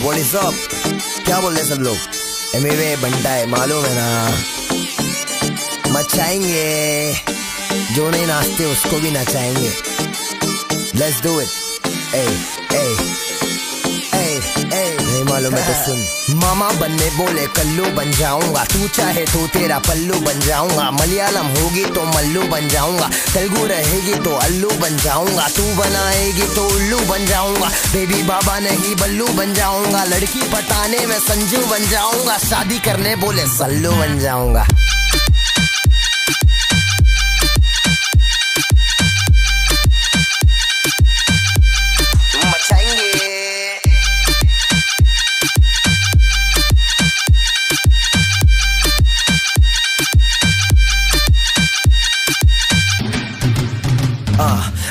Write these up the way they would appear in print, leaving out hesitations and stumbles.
What is up? क्या बोल रहे सब लोग? एमवे बनता है, मालूम है ना। मचाएंगे, जो नहीं नाचते उसको भी नचाएंगे। Let's do it. ए नहीं मालूम है तो सुन। मामा बनने बोले कल्लू बन जाऊंगा, तू चाहे तो तेरा पल्लू बन जाऊंगा। मलयालम होगी तो मल्लू बन जाऊंगा, तेलुगु रहेगी तो अल्लू बन जाऊंगा। तू बनाएगी तो उल्लू बन जाऊंगा, बेबी बाबा नहीं बल्लू बन जाऊंगा। लड़की पटाने में संजू बन जाऊंगा, शादी करने बोले सल्लू बन जाऊंगा।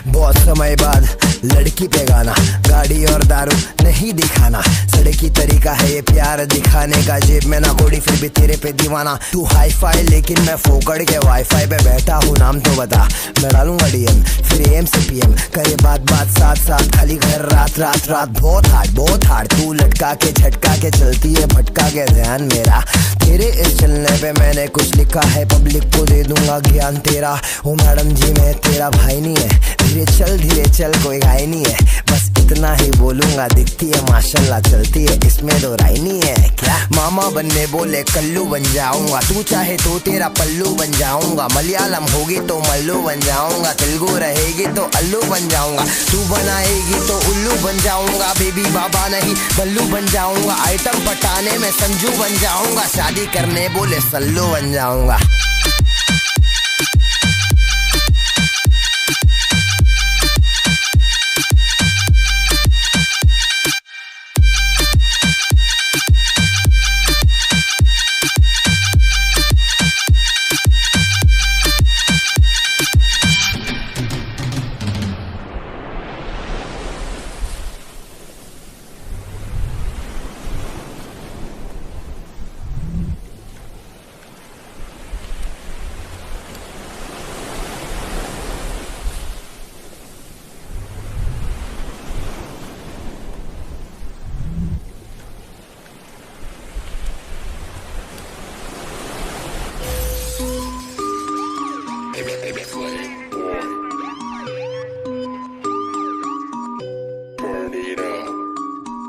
बहुत समय बाद लड़की पे गाना, गाड़ी और दारू नहीं दिखाना। सड़की तरीका है ये प्यार दिखाने का, जेब में ना कोड़ी फिर भी तेरे पे दीवाना। तू हाई फाई लेकिन मैं फोकड़ के वाईफाई पे बैठा हूँ, नाम तो बता। मैं डालूंगा डीएम फिर एम से पीएम, करे बात साथ साथ, खाली घर रात रात रात। बहुत हार्ड तू लटका के झटका के चलती है, भटका के ध्यान मेरा। तेरे इस चलने पे मैंने कुछ लिखा है, पब्लिक को दे दूंगा ज्ञान तेरा। ओ मैडम जी मैं तेरा भाई नहीं है, धीरे चल कोई घाई नहीं है। बस इतना ही बोलूंगा, दिखती है माशाल्लाह चलती है, इसमें दो राय नहीं है क्या। मामा बनने बोले कल्लू बन जाऊंगा, तू चाहे तो तेरा पल्लू बन जाऊंगा। मलयालम होगी तो मल्लू बन जाऊंगा, तेलुगु रहेगी तो अल्लू बन जाऊंगा। तू बनाएगी तो उल्लू बन जाऊंगा, बेबी बाबा नहीं बल्लू बन जाऊंगा। आइटम पटाने में संजू बन जाऊंगा, शादी करने बोले सल्लू बन जाऊंगा।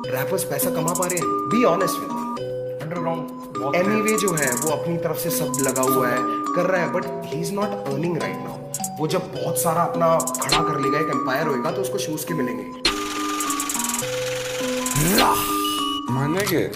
रैपर्स पैसा कमा पा रहे हैं, be honest with underground. Amway जो है वो अपनी तरफ से सब लगा हुआ है, कर रहा है, but he is not earning right now. वो जब बहुत सारा अपना खड़ा कर लेगा, एक एम्पायर होएगा, तो उसको शूज के मिलेंगे। मानेंगे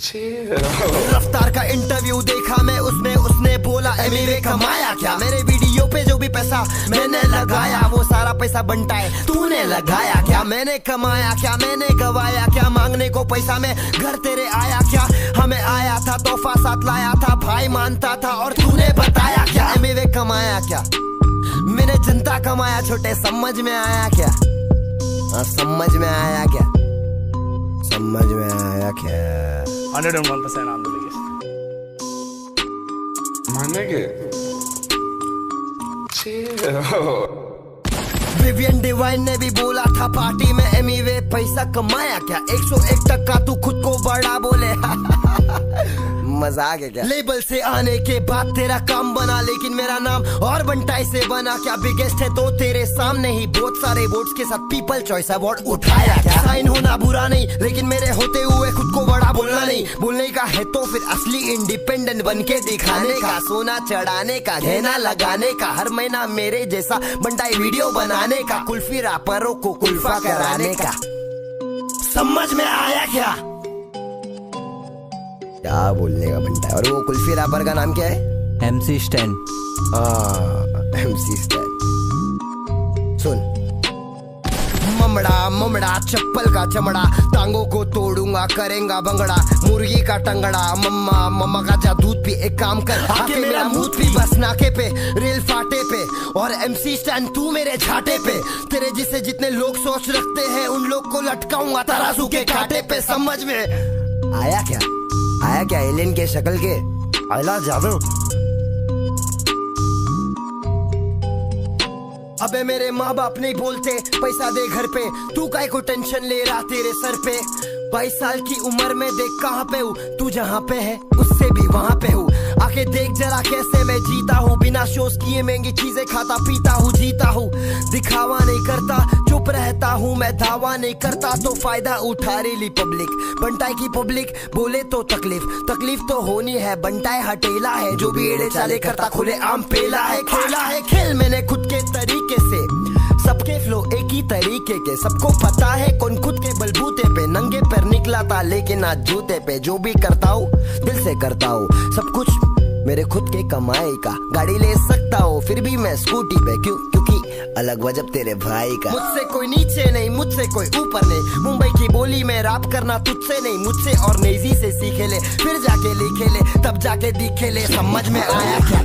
रफ्तार का इंटरव्यू देखा मैं, उसमें उसने बोला एमवे कमाया क्या। मेरे वीडियो पे जो भी पैसा मैंने लगाया, वो सारा पैसा बनता है तूने लगाया क्या। मैंने कमाया क्या, मैंने गवाया क्या, मांगने को पैसा में घर तेरे आया क्या। हमें आया था तोहफा साथ लाया था, भाई मानता था और तूने बताया क्या। एमवे कमाया क्या, मैंने जनता कमाया, छोटे समझ में आया क्या। समझ में आया क्या, समझ में आया क्या। 101% I'm the biggest. मानेंगे विवियन डिवाइन ने भी बोला था पार्टी में, एमवे पैसा कमाया क्या। 101 तक का तू खुद को बड़ा बोले मजाक है क्या। लेबल से आने के बाद तेरा काम बना, लेकिन मेरा नाम और बंटाई से बना क्या। बिगेस्ट है तो तेरे सामने ही, बहुत सारे वोट्स के साथ पीपल चॉइस अवार्ड उठाया क्या। साइन होना बुरा नहीं, लेकिन मेरे होते हुए खुद को बड़ा बोलना नहीं। बोलने का है तो फिर असली इंडिपेंडेंट बन के दिखाने का। सोना चढ़ाने का, गहना लगाने का, हर महीना मेरे जैसा बंटाई वीडियो बनाने का। कुल्फी रापरों को कुल्फा कराने का। समझ में आया क्या बोलने का बनता है। और वो कुल्फी रैपर का नाम क्या है? MC Stan। MC Stan। सुन, ममड़ा चप्पल का चमड़ा, टांगों को तोड़ूंगा करेंगा भंगड़ा। मुर्गी का टंगड़ा, मम्मा का जा दूध पी। एक काम कर, आके मेरा मुंह पी। बस नाके पे, रेल फाटे पे, और MC Stan तू मेरे झाटे पे। तेरे जिसे जितने लोग सोच रखते हैं, उन लोग को लटकाऊंगा तराजू के कांटे पे। समझ में आया क्या, आया क्या। एलियन के शक्ल के आइला जादू। अबे मेरे माँ बाप नहीं बोलते पैसा दे घर पे, तू काहे को टेंशन ले रहा तेरे सर पे। 22 साल की उम्र में देख कहाँ पे हूँ, तू जहाँ पे है उससे भी वहाँ पे हूँ। आके देख जरा कैसे मैं जीता हूँ, बिना शोज किए महंगी चीजें खाता पीता हूँ, जीता हूँ। दिखावा नहीं करता, चुप रहता हूँ मैं, दावा नहीं करता तो फायदा उठा रही पब्लिक। बंटाई की पब्लिक बोले तो तकलीफ तो होनी है। बंटाई हटेला है, जो भी एड़े चाले करता खुले आम पेला है। खेला है खेल मैंने खुद के तरीके से, सबके फ्लो एक ही तरीके के। सबको पता है कौन खुद के बलबूते पे नंगे पैर निकला था, लेकिन आज जूते पे। जो भी करता हूँ दिल से करता हूँ, सब कुछ मेरे खुद के कमाई का। गाड़ी ले सकता हूँ फिर भी मैं स्कूटी पे, क्योंकि अलग वजब तेरे भाई का। मुझसे कोई नीचे नहीं, मुझसे कोई ऊपर नहीं। मुंबई की बोली में रैप करना तुझसे नहीं, मुझसे और नेजी से सीखे ले, फिर जाके लिखे ले, तब जाके दिखे ले। समझ में आया क्या?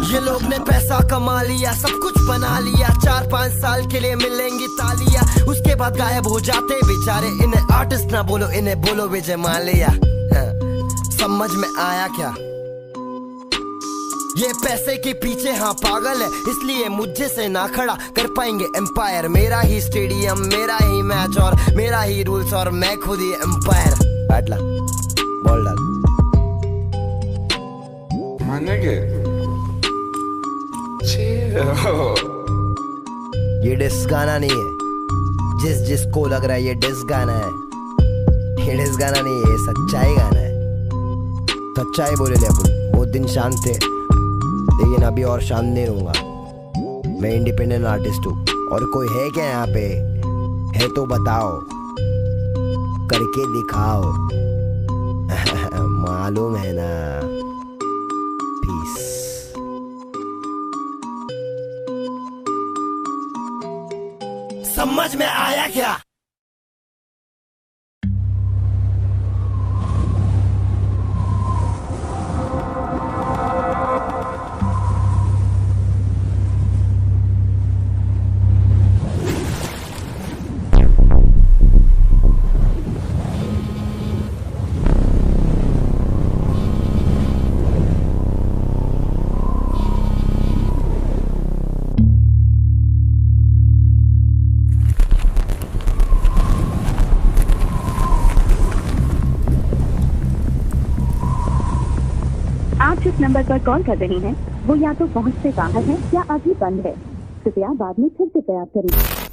ये लोग ने पैसा कमा लिया, सब कुछ बना लिया, 4-5 साल के लिए मिलेंगी तालियां, उसके बाद गायब हो जाते बेचारे। इन्हें आर्टिस्ट ना बोलो, इन्हें बोलो विजय माल्या। समझ में आया क्या? ये पैसे के पीछे हाँ पागल है, इसलिए मुझे से ना खड़ा कर पाएंगे एम्पायर। मेरा ही स्टेडियम, मेरा ही मैच और मेरा ही रूल्स, और मैं खुद ही एम्पायर। बैठ ला, बॉल डाल। मानेंगे? ये डिस गाना नहीं है, जिसको लग रहा है ये डिस गाना है, ये डिस गाना नहीं है, ये सच्चाई गाना है। सच्चाई बोले ले अपन। बहुत दिन शांत थे, लेकिन अभी और शांत नहीं रहूंगा। मैं इंडिपेंडेंट आर्टिस्ट हूँ, और कोई है क्या यहाँ पे? है तो बताओ, करके दिखाओ। मालूम है ना? पीस। समझ में आया क्या? आप जिस नंबर पर कॉल कर रही हैं, वो या तो पहुंच से बाहर है या अभी बंद है। कृपया बाद में फिर से प्रयास करें।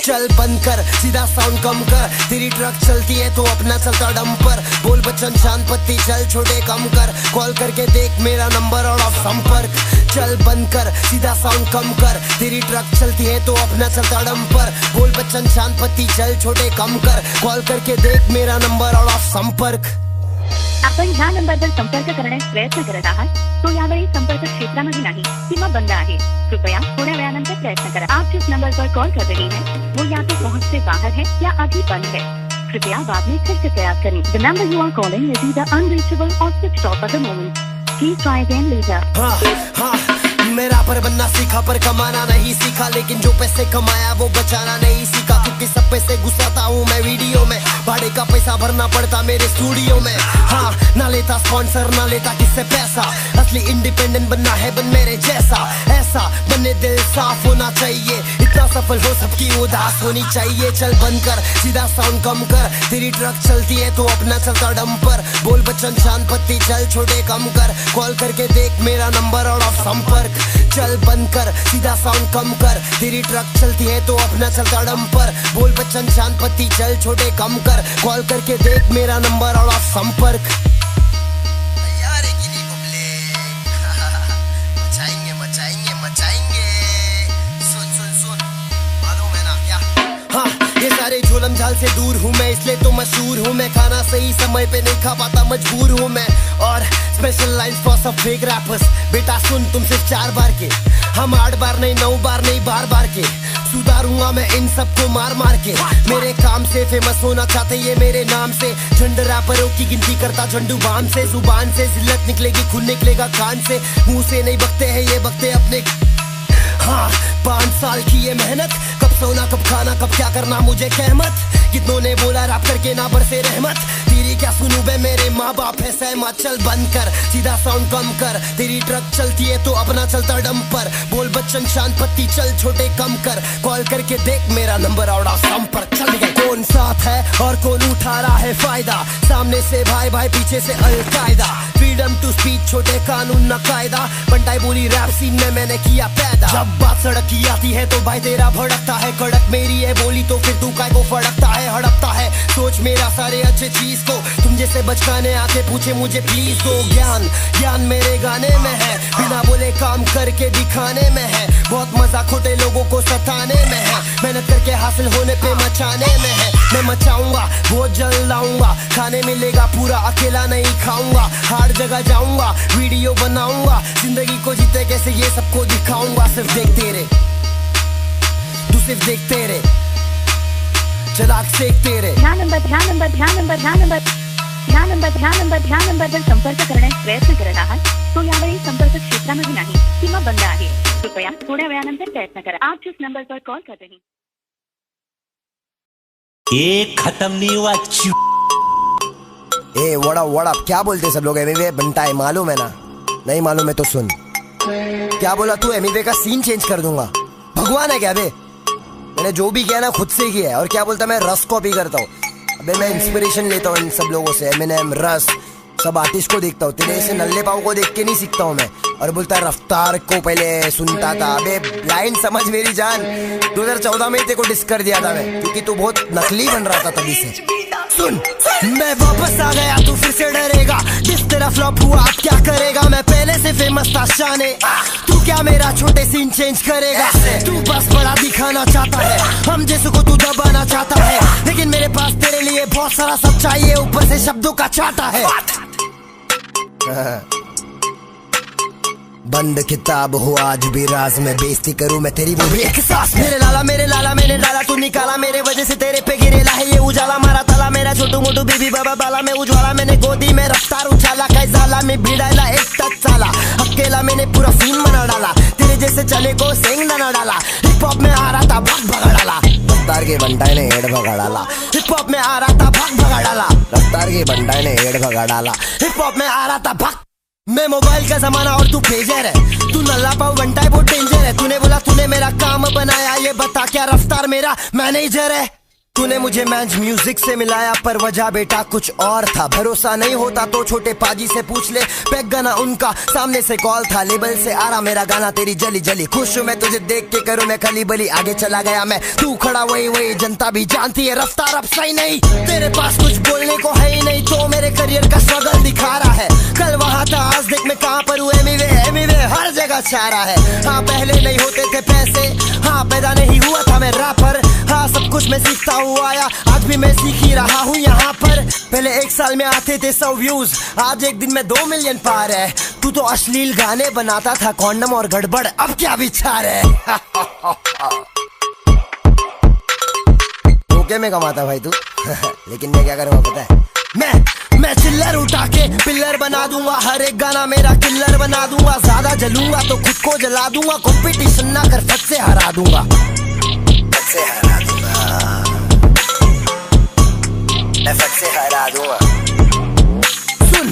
चल बंद कर, सीधा साउंड कम कर, तेरी ट्रक चलती है तो अपना चलता डंपर। बोल बच्चन शांत पत्ती चल छोटे कम कर, कॉल करके देख मेरा नंबर और ऑफ संपर्क। चल बंद कर, सीधा साउंड कम कर, तेरी ट्रक चलती है तो अपना चलता डंपर। बोल बच्चन शांत पत्ती चल छोटे कम कर, कॉल करके देख मेरा नंबर और ऑफ संपर्क। आपण ह्या नंबरवर संपर्क करण्यास प्रयत्न करत आहात तो यावेळी संपर्क क्षेत्रामध्ये नाही किंवा बंद आहे। कृपया थोड्या वेळानंतर प्रयत्न करा। आप जिस नंबर पर कॉल कर रही हैं, वो या तो पहुंच से बाहर है या अभी बंद है। कृपया बाद में फिर से प्रयास करें। The number you are calling is either unreachable or switched off at the moment. Please try again later. मेरा पर बनना सीखा पर कमाना नहीं सीखा, लेकिन जो पैसे कमाया वो बचाना नहीं सीखा। क्योंकि सब पैसे घुसाता हूँ मैं वीडियो में, भाड़े का पैसा भरना पड़ता मेरे स्टूडियो में। हाँ, ना लेता स्पॉन्सर ना लेता किससे पैसा, असली इंडिपेंडेंट बनना है बन मेरे जैसा। ऐसा बने दिल साफ होना चाहिए, इतना सफल हो सबकी उदास होनी चाहिए। चल बंद कर, सीधा साउंड कम कर, तेरी ट्रक चलती है तो अपना चलता डंपर। बोल बच्चन शांत पत्ती चल छोटे कम कर, कॉल करके देख मेरा नंबर और ऑफ संपर्क। चल बंद कर, सीधा साउंड कम कर, तेरी ट्रक चलती है तो अपना चलता डंपर। बोल बच्चन शांत पत्ती चल छोटे कम कर, कॉल करके देख मेरा नंबर और ऑफ संपर्क। तैयार है कि नहीं पब्लिक? मचाएंगे मचाएंगे मचाएंगे। सुन सुन सुन, मालूम है ना क्या? हाँ, ये सारे झोलम झाल से दूर हूँ मैं, इसलिए तो मशहूर हूँ मैं। खाना सही समय पे नहीं खा पाता, मजबूर हूँ मैं। और स्पेशल लाइन्स फॉर सब फेक रैपर्स। बेटा सुन, तुम सिर्फ 4 बार के, हम 8 बार नहीं 9 बार नहीं बार बार के। सुधारूंगा मैं इन सबको मार मार के। मेरे काम से फेमस होना चाहते ये मेरे नाम से। झंड रैपरों की गिनती करता झंडू बाम से। जुबान से जिल्लत निकलेगी, खून निकलेगा कान से। मुंह से नहीं बकते हैं ये बकते अपने। हाँ 5 साल की ये मेहनत, कब सोना कब खाना कब क्या करना मुझे कहमत। कितनों ने बोला रैप करके ना बरसे रहमत। तेरी क्या सुनूं बे, मेरे माँ बाप है सहमत। चल बंद कर, सीधा साउंड कम कर। तेरी ट्रक चलती है तो अपना चलता डंपर। बोल बच्चन शांत पत्ती चल छोटे कम कर। कॉल करके देख मेरा नंबर आउट ऑफ संपर्क। चल गए कौन साथ है और कौन उठा रहा है फायदा। सामने से भाई भाई पीछे से अलकायदा। फ्रीडम टू स्पीच छोटे कानून न कायदा। बंटाई बोली रैप सीन में मैंने किया पैदा। जब बात सड़क की आती है तो भाई तेरा भड़कता है। कड़क मेरी है बोली तो फिर तू काय को फड़कता है हड़पता है। सोच मेरा सारे अच्छे चीज को तुम जैसे बचकाने आके पूछे मुझे प्लीज दो ज्ञान। ज्ञान मेरे गाने में है, बिना बोले काम करके दिखाने में है। बहुत मजा खोटे लोगों को सताने में है। मेहनत करके हासिल होने पे मचाने में है। मैं मचाऊंगा बहुत जल्द आऊंगा। खाने मिलेगा पूरा अकेला नहीं खाऊंगा। हर जगह जाऊंगा वीडियो बनाऊंगा। जिंदगी को जीते कैसे ये सबको दिखाऊंगा। सिर्फ देखते रे तू, सिर्फ देखते रे चलाक सेकते रे। ह्या नंबर जर संपर्क करण्यास प्रयत्न करत आहात तो यावेळी संपर्क क्षेत्रामध्ये नाही किंवा बंद आहे। कृपया थोड्या वेळानंतर प्रयत्न करा। आप जिस नंबर पर कॉल कर रहे हैं ये खत्म नहीं हुआ। ए वड़ा क्या बोलते सब लोग। एमिवे बनता है मालूम है ना? नहीं मालूम है तो सुन। क्या बोला तू? एमिवे का सीन चेंज कर दूंगा। भगवान है क्या बे? मैंने जो भी किया ना खुद से किया है। और क्या बोलता मैं रस कॉपी करता हूँ। अबे मैं इंस्पिरेशन लेता हूँ इन सब लोगों से। एमिनेम, रस, सब आर्टिस्ट को देखता हूँ। तेरे ऐसे नल्ले पाव को देख के नहीं सीखता हूँ मैं। और बोलता है रफ्तार को पहले सुनता था। अबे लाइन समझ मेरी जान। 2014 में तेरे को डिस कर दिया था मैं, क्योंकि तू बहुत नकली बन रहा था तभी से। सुन मैं वापस आ गया तू फिर से डरेगा। जिस तरह फ्लॉप हुआ अब क्या करेगा। मैं पहले से फेमस था शाने। तू क्या मेरा छोटे सीन चेंज करेगा। तू बस बड़ा दिखाना चाहता है। हम जैसे को तू दबाना चाहता है। लेकिन मेरे पास तेरे लिए बहुत सारा सब चाहिए। ऊपर से शब्दों का चाटा है। बंद किताब हो आज भी राज में बेइज्जती करूं मैं तेरी वो भी एक सांस। मेरे लाला मैंने डाला तू निकाला। मेरे वजह से तेरे पे गिरेला है ये उजाला। मारा ताला मेरा छोटू मोटू बीबी बाबा बाला में उज्वाला। मैंने गोदी में रफ्तार उछाला। कैजाला में भिड़ाला एक टच साला। अकेला मैंने पूरा सीन बना डाला। तेरे जैसे चले को सेंग ना डाला। हिप हॉप में आ रहा था भाग भगा डाला। रफ्तार के बंटाई ने हेड भगा डाला। हिप हॉप में आ रहा था भाग भगा डाला। रफ्तार के बंटाई ने हेड भगा डाला। हिप हॉप में आ रहा था भाग। मैं मोबाइल का जमाना और तू पेजर है। तू नल्ला पाव बनता है बहुत डेंजर है। तूने बोला तूने मेरा काम बनाया। ये बता क्या रफ्तार मेरा मैनेजर है। तूने मुझे मैच म्यूजिक से मिलाया पर वजह बेटा कुछ और था। भरोसा नहीं होता तो छोटे पाजी से पूछ ले। पैक गाना उनका सामने से कॉल था। लेबल से आ रहा मेरा गाना तेरी जली जली। खुश हूँ मैं तुझे देख के करूँ मैं खली बली। आगे चला गया मैं तू खड़ा वही जनता भी जानती है रफ्तार अब सही नहीं। तेरे पास कुछ बोलने को है ही नहीं तो मेरे करियर का स्ट्रगल दिखा रहा है। कल वहाँ था आज देख मैं कहाँ पर हूँ। एमिवे हर जगह छा रहा है। हाँ पहले नहीं होते थे पैसे। हाँ पैदा नहीं हुआ था मैं रैपर। हाँ सब कुछ मैं सीखता हुआ आया। आज भी मैं सीख ही रहा हूँ यहाँ पर। पहले 1 साल में आते थे 100 व्यूज। आज एक दिन में 2 मिलियन पार है। तू तो अश्लील गाने बनाता था कॉन्डम और गड़बड़। अब क्या विचार है? ओके में कमाता भाई तू। लेकिन मैं क्या करूँगा पता है? मैं चिल्लर उठा के पिल्लर बना दूंगा। हर एक गाना मेरा किल्लर बना दूंगा। ज्यादा जलूंगा तो खुद को जला दूंगा। कंपटीशन ना कर फट से हरा दूंगा। फट से हरा दूंगा। मैं फट से हरा दूंगा। सुन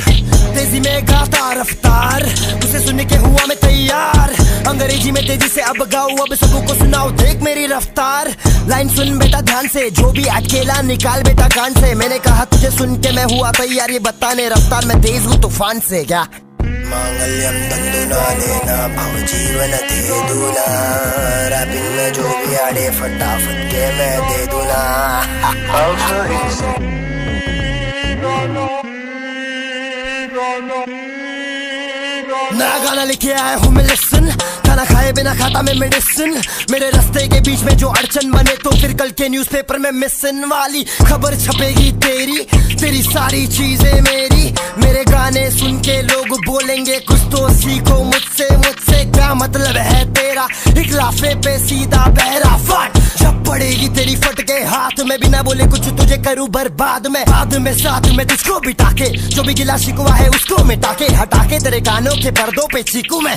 तेजी में गाता रफ्तार। उसे सुनने के हुआ मैं तैयार। अंग्रेजी में तेजी से अब गाऊं अब सबको सुनाओ देख मेरी रफ्तार। लाइन सुन बेटा ध्यान से। जो भी अकेला निकाल बेटा कान से। मैंने कहा तुझे सुन के मैं हुआ तैयार। ये बताने रफ्तार में तेज हूँ तूफान से। क्या मांगल्यम बंधुना लेना भव जीवन दे दूना। रैपिंग में जो भी आड़े फटाफट के मैं दे दूना। नया गाना लिखे आया हूँ मैं लिसन। खाना खाए बिना खाता मैं मेडिसिन। मेरे रास्ते के बीच में जो अड़चन बने तो फिर कल के न्यूज़पेपर में मिसन वाली खबर छपेगी तेरी सारी चीजें मेरी। मेरे गाने सुन के लोग बोलेंगे कुछ तो सीखो मुझसे क्या मतलब है तेरा। इखलाफे पे सीधा बहरा फट। जब साथ में, बिना बोले कुछ तुझे करूं बर्बाद में। बाद में साथ में तुझको बिठा के, जो भी गिला शिकवा है उसको मिटा के, हटा के तेरे कानों के पर्दों पे चीकू मैं।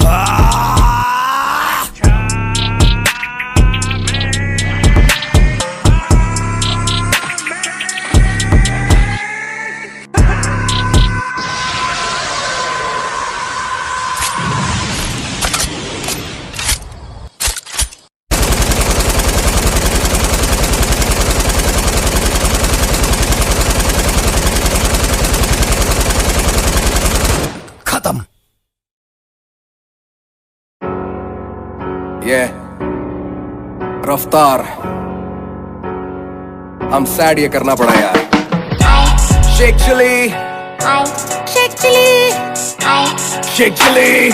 खत्म। ये रफ्तार, हम सैड ये करना पड़ा यार। शेख चिली, शेख चिली, शेख चिली।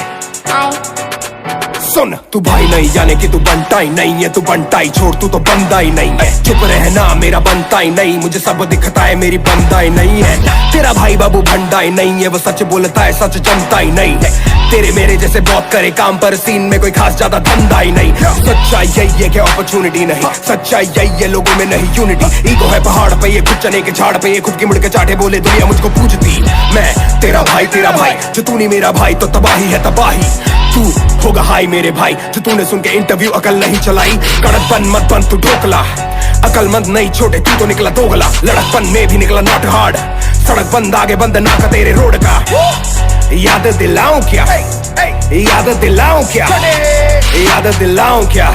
सुन, तू भाई नहीं यानी कि तू बनता ही नहीं है, तू बनता ही छोड़, तू तो बंदा ही नहीं है। चुप रहना मेरा बनता ही नहीं, मुझे सब दिखता है मेरी बंदा ही नहीं है। तेरा भाई बाबू भंडा ही नहीं है, वो सच बोलता है सच जमता ही नहीं है। तेरे मेरे जैसे बहुत करे काम पर सीन में कोई खास ज्यादा धंधा ही नहीं। सच्चाई यही है कि अपॉर्चुनिटी नहीं, सच्चाई यही है लोगों में नहीं यूनिटी। ईगो है पहाड़ पे, ये खुद चने के झाड़ पे, ये खुद की मुड़ के चाटे बोले दुनिया मुझको पूछती। मैं तेरा भाई जो तू नहीं मेरा भाई तो तबाही है तबाही। तू होगा हाई मेरे भाई, जो तूने सुन के इंटरव्यू अकल नहीं चलाई। कड़क बन मत बन तू ढोकला, अकलमंद नहीं छोटे तू तो निकला दोगला। लड़कपन में भी निकला नॉट हार्ड, सड़क बंद आगे बंद ना का तेरे रोड का। याद दिलाऊं क्या, याद दिलाऊं क्या, याद दिलाऊं क्या,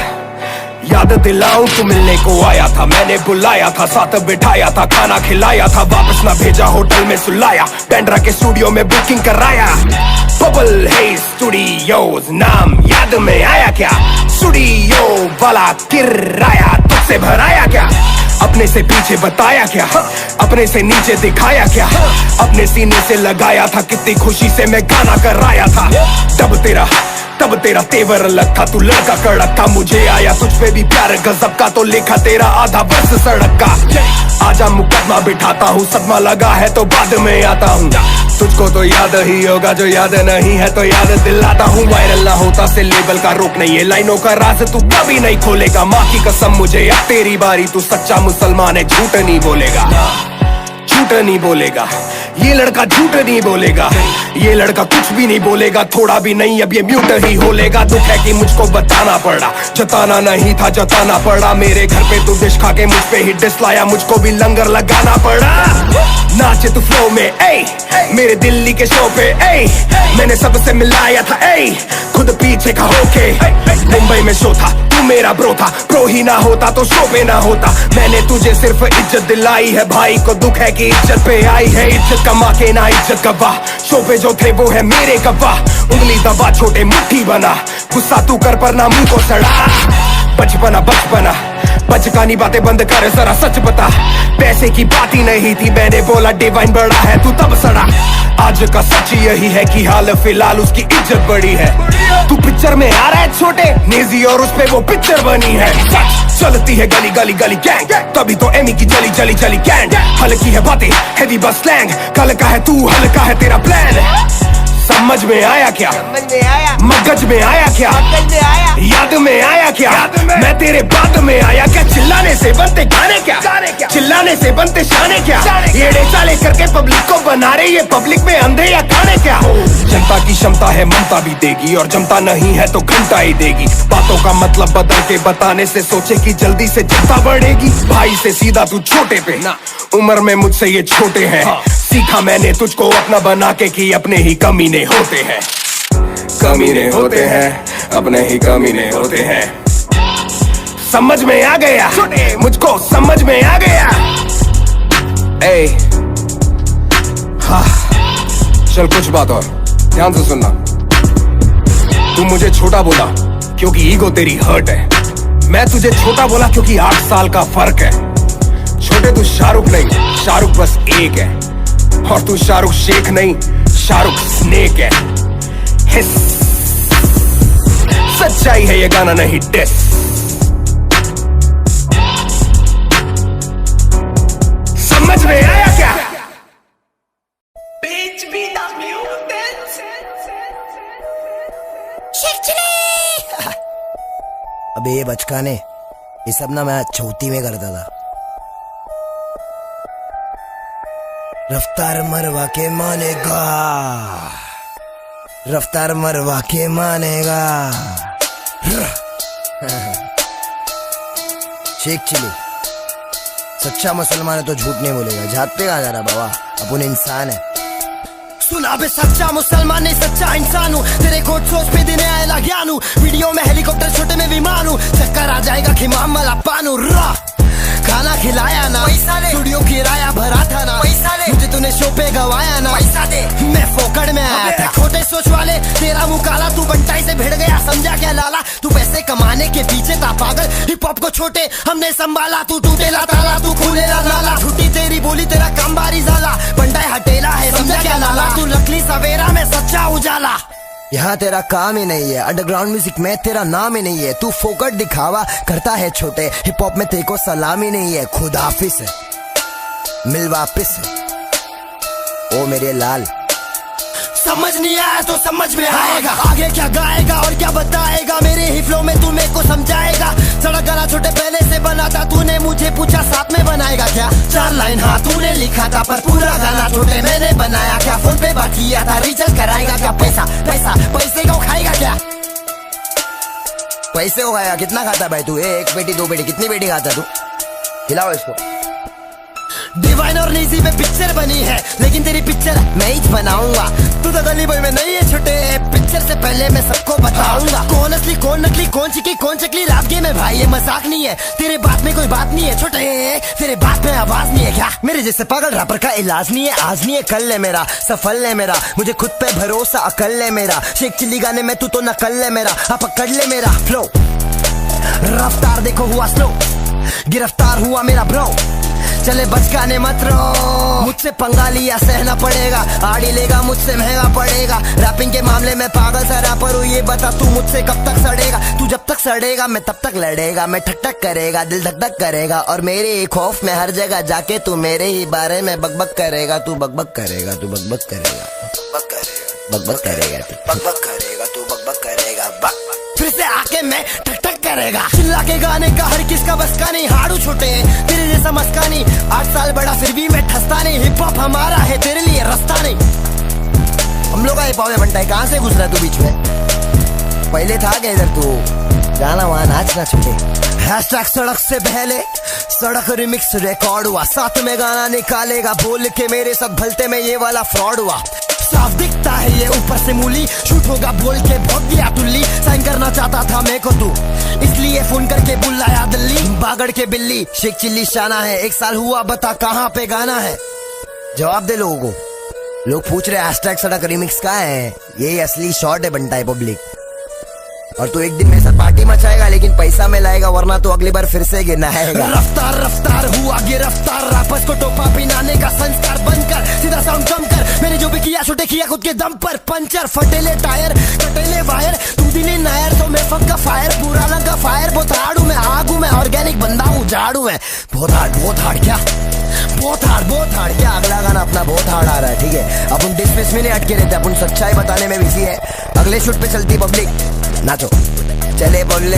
याद दिलाऊं तू मिलने को आया था, मैंने बुलाया था, साथ बिठाया था, खाना खिलाया था, वापस ना भेजा होटल में सुलाया, पेंड्रा के स्टूडियो में बुकिंग कराया। बबल है स्टूडियोज नाम याद में आया क्या, स्टूडियो वाला किराया तुझसे भराया क्या, अपने से पीछे बताया क्या, अपने से नीचे दिखाया क्या, अपने सीने से लगाया था, कितनी खुशी से मैं गाना कराया था। तब तेरा तेवर अलग था, तू लड़का कड़क था, मुझे आया तुझ पे भी प्यार गजब का, तो लिखा तेरा आधा वर्ष सड़क का। आजा मुकदमा बिठाता हूँ, सदमा लगा है तो बाद में आता हूँ। तुझको तो याद ही होगा, जो याद नहीं है तो याद दिलाता हूँ। वायरल ना होता से लेबल का रोक नहीं है, लाइनों का राज तू कभी नहीं खोलेगा। माँ की कसम मुझे या तेरी बारी, तू सच्चा मुसलमान है, झूठ नहीं बोलेगा, झूठ नहीं बोलेगा। ये लड़का झूठ नहीं बोलेगा, ये लड़का कुछ भी नहीं बोलेगा, थोड़ा भी नहीं, अब ये म्यूट ही होलेगा। दुख है कि मुझको बताना पड़ा, जताना नहीं था जताना पड़ा। मेरे घर पे तू डिश खा के मुझ पे ही डिस लाया, मुझको भी लंगर लगाना पड़ा। नाचे तू फ्लो में मेरे दिल्ली के शो पे मैंने सबसे मिलाया था खुद पीछे का होके। मुंबई में शो था, तू मेरा ब्रो था, प्रो ही ना होता तो शो पे ना होता। मैंने तुझे सिर्फ इज्जत दिलाई है, भाई को दुख है कि इज्जत पे आई है। इज्जत कमा के ना इज्जत गवाह, शो पे जो थे वो है मेरे गवाह। उंगली दबा छोटे मुट्ठी बना, गुस्सा तू कर पर ना मुंह को सड़ा। बचपना बचकानी बातें बंद कर, जरा सच बता। पैसे की बात ही नहीं थी, मैंने बोला डिवाइन बड़ा है, तू तब सड़ा। आज का सच यही है कि हाल फिलहाल उसकी इज्जत बड़ी है। तू पिक्चर में आ रहा है छोटे नेजी, और उस पे वो पिक्चर बनी है। चलती है गली गली गली गैंग, तभी तो एमी की जली जली जली कैंड। हल्की है बातें हैवी बस स्लैंग, कल का है तू हल्का है तेरा प्लान। समझ में आया क्या, मगज में आया क्या, याद में आया क्या, मैं तेरे बाद में आया क्या। चिल्लाने से बनते गाने क्या, चिल्लाने से बनते शाने क्या। येड़े चाले करके पब्लिक को बना रहे, ये पब्लिक में अंधे या काने क्या। जनता की क्षमता है ममता भी देगी, और जमता नहीं है तो घंटा ही देगी। बातों का मतलब बदल के बताने से सोचे कि जल्दी से जनता बढ़ेगी। भाई से सीधा तू छोटे पे ना, उम्र में मुझसे ये छोटे हैं। सीखा मैंने तुझको अपना बना के कि अपने ही कमीने होते हैं, कमीने होते हैं, अपने ही कमीने होते हैं। समझ में आ गया, मुझको समझ में आ गया। हाँ, चल कुछ बात और ध्यान से सुनना। तू मुझे छोटा बोला क्योंकि ईगो तेरी हर्ट है, मैं तुझे छोटा बोला क्योंकि 8 साल का फर्क है। छोटे तू शाहरुख नहीं, शाहरुख बस एक है, और तू शाहरुख शेख नहीं, शाहरुख स्नेक है। सच्चाई है ये गाना नहीं डिस। समझ में आया क्या? अबे ये बचकाने, ये सब ना मैं चौथी में करता था, रफ्तार मरवा के मानेगा, रफ्तार मरवा के मानेगा। शेख चिली सच्चा मुसलमान है तो झूठ नहीं बोलेगा। जात पे कहा जा रहा बाबा, अपन इंसान है। सुना बे सच्चा मुसलमान नहीं सच्चा इंसान हूँ। तेरे कोट सोच पे देने आएगा ज्ञान हूँ। वीडियो में हेलीकॉप्टर छोटे में विमान हूँ। चक्कर आ जाएगा कि मामला पानू रा। खाना खिलाया ना पैसा दे, स्टूडियो किराया भरा था ना पैसा दे, मुझे तूने शो पे गवाया ना पैसा दे। मैं फोकड़ में आया था। छोटे सोच वाले तेरा मुंह काला, तू बंटाई से भिड़ गया समझा क्या लाला। तू पैसे कमाने के पीछे था पागल, हिप हॉप को छोटे हमने संभाला। तू टूटेला ताला, तू खुलेला नाला। झूठी तेरी बोली तेरा काम बारी जाला, बंटाई हटेला है समझा क्या लाला। तू नकली सवेरा में सच्चा उजाला। यहाँ तेरा काम ही नहीं है, अंडरग्राउंड म्यूजिक में तेरा नाम ही नहीं है। तू फोकट दिखावा करता है छोटे, हिप हॉप में तेरे को सलाम ही नहीं है। खुद हाफिज है, मिल वापिस है ओ मेरे लाल। समझ नहीं आया तो समझ में आएगा, आगे क्या गाएगा और क्या बताएगा। मेरे ही फ्लो में तू मेरे को समझाएगा। सड़क गाना छोटे पहले से बना था, तूने मुझे पूछा साथ में बनाएगा क्या। 4 लाइन हाँ तूने लिखा था, पर पूरा गाना छोटे मैंने बनाया क्या। फोन पे बात किया था, रिजल्ट कराएगा क्या। पैसा पैसा पैसे को खाएगा क्या। पैसे को खाएगा। कितना खाता भाई तू? 1 बेटी 2 बेटी कितनी बेटी खाता तू? खिलाओ इसको। डिवाइन और नीजी पे पिक्चर बनी है, लेकिन तेरी पिक्चर मैं ही बनाऊंगा। तू तो गली बॉय में नहीं है छोटे, पिक्चर से पहले मैं सबको बताऊंगा। कौन असली कौन नकली, कौन चिकी कौन चकली। रात गेम है भाई, ये मजाक नहीं है। तेरे बात में कोई बात नहीं है छोटे, तेरे बात में आवाज नहीं है क्या। मेरे जैसे पागल रैपर का इलाज नहीं है, आज नहीं है कल है मेरा, सफल है मेरा। मुझे खुद पे भरोसा अकल है मेरा। शेख चिल्ली गाने में तू तो नकल है मेरा। आप पकड़ ले मेरा फ्लो, रफ्तार देखो हुआ स्लो, गिरफ्तार हुआ मेरा ब्रो। चले बचकाने मत रो, मुझसे पंगा लिया सहना पड़ेगा। आड़ी लेगा मुझसे महंगा पड़ेगा। रैपिंग के मामले में पागल सा रैपर हूँ, ये बता तू मुझसे कब तक सड़ेगा। तू जब तक सड़ेगा मैं तब तक लड़ेगा। मैं ठक ठक करेगा, दिल धक धक करेगा। और मेरे ही खौफ में हर जगह जाके तू मेरे ही बारे में बकबक करेगा। तू बकबक करेगा, तू बकबक करेगा, बकबक करेगा, बकबक करेगा, तू बकबक करेगा। फिर से आके मैं ठक ठक करेगा। चिल्ला के गाने का हर किसका बस का नहीं। हाड़ू छोटे तेरे जैसा मस्का नहीं। 8 साल बड़ा फिर भी मैं ठसता नहीं। हिप हॉप हमारा है, तेरे लिए रास्ता नहीं। हम लोग का हिप हॉप है बंटा है। कहाँ से गुजरा तू बीच में? पहले था क्या इधर तू? गाना वहाँ नाचना छोटे। हैशटैग सड़क से पहले सड़क रिमिक्स रिकॉर्ड हुआ। साथ में गाना निकालेगा बोल के मेरे साथ भलते में ये वाला फ्रॉड हुआ। साफ दिखता है ये ऊपर से मूली, शूट होगा बोल के भोग दिया टुल्ली। साइन करना चाहता था मेरे को तू, इसलिए फोन करके बुलाया दिल्ली। बागड़ के बिल्ली शेख चिल्ली शाना है। 1 साल हुआ बता कहाँ पे गाना है। जवाब दे लोगों को। लोग पूछ रहे हैशटैग सड़क रिमिक्स का है। यही असली शॉट है बंटा है पब्लिक। और तू एक दिन मेरे साथ पार्टी मचाएगा, लेकिन पैसा में लाएगा, वरना तो अगली बार फिर से गिनाएगा। रफ्तार रफ्तार हुआ गिरफ्तार, रैपर्स को टोपा पिनाने का संस्कार बंद कर। सीधा साउंड कम कर। मैंने जो भी किया छोटे किया खुद के दम पर। पंचर फटेले टायर कटेले वायर, तू दिले नायर तो मैं फक का फायर। पूरा रंग का फायर बहुत हार्ड हूँ मैं, आग हूँ मैं, ऑर्गेनिक बंदा हूँ, झाड़ू मैं। बहुत हार्ड क्या? बहुत हार्ड क्या? अगला गाना अपना बहुत हार्ड आ रहा है, ठीक है। अपन डिस्मिस में नहीं अटके रहते, अपन सच्चाई बताने में बिजी है। अगले शूट पे चलती पब्लिक नाचो। चले बोले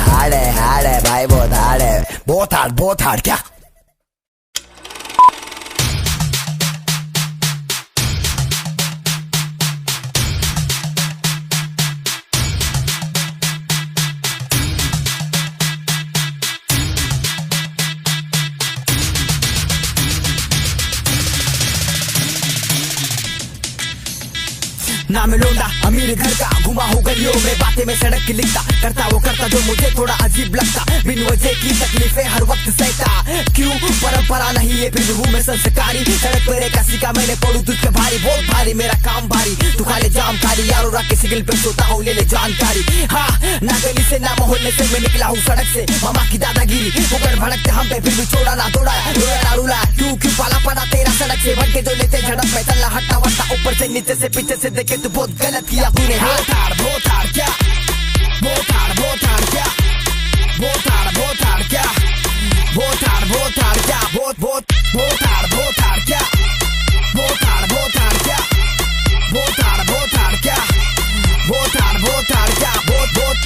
हार्ड है भाई, बहुत हार्ड क्या? नाम लोंडा अमीर घर का, घुमा हो गलियों में, बातें में सड़क की लिखता। करता वो करता जो मुझे थोड़ा अजीब लगता। बिन वजह की तकलीफें हर वक्त सहता। क्यों परंपरा नहीं है फिर हूँ मैं संस्कारी। सड़क पर एक सिक्का मैंने पढ़ू तुझ पे भारी, बहुत भारी मेरा काम भारी। तू खाले जाम कारी यारो रख के सिग्नल पे सोता हूँ, ले ले जानकारी। हाँ ना गली से ना मोहल्ले से मैं निकला हूँ सड़क से। मामा की दादागिरी होकर भड़कते हम पे, फिर भी छोड़ा ना दौड़ा रोया रुला। क्यों पाला पड़ा तेरा सड़क से भटके जो लेते झड़प में चला हट्टा वट्टा। ऊपर से नीचे से पीछे से देखे तो बहुत गलत किया तूने। बहुत हार्ड क्या? बहुत हार्ड क्या? बहुत हार्ड क्या? बहुत हार्ड क्या? बहुत हार्ड क्या? बहुत हार्ड क्या? बहुत हार्ड क्या? बहुत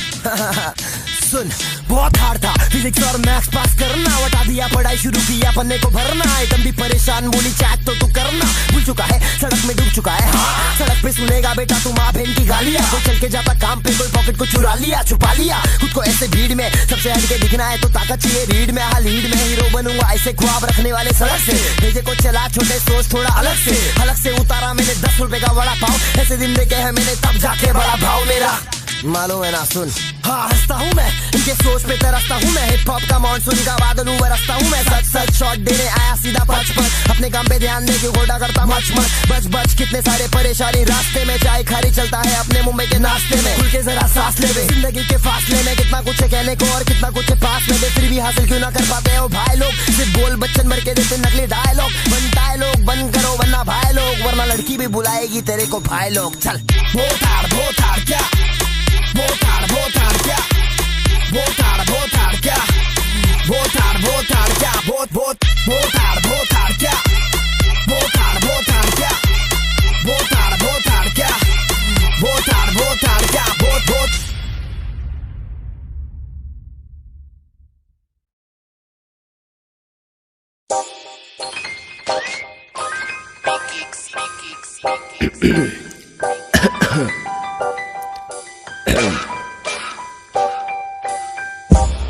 सुन बहुत हार्ड था, फिजिक्स और मैथ्स पास करना, बता दिया पढ़ाई शुरू किया पन्ने को भरना, एकदम भी परेशान बोली चैट तो तू करना, भूल चुका है सड़क में डूब चुका है, हाँ सड़क पे सुनेगा बेटा तू माँ बहन की गालियाँ, कोई चल के जाता काम पे कोई पॉकेट को चुरा लिया छुपा लिया, खुद को ऐसे भीड़ में सबसे हटके दिखना है तो ताकत चाहिए रीड में, हाँ लीड में हीरो बनूंगा ऐसे ख्वाब रखने वाले सड़क से, भेजे को चला छोटे सोच थोड़ा अलग से उतारा मैंने 10 रुपए का बड़ा पाव, ऐसे दिन देखे है मैंने तब जाके बड़ा भाव मेरा मालूम है ना सुन, हाँ हंसता हूँ मैं इनके सोच पे तरसता हूँ मैं, हिप हॉप का मॉनसून का बादल बरसता हूँ मैं, सच शॉट देने आया सीधा पच अपने काम पे ध्यान दे क्यों घोटा करता मच बच कितने सारे परेशानी रास्ते में, चाय खारी चलता है अपने मुंबई के नाश्ते में, खुल के जरा सांस ले जिंदगी के फासले में, कितना कुछ है कहने को और कितना कुछ है पास में, फिर भी हासिल क्यों ना कर पाते हो भाई लोग, सिर्फ बोल बच्चन भर के देते नकली डायलॉग, बनता है लोग बंद करो वरना भाई लोग, वरना लड़की भी बुलाएगी तेरे को भाई लोग, चल बोताड़ क्या बोताड़ क्या बोताड़ क्या बोताड़ क्या बोताड़ क्या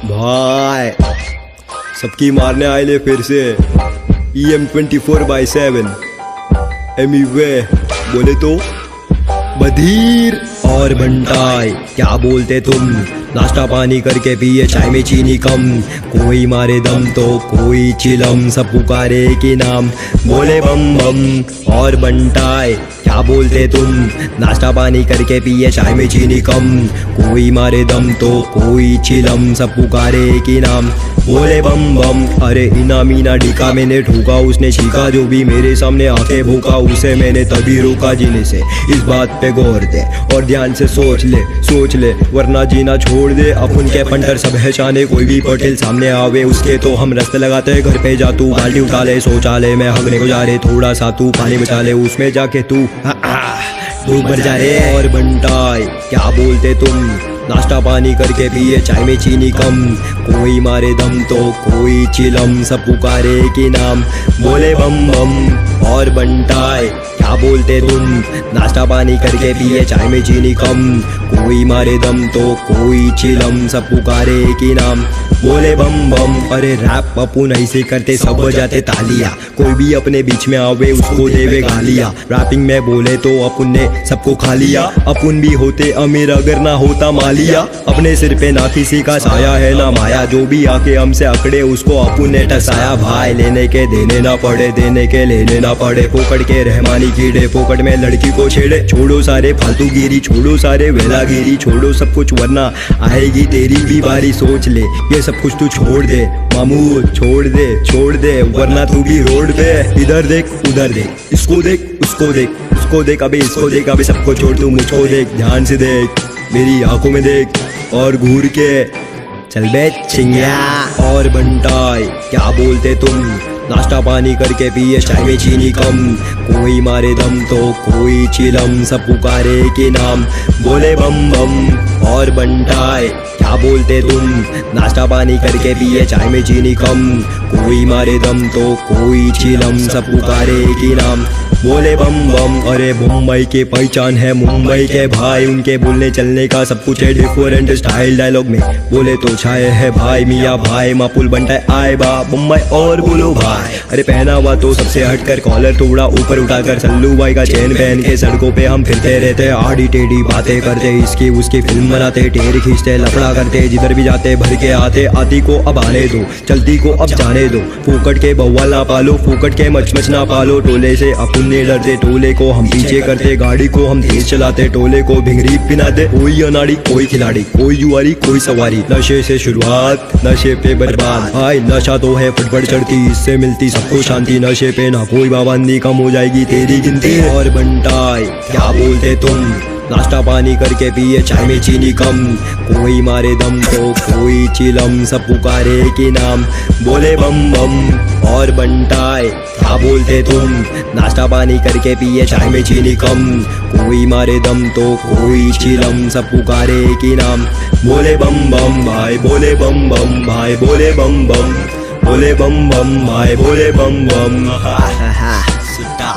भाई सबकी मारने आए ले फिर से EM 24/7 एमीवे बोले तो बधीर और बंटाई, क्या बोलते तुम, नाश्ता पानी करके पिए चाय में चीनी कम, कोई मारे दम तो कोई चिलम, सब पुकारे के नाम बोले बम बम और बंटाई, क्या बोलते तुम, नाश्ता पानी करके पिए चाय में चीनी कम, कोई मारे दम तो कोई चिलम, सब पुकारे के नाम बोले बम बम। अरे इना मीना ढीका मैंने ठोका, उसने छीका, जो भी मेरे सामने आके भूखा उसे मैंने तभी रोका जीने से, इस बात पे गौर दे और ध्यान से सोच ले वरना जीना छोड़ दे, अपन के पंटर सब है शाने, कोई भी पटेल सामने आवे उसके तो हम रास्ते लगाते, घर पे जा तू बाल्टी उठा ले, शौचालय में हगने को जा रे, थोड़ा सा तू पानी बचा ले, उसमें जाके तू भर जा रे और बंटाई, क्या बोलते तुम, नाश्ता पानी करके पिए चाय में चीनी कम, कोई मारे दम तो कोई चिलम, सब पुकारे के नाम बोले बम बम और बंटाई, क्या बोलते तुम, नाश्ता पानी करके पिए चाय में चीनी कम, कोई मारे दम तो कोई चिलम, सब पुकारे के नाम बोले बम बम। अरे रैप अपन ऐसे करते सब बजाते तालियां, कोई भी अपने बीच में आवे उसको देवे गालियां, रैपिंग में बोले तो अपन ने सबको खा लिया, अपन भी होते अमीर अगर ना होता मालिया, अपने सिर पे ना किसी का साया है ना माया, जो भी आके हमसे अकड़े उसको अपन ने टसाया, भाई लेने के देने ना पड़े, देने के लेने ना पड़े, पोकड़ के रहमानी कीड़े, पोकड़ में लड़की को छेड़े, छोड़ो सारे फालतू गिरी, छोड़ो सारे वेलागिरी, छोड़ो सब कुछ वरना आएगी तेरी भी बारी, सोच ले ये सब कुछ तू छोड़ दे मामू, छोड़ दे वरना तू भी रोड पे, इधर देख उधर देख, इसको देख उसको देख अबे इसको देख, अबे सबको छोड़ तू मुझको देख, ध्यान से देख मेरी आंखों में देख और घूर के चल बे चिंगया और बंटाई, क्या बोलते तुम, नाश्ता पानी करके पिए चाय में चीनी कम, कोई मारे दम तो कोई चिलम, सब पुकारे के नाम बोले बम बम और बंटाई, क्या बोलते तुम, नाश्ता पानी करके पिए चाय में चीनी कम, कोई मारे दम तो कोई चिलम, सब पुकारे के नाम बोले बम बम। अरे मुंबई के पहचान है मुंबई के भाई, उनके बोलने चलने का सब कुछ है डिफरेंट स्टाइल, डायलॉग में बोले तो छाए है भाई मियाँ भाई, मापुल बंटाई आए बा मुंबई और बोलो भाई, अरे पहना हुआ तो सबसे हटकर, कॉलर थोड़ा ऊपर उठाकर, सल्लू भाई का चैन पहन के सड़कों पे हम फिरते रहते, आड़ी टेढ़ी बातें करते, इसकी उसकी फिल्म बनाते, टेर खींचते लफड़ा करते, जिधर भी जाते भर के आते, आती को अब आने दो चलती को अब जाने दो, फूकट के बव्वाल ना पालो, फूकट के मचमच ना पालो, टोले से अपन ने डरते, टोले को हम पीछे करते, गाड़ी को हम तेज चलाते, टोले को भिंगरी पिनाते, कोई अनाड़ी कोई खिलाड़ी, कोई जुआरी कोई सवारी, नशे से शुरुआत नशे पे बर्बाद, भाई नशा तो है फटफट चढ़ती, इससे मिलती सबको शांति, नशे पे ना कोई पाबंदी, कम हो जाएगी तेरी गिनती और बंटाई, क्या बोलते तुम, नाश्ता पानी करके पिए चाय में चीनी कम। कोई मारे दम तो कोई चिलम, सब पुकारे के नाम बोले बम बम। और बंटाए क्या बोलते तुम, नाश्ता पानी करके पिए चाय में चीनी कम। कोई मारे दम तो कोई चिलम, सब पुकारे के नाम बोले बम बम भाई, बोले बम बम भाई, बोले बम बम, बोले बम बम भाई, बोले बम बम। सुटा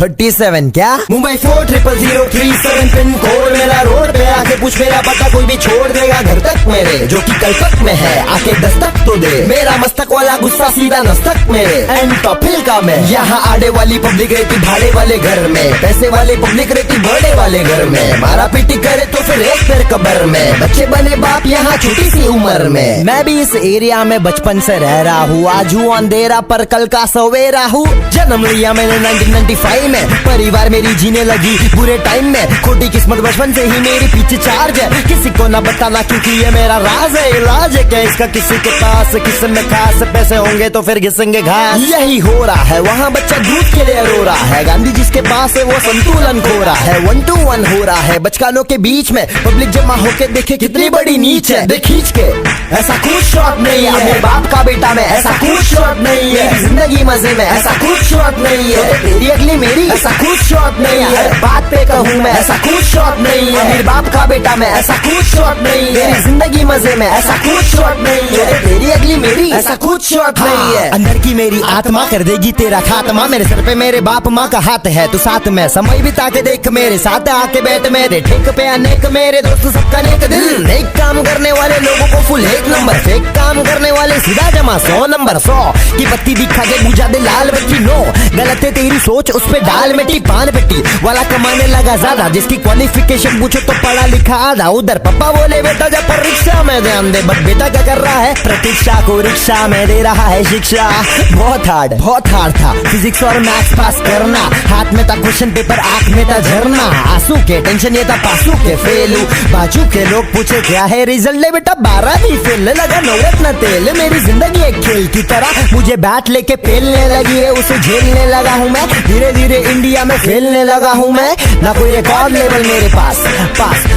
$37 क्या? मुंबई 400037 पिन कोड मेरा, रोड पे आके पूछ मेरा पता, कोई भी छोड़ देगा घर तक मेरे, जो कि कल तक में है आके दस्तक तो दे। मेरा मस्तक वाला गुस्सा सीधा नस्तक मेरे, एंड टॉपिल का मैं। यहाँ आड़े वाली पब्लिक रहती भाड़े वाले घर में, पैसे वाले पब्लिक रहती बड़े वाले घर में। मारा पीटी करे तो फिर एक फिर कब्र में, बच्चे बने बाप यहाँ छोटी सी उम्र में। मैं भी इस एरिया में बचपन से रह रहा हूँ, आज हूँ अंधेरा पर कल का सवेरा हूँ। जन्म लिया मैंने 1995 में, परिवार मेरी जीने लगी बुरे टाइम में। खोटी किस्मत बचपन से ही मेरी पीछे चार्ज है, किसी को ना बताना क्योंकि ये मेरा राज है। इलाज है क्या इसका किसी के पास, किसी में खास पैसे होंगे तो फिर घिसेंगे घास। यही हो रहा है वहाँ बच्चा दूध के लिए रो रहा है, गांधी जिसके पास है वो संतुलन खो रहा है। 1 to 1 हो रहा है बचकानों के बीच में, पब्लिक जमा होके देखे कितनी बड़ी नीच है। देख खींच के ऐसा कुछ शॉट नहीं है, मेरे बाप का बेटा में ऐसा कुछ शॉट नहीं है। जिंदगी मजे में ऐसा कुछ शॉट नहीं है, तेरी अगली मेरी ऐसा कुछ शॉट नहीं है। बात पे कहूँ मैं ऐसा कुछ शॉट नहीं है, मेरे बाप का बेटा में ऐसा कुछ शॉट नहीं है। तेरी जिंदगी मजे में ऐसा कुछ शॉट नहीं है, तेरी अगली मेरी ऐसा कुछ शॉट नहीं है। अंदर की मेरी आत्मा कर देगी तेरा खात्मा, मेरे सर पे मेरे बाप माँ का हाथ है तो साथ में समय बिता के देख, मेरे साथ आके बैठ मेरे ठेक पे अनेक मेरे दोस्त सबका नेक दिल। नेक काम करने वाले लोगों को फुल 1 नंबर, फेक काम करने वाले सीधा जमा 100 नंबर। 100 की पत्ती दिखा के बुझा दे लाल बत्ती, नो गलत है तेरी सोच उस पे डाल मिट्टी। पान पेटी वाला कमाने लगा ज्यादा, जिसकी क्वालिफिकेशन पूछो तो पढ़ा लिखा आधा। उधर पापा बोले बेटा जा पर रिक्शा में ध्यान दे, बट बेटा क्या कर रहा है, प्रतीक्षा को रिक्शा में दे रहा है शिक्षा। बहुत हार्ड था फिजिक्स और मैथ्स पास करना, हाथ में था क्वेश्चन पेपर आंख में था झरना। आंसू के टेंशन ये था पासू के फेलू, बाजू के लोग पूछे क्या है रिजल्ट, ले बेटा 12वीं फेल। लगा नौरत न तेल, मेरी जिंदगी एक खेल की तरह मुझे बैट लेके पेलने लगी है, उसे झेलने लगा हूँ मैं। धीरे धीरे इंडिया में खेलने लगा हूँ मैं, ना कोई रिकॉर्ड लेवल मेरे पास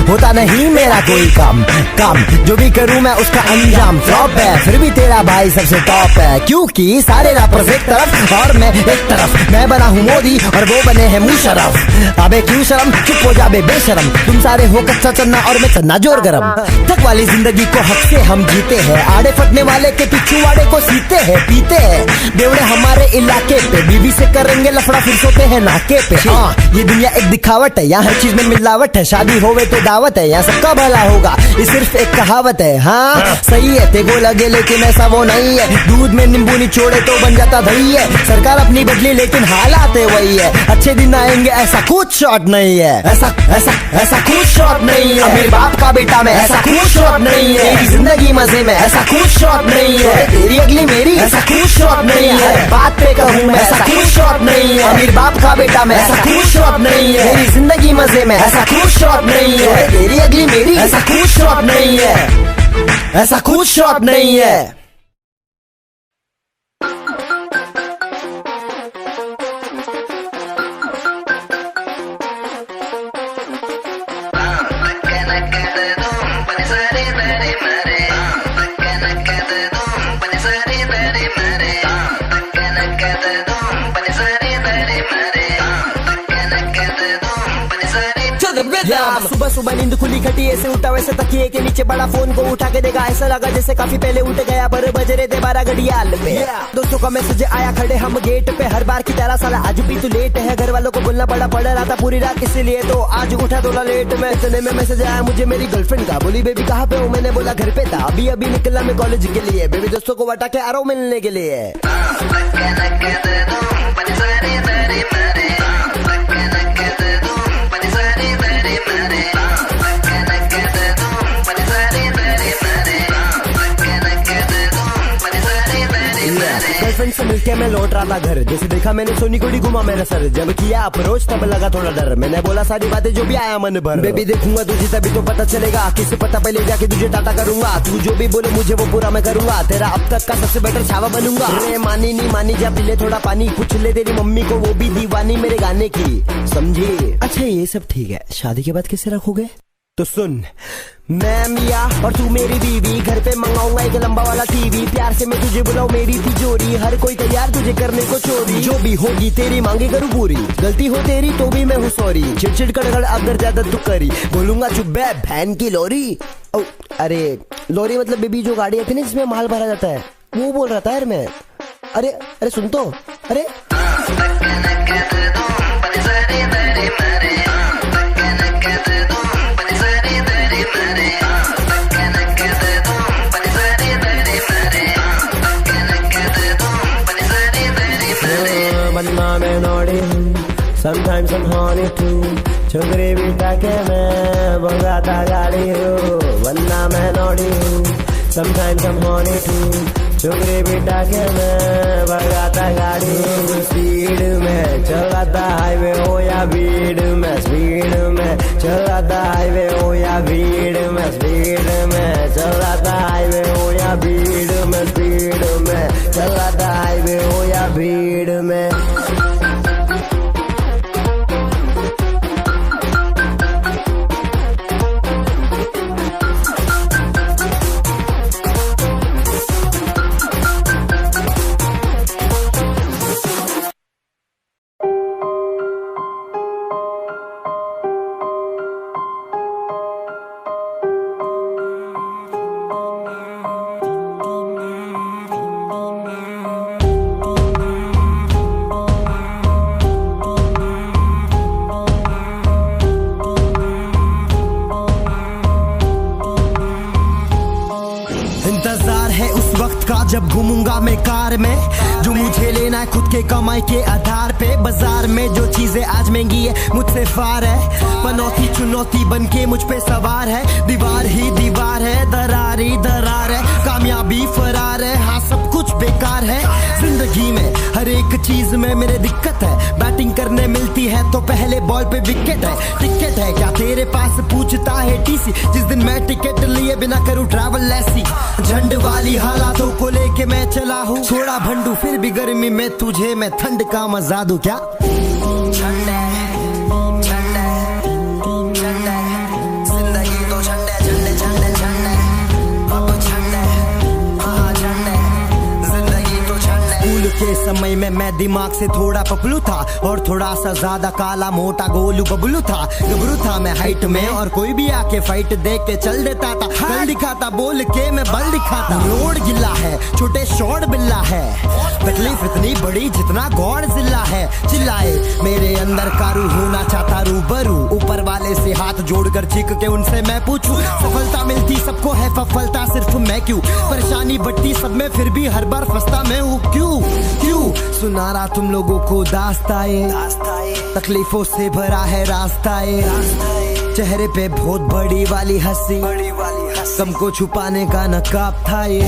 होता नहीं मेरा कोई काम। जो भी करूँ मैं उसका अंजाम फ्लॉप है, फिर भी तेरा भाई सबसे टॉप है। क्योंकि सारे रैपर्स एक तरफ और मैं एक तरफ, मैं बना हूँ मोदी और वो बने हैं मुशर्रफ। अबे क्यों शर्म, चुप हो जा बे बेशरम, तुम सारे हो कच्चा चन्ना और मैं चन्ना जोर गरम। तक वाली जिंदगी को हक से हम जीते हैं, आड़े फटने वाले के पिछू आड़े को सीते हैं पीते हैं। देवड़े हमारे इलाके पे बीवी से करेंगे लफड़ा फिर सोते हैं नाके पे। हाँ ये दुनिया एक दिखावट है, यहाँ हर चीज में मिलावट है। शादी होवे तो दावत है, यहाँ सबका भला होगा ये सिर्फ एक कहावत है। हाँ सही है तेगो लगे लेकिन ऐसा वो नहीं है, दूध में नींबू निचोड़े तो बन जाता दही है। सरकार अपनी बदली लेकिन हालात वही है, अच्छे दिन आएंगे ऐसा कुछ शॉट नहीं है। ऐसा कुछ शॉट नहीं है, मेरे बाप का बेटा में ऐसा कुछ शॉट नहीं है। तेरी जिंदगी मजे में ऐसा कुछ शॉट नहीं है, तेरी अगली मेरी ऐसा कुछ शॉट नहीं है। बात पे कहूँ मैं ऐसा कुछ शॉट नहीं है, मेरे बाप का बेटा में ऐसा कुछ शॉट नहीं है। तेरी जिंदगी मजे में ऐसा कुछ शॉट नहीं है, तेरी अगली मेरी ऐसा कुछ शॉट नहीं है, ऐसा कुछ शॉट नहीं है। सुबह सुबह नींद खुली खटी ऐसे उठा वैसे तकिए के नीचे बड़ा फोन को उठा के देखा, ऐसा लगा जैसे काफी पहले उठ गया, पर बज रहे थे 12 घड़ियाल पे। दोस्तों का मैसेज आया, खड़े हम गेट पे, हर बार की तरह साला आज भी तू लेट है। घर वालों को बोलना पड़ रहा था पूरी रात, इसीलिए तो आज उठा थोड़ा लेट में। इतने में मैसेज आया मुझे मेरी गर्लफ्रेंड का, बोली बेबी कहाँ पे हो, मैंने बोला घर पे था, अभी निकला मैं कॉलेज के लिए। बेबी दोस्तों को बता के आ रहा हूँ मिलने के लिए। गर्लफ्रेंड के मैं लौट रहा था घर, जैसे देखा मैंने सोनी कोड़ी घुमा मेरा सर। जब किया अप्रोच तब लगा थोड़ा डर, मैंने बोला सारी बातें जो भी आया मन भर। बेबी देखूंगा तुझे तभी तो पता चलेगा, किससे पता पहले जाके तुझे टाटा करूंगा। तू जो भी बोले मुझे वो पूरा मैं करूंगा, तेरा अब तक का सबसे बेटर छावा बनूंगा। अरे मानी नहीं मानी जा पी ले थोड़ा पानी, पूछ ले तेरी मम्मी को वो भी दीवानी मेरे गाने की, समझी। अच्छा ये सब ठीक है, शादी के बाद कैसे रखोगे? तो सुन, मैं मिया और तू मेरी बीवी, घर पे मंगाऊंगा एक लंबा वाला टीवी। प्यार से मैं तुझे बुलाऊं मेरी तिजोरी, हर कोई तैयार तुझे करने को चोरी। जो भी होगी तेरी मांगे करूँ पूरी, गलती हो तेरी तो भी मैं हूँ सॉरी। चिड़चिड़ कड़गड़ अगर ज्यादा तू करी, बोलूंगा चुप बे बहन की लोरी। ओ अरे लोरी मतलब बेबी जो गाड़ी आती है ना जिसमें माल भरा जाता है, वो बोल रहा था यार मैं। अरे अरे सुन तो, अरे बनना मैं नौड़ी हूँ, sometimes I'm horny too, छोकरे बिठा के मैं भगाता गाड़ी हूँ। बनना मैं नौड़ी हूँ, sometimes I'm horny too, छोकरे बिठा के मैं भगाता गाड़ी हूँ। स्पीड में चलाता हाईवे हो या भीड़ में, स्पीड में चलाता हाईवे हो या भीड़ में, स्पीड में चलाता हाईवे हो या भीड़ में, स्पीड में चलाता हाईवे हो या भीड़ में। इंतजार है उस वक्त का जब घूमूंगा मैं कार में, जो मुझे लेना है खुद के कमाई के आधार पे। बाजार में जो चीजें आज महंगी है मुझसे फार है, पनौती चुनौती बन के मुझ पे सवार है। दीवार ही दीवार है, दरार ही दरार है, कामयाबी फरार है, हाँ सब कुछ बेकार है। जिंदगी में हर एक चीज में मेरे दिक्कत है, बैटिंग करने मिलती है तो पहले बॉल पे विकेट है। टिकट है क्या तेरे पास पूछता है टीसी, जिस दिन मैं टिकट लिए बिना करूँ ट्रैवल ऐसी। झंड वाली हालातों को लेके मैं चला हूँ, थोड़ा भंडू फिर भी गर्मी में तुझे मैं ठंड का मजा दूं क्या? के समय में मैं दिमाग से थोड़ा पपलू था, और थोड़ा सा ज्यादा काला मोटा गोलू बबलू था। गबरू था मैं हाइट में, और कोई भी आके फाइट देख के चल देता था। कल दिखाता बोल के मैं बल दिखाता। रोड गिल्ला है, छोटे शॉर्ट बिल्ला है, तकलीफ इतनी बड़ी जितना गौड़ जिला है। चिल्लाए मेरे अंदर कारू होना चाहता रूबरू, ऊपर वाले से हाथ जोड़कर चीख के उनसे मैं पूछूं, सफलता मिलती सबको है सफलता सिर्फ मैं क्यों? परेशानी बढ़ती सब में फिर भी हर बार फंसता मैं हूँ क्यों? सुना रहा तुम लोगों को दास्ताए, तकलीफों से भरा है रास्ताए। चेहरे पे बहुत बड़ी वाली हंसी, कम को छुपाने का नकाब था ये।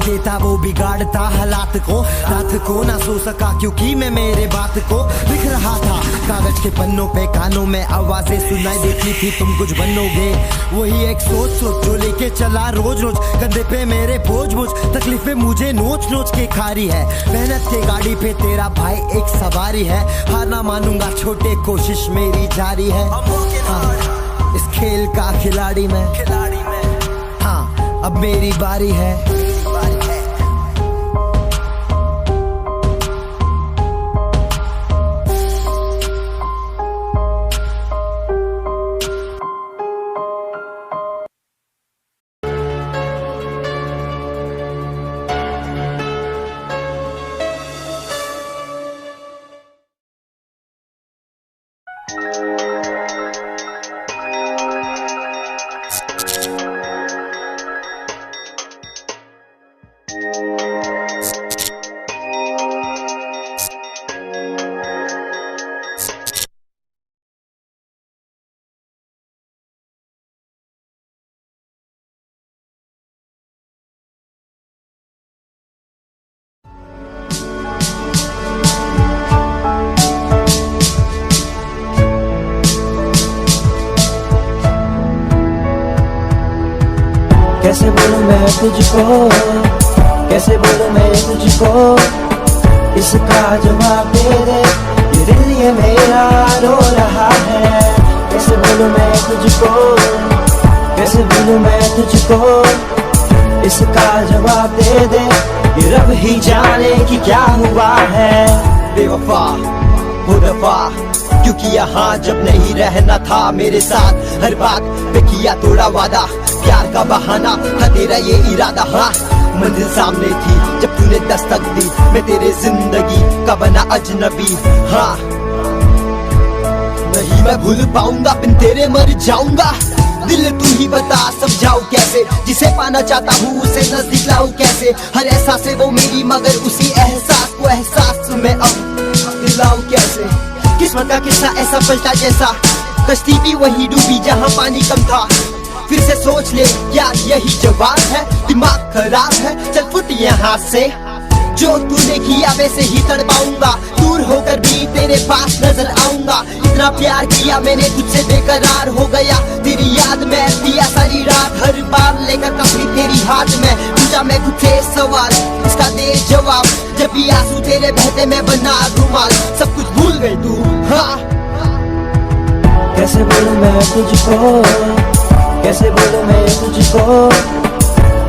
देता वो बिगाड़ता हालात को, रात को ना सो सका क्योंकि मैं मेरे बात को लिख रहा था कागज के पन्नों पे। कानों में आवाजें सुनाई देती थी तुम कुछ बनोगे, वही एक सोच जो लेके चला रोज रोज। कंधे पे मेरे बोझ बोझ, तकलीफें मुझे नोच नोच के खारी है। मेहनत के गाड़ी पे तेरा भाई एक सवारी है, हार ना मानूंगा छोटे कोशिश मेरी जारी है। इस खेल का खिलाड़ी में, हाँ अब मेरी बारी है। कैसे बोलूं मैं तुझको, कैसे बोलूं मैं तुझको, इसका जवाब दे दे, ये दिल ये मेरा रो रहा है। कैसे बोलूं मैं तुझको, कैसे बोलूं मैं तुझको, इसका जवाब दे दे, ये रब ही जाने कि क्या हुआ है। बेवफा हो दफा क्योंकि यहाँ जब नहीं रहना था मेरे साथ, हर बात पे किया थोड़ा वादा, प्यार का बहाना था तेरा ये इरादा। हाँ मंजिल सामने थी जब तूने दस्तक दी, मैं तेरे जिंदगी का बना अजनबी। हाँ नहीं मैं भूल पाऊंगा, बिन तेरे मर जाऊंगा। दिल तू ही बता समझाऊं कैसे, जिसे पाना चाहता हूँ उसे नजदीक लाऊं कैसे। हर एहसास है वो मेरी मगर उसी एहसास को एहसास में अब दिलाऊं कैसे। किस्मत का किस्सा ऐसा पलटा जैसा कश्ती भी वही डूबी जहाँ पानी कम था। फिर से सोच ले क्या यही जवाब है, दिमाग खराब है चल फुट यहाँ से। जो तूने किया वैसे ही तड़पाऊंगा, दूर होकर भी तेरे पास नजर आऊंगा। इतना प्यार किया मैंने तुझसे बेकरार हो गया, तेरी याद में दिया सारी रात। हर बार लेकर तस्वीर तेरी हाथ में पूछा मैं खुद से सवाल, इसका दे जवाब। जब भी आंसू तेरे बहते मैं बना रुमाल, सब कुछ भूल गई तू। हाँ कैसे बोलूं मैं तुझको, कैसे बोलूं मैं तुझको,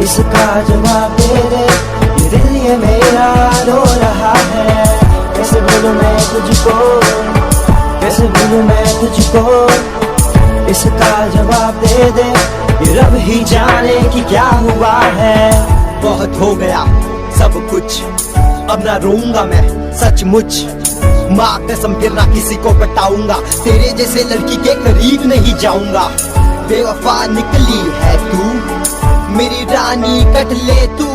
इसका जवाब दे दे, ये दिल ये मेरा रो रहा है। कैसे बोलूं मैं तुझको, कैसे बोलूं मैं तुझको, इसका जवाब दे दे, ये रब ही जाने कि क्या हुआ है। बहुत हो गया सब कुछ, अब ना रोऊंगा मैं सचमुच। माँ कसम फिर ना किसी को बताऊंगा, तेरे जैसे लड़की के करीब नहीं जाऊंगा। बेवफा निकली है तू मेरी रानी, कट ले तू।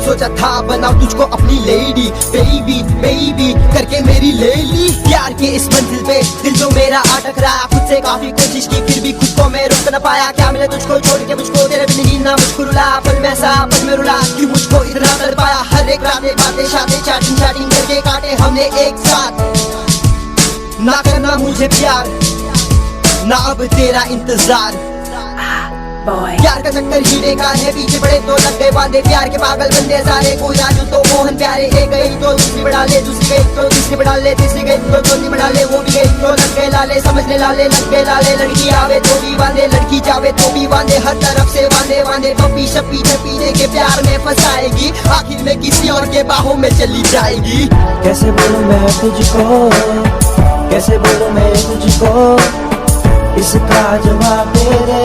सोचा था बनाऊं तुझको अपनी लेडी, बेबी बेबी करके मेरी ले ली। प्यार के इस मंजिल पे दिल जो मेरा अटक रहा, खुद से काफी कोशिश की फिर भी खुद को मैं रोक न पाया। क्या मिले तुझको छोड़ के मुझको, तेरे बिन नींद ना मुझको रुला, पल में सा पल में रुला। क्यों मुझको इतना तड़पाया, हर एक रातें बातें शादी चैटिंग चैटिंग करके काटे हमने एक साथ। ना करना मुझे प्यार, ना अब तेरा इंतजार। प्यार का चक्कर ही बेकार है, पीछे पड़े तो लग गए बांधे। प्यार के पागल बंदे सारे, कोई राजू तो मोहन प्यारे। एक गई तो दूसरी बढ़ा ले, दूसरी गई तो तीसरी बढ़ा ले, तीसरी गई तो चौथी बढ़ा ले, वो भी गई तो लग गए लाले। समझ ले लाले लग गए लाले, लड़की आवे तो भी बांधे, लड़की जावे तो भी बांधे। हर तरफ से बांधे बांधे, पप्पी शप्पी पीने के प्यार में फंसाएगी, आखिर में किसी और के बाहों में चली जाएगी। कैसे बोलूं मैं तुझको, कैसे बोलूं मैं तुझको, इसका जवाब दे दे,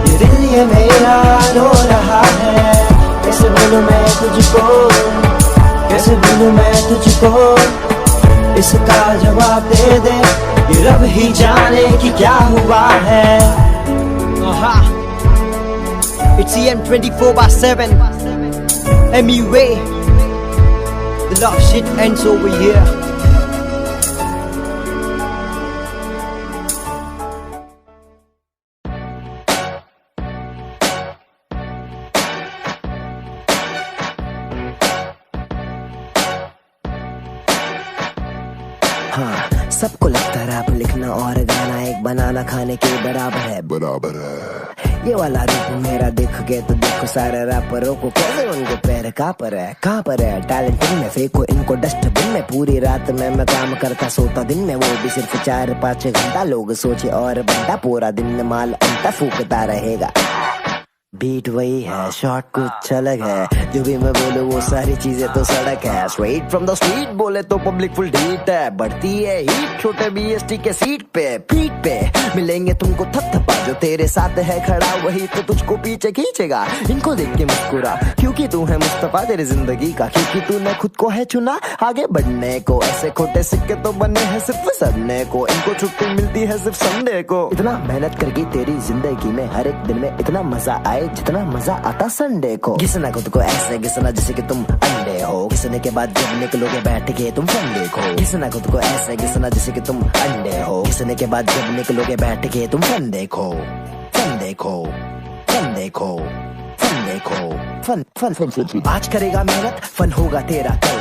ये दिल ये मेरा रो रहा है। कैसे बोलूं मैं तुझको, कैसे बोलूं मैं तुझको, इसका जवाब दे दे, ये रब ही जाने कि क्या हुआ है। It's EM 24/7 MUA, the love shit ends over here. हाँ सबको लगता रैप लिखना और गाना एक बनाना खाने के बराबर है। ये वाला रूप मेरा देख के तो देखो सारे रैपरों को, कैसे उनको पैर कहाँ पर है टैलेंट इनमें, फेंको इनको डस्टबिन में। पूरी रात में मैं काम करता सोता दिन में, वो भी सिर्फ 4-5 घंटा। लोग सोचे और बनता पूरा दिन में माल अंता फूकता रहेगा। बीट वही है, शॉट कुछ अलग है, जो भी मैं बोलूं वो सारी चीजें तो सड़क है। स्ट्रेट फ्रॉम द स्ट्रीट बोले तो पब्लिक फुल हीट है, बढ़ती है हीट छोटे BST के सीट पे। पीठ पे मिलेंगे तुमको थपथपा, जो तेरे साथ है खड़ा वही तो तुझको पीछे खींचेगा। इनको देख के मुस्कुरा क्योंकि तू है मुस्तफा तेरी जिंदगी का, क्योंकि तूने खुद को है चुना आगे बढ़ने को। ऐसे खोटे सिक्के तो बने हैं सिर्फ सड़ने को, इनको छुट्टी मिलती है सिर्फ संडे को। इतना मेहनत करके तेरी जिंदगी में हर एक दिन में इतना मजा आए जितना मजा आता संडे को। घिसना खुद को ऐसे घिसना जैसे कि तुम अंडे हो, घिसने के बाद जब निकलोगे बैठ के तुम फंडे को। घिसना खुद को ऐसे घिसना जैसे कि तुम अंडे हो, घिसने के बाद जब निकलोगे बैठ के तुम फंडे को। फन आज करेगा मेहनत, फन होगा तेरा कल।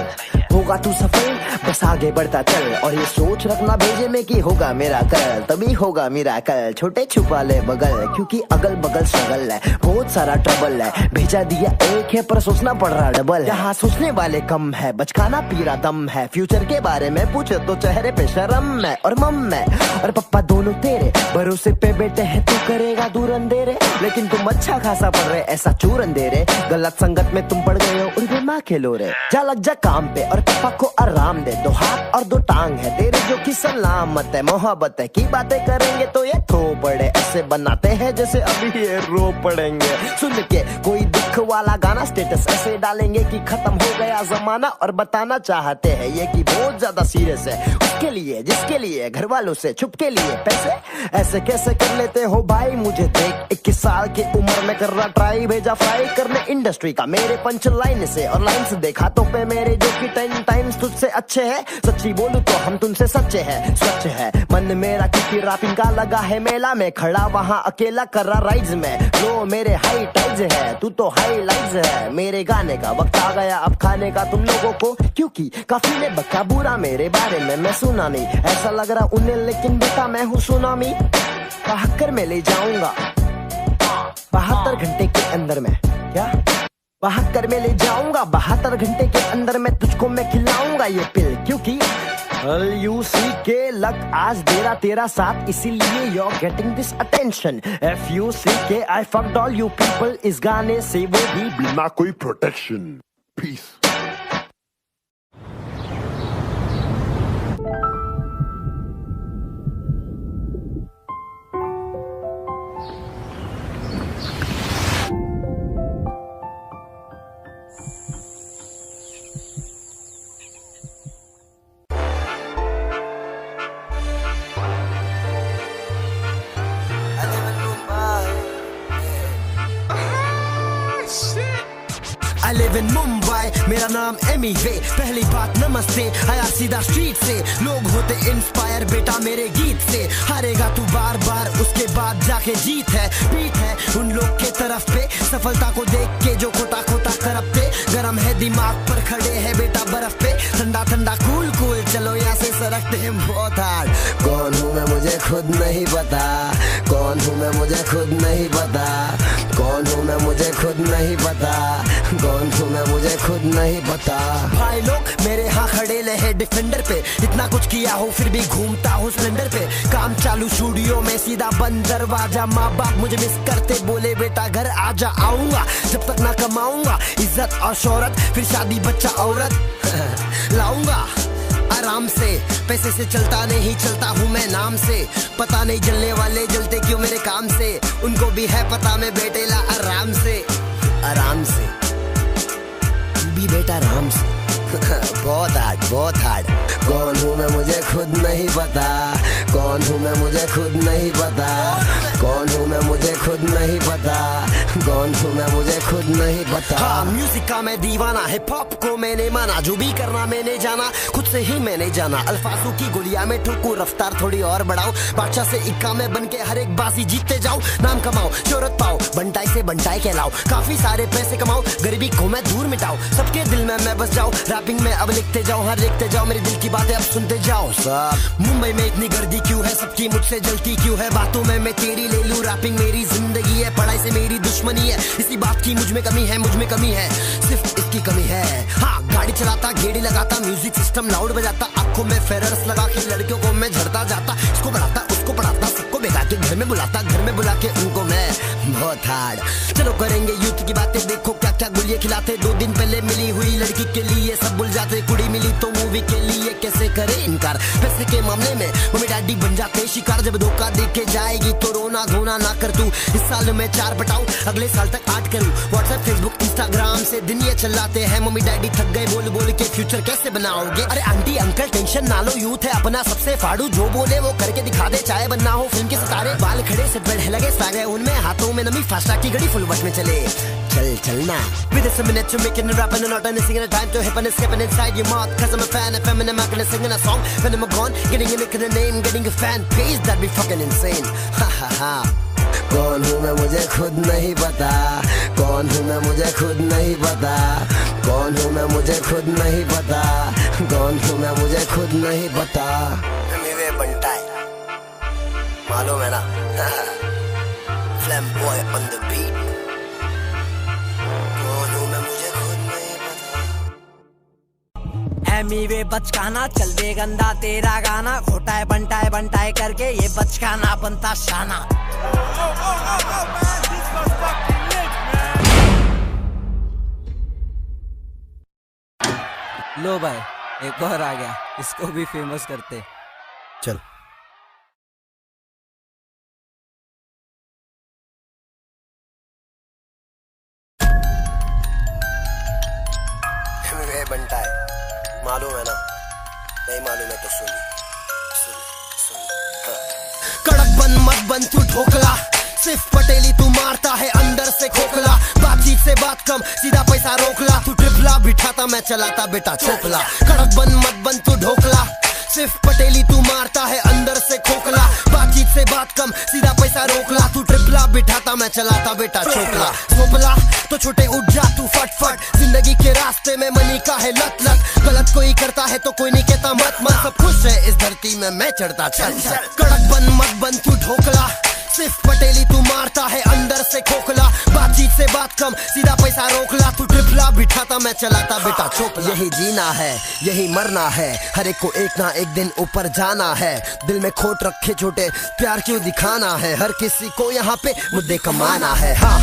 होगा तू सफल, बस आगे बढ़ता चल और ये सोच रखना भेजे में कि होगा मेरा कल, तभी होगा मेरा कल। छोटे छुपा ले बगल, क्योंकि अगल बगल स्ट्रगल है, बहुत सारा ट्रबल है। भेजा दिया एक है पर सोचना पड़ रहा डबल। यहाँ सोचने वाले कम है, बचकाना पीरा दम है। फ्यूचर के बारे में पूछे तो चेहरे पे शर्म है और मम है। और पप्पा दोनों तेरे भरोसे पे बेटे है, तू करेगा दूर अंधेरे, लेकिन तुम अच्छा खासा पढ़ रहे ऐसा चूर अंधेरे। गलत संगत में तुम पड़ गए हो और दिमाग खेलो रे। जा लग जा काम पे और पापा को आराम दे, दो हाथ और दो टांग है तेरे जो कि सलामत है। मोहब्बत है की बातें करेंगे तो ये थो पड़े, ऐसे बनाते हैं जैसे अभी ये रो पड़ेंगे। सुन के कोई दुख वाला गाना स्टेटस ऐसे डालेंगे कि खत्म हो गया जमाना, और बताना चाहते हैं ये कि बहुत ज्यादा सीरियस है। उसके लिए जिसके लिए घर वालों से छुप के लिए पैसे ऐसे कैसे कर लेते हो भाई। मुझे देख 21 साल की उम्र में कर रहा ट्राई, भेजा फ्राई करने इंडस्ट्री का मेरे पंच लाइन से, और लाइन से देखा तो पे मेरे जो कि 10 टाइम्स तुझसे अच्छे हैं। सच्ची बोलूं तो हम तुमसे सच्चे हैं, स्वच्छ है मन मेरा क्योंकि रैपिंग का लगा है मेला में। खड़ा वहाँ अकेला कर रहा राइड्स में, लो मेरे हाई टाइड्स है, तू तो हाई लाइट्स है। मेरे गाने का वक्त आ गया अब खाने का तुम लोगों को, क्योंकि काफी ने बका बुरा मेरे बारे में मैं सुना नहीं। ऐसा लग रहा उन्हें लेकिन बेटा मैं हूँ सुनामी। बहकर में ले जाऊंगा 72 घंटे के अंदर में, क्या 72 में ले जाऊंगा 72 घंटे के अंदर में तुझको मैं खिलाऊंगा ये पिल, क्योंकि LUC के लक आज तेरा तेरा साथ, इसीलिए you're getting this attention। FUCK I fucked all you people, इस गाने से वो भी बिना कोई protection. Peace. I live in Mumbai, मेरा नाम एमी वे। पहली बात नमस्ते, आया सीधा स्ट्रीट से। लोग होते इंस्पायर बेटा मेरे गीत से। हारेगा तू बार बार उसके बाद जाके जीत है। बीट है उन लोग के तरफ पे, सफलता को देख के जो खोटा खोटा करपते। गरम है दिमाग पर खड़े है बेटा बर्फ पे, ठंडा ठंडा कूल कूल चलो यहाँ से सरकते हैं बहुत हार्ड। कौन हूँ मैं मुझे खुद नहीं पता, कौन हूँ मैं मुझे खुद नहीं पता, कौन हूँ मैं मुझे खुद नहीं पता, कौन हूँ मैं मुझे खुद नहीं पता। भाई लोग मेरे यहाँ खड़े रहे डिफेंडर पे, इतना कुछ किया हो फिर भी घूमता हूँ स्प्लेंडर पे। काम चालू स्टूडियो में सीधा बंद दरवाजा, माँ बाप मुझे मिस करते बोले बेटा घर आजा। आऊंगा जब तक ना कमाऊंगा इज्जत और शोहरत, फिर शादी बच्चा औरत लाऊंगा आराम से। पैसे से चलता नहीं चलता हूँ मैं नाम से, पता नहीं जलने वाले जलते क्यों मेरे काम से। उनको भी है पता मैं बेटेला आराम से, आराम से भी बेटा राम से। बहुत हार्ड बहुत हार्ड। कौन हूँ मैं मुझे खुद नहीं पता, कौन हूँ मैं मुझे खुद नहीं पता, कौन हूँ मैं मुझे खुद नहीं पता, कौन हूँ मैं मुझे खुद नहीं पता। हाँ म्यूजिक का मैं दीवाना, हिप हॉप को मैंने माना, जो भी करना मैंने जाना खुद से ही मैंने जाना। अल्फाजों की गोलियां में ठोकूं, रफ्तार थोड़ी और बढ़ाऊं, बादशाह से इक्का में बन के हर एक बाजी जीतते जाऊं। नाम कमाओ शोहरत पाओ, बंटाई से बंटाई कहलाओ, काफी सारे पैसे कमाओ, गरीबी को मैं दूर मिटाऊं, सबके दिल में मैं बस जाऊं। रैपिंग में अब लिखते जाओ, हर लिखते जाओ, मेरे दिल की बातें अब सुनते जाओ। सब मुंबई में इतनी गर्दी क्यों है, सबकी मुझसे जलती क्यों है, बातों में मैं तेरी ले लूं। रैपिंग मेरी जिंदगी है, पढ़ाई से मेरी दुश्मनी है, इसी बात की मुझ में कमी है, मुझ में कमी है, सिर्फ इसकी कमी है। हाँ गाड़ी चलाता गेड़ी लगाता, म्यूजिक सिस्टम लाउड बजाता, आंखों में फेरर्स लगा के लड़कियों को मैं झड़ता जाता। इसको बढ़ाता उसको पढ़ाता, सबको बेगा के घर में बुलाता, घर में बुला के उनको मैं बहुत हार्ड। चलो करेंगे यूथ की बातें, देखो क्या क्या गुलिये खिलाते। 2 दिन पहले मिली हुई लड़की के लिए सब भूल जाते, कुड़ी मिली तो मूवी के लिए कैसे करे इनकार। पैसे के मामले में मम्मी डैडी बन जाते शिकार, जब धोखा देके जाएगी तो रोना धोना ना कर तू। इस साल में 4 बटाऊं, अगले साल तक 8 करूं। व्हाट्सएप फेसबुक इंस्टाग्राम से दिन ये चलाते हैं, मम्मी डैडी थक गए बोल बोल के फ्यूचर कैसे बनाओगे। अरे आंटी अंकल टेंशन ना लो, यूथ है अपना सबसे फाड़ू, जो बोले वो करके दिखा दे, चाहे बनना हो फिल्म के सितारे। बाल खड़े सेट बेल्ट लगे स्वैग है उनमें, हाथों में नमी, फास्ट की घड़ी फुल वट में चले। चल चलना with a minute to making it rapping and not any singing a time to hip and skipping inside your mouth, cause I'm a fan of feminine, I'm gonna singing a song when I'm gone, getting a nick in the name, getting a fan page, that'd be fucking insane. Ha ha ha. कौन हूँ मैं मुझे खुद नहीं पता, कौन हूँ मैं मुझे खुद नहीं पता, कौन हूँ मैं मुझे खुद नहीं पता, कौन हूँ मैं मुझे खुद नहीं पता। मेरे बनता है मालूम है ना। Flamboy on the beat. कौन हूँ मैं मुझे खुद नहीं पता। एमी वे बचकाना चल दे गंदा तेरा गाना, खोटा है बनटाए करके ये बचकाना बनता शाना। लो भाई एक और आ गया, इसको भी फेमस करते। चल मेरे बनता है मालूम है ना, नहीं मालूम है तो सुन कड़क बन मत बन तू ढोकला, सिर्फ पटेली तू मारता है अंदर से खोखला। बातचीत से बात कम सीधा पैसा रोकला, तू ट्रिपला बिठाता मैं चलाता बेटा चोपला। कड़क बन मत बन तू ढोकला, सिर्फ पटेली तू मारता है अंदर से खोखला। बातचीत से बात कम सीधा पैसा रोकला, तू ट्रिपला बिठाता मैं चलाता बेटा चोपला। सोपला तो छोटे उठ जा तू फट, जिंदगी के रास्ते में मनी का है लत लत। गलत कोई करता है तो कोई नहीं कहता मत मत, सब खुश है इस धरती में मैं चढ़ता चल चल। कड़क बन मत बन तू ढोकला, सिर्फ पटेली तू मारता है अंदर से खोखला। बातचीत से बात कम सीधा पैसा रोकला, तू ट्रिपला बिठाता मैं चलाता बेटा चोपला। यही जीना है यही मरना है, हर एक को एक ना एक दिन ऊपर जाना है। दिल में खोट रखे छोटे प्यार क्यों दिखाना है, हर किसी को यहाँ पे मुद्दे कमाना है। हाँ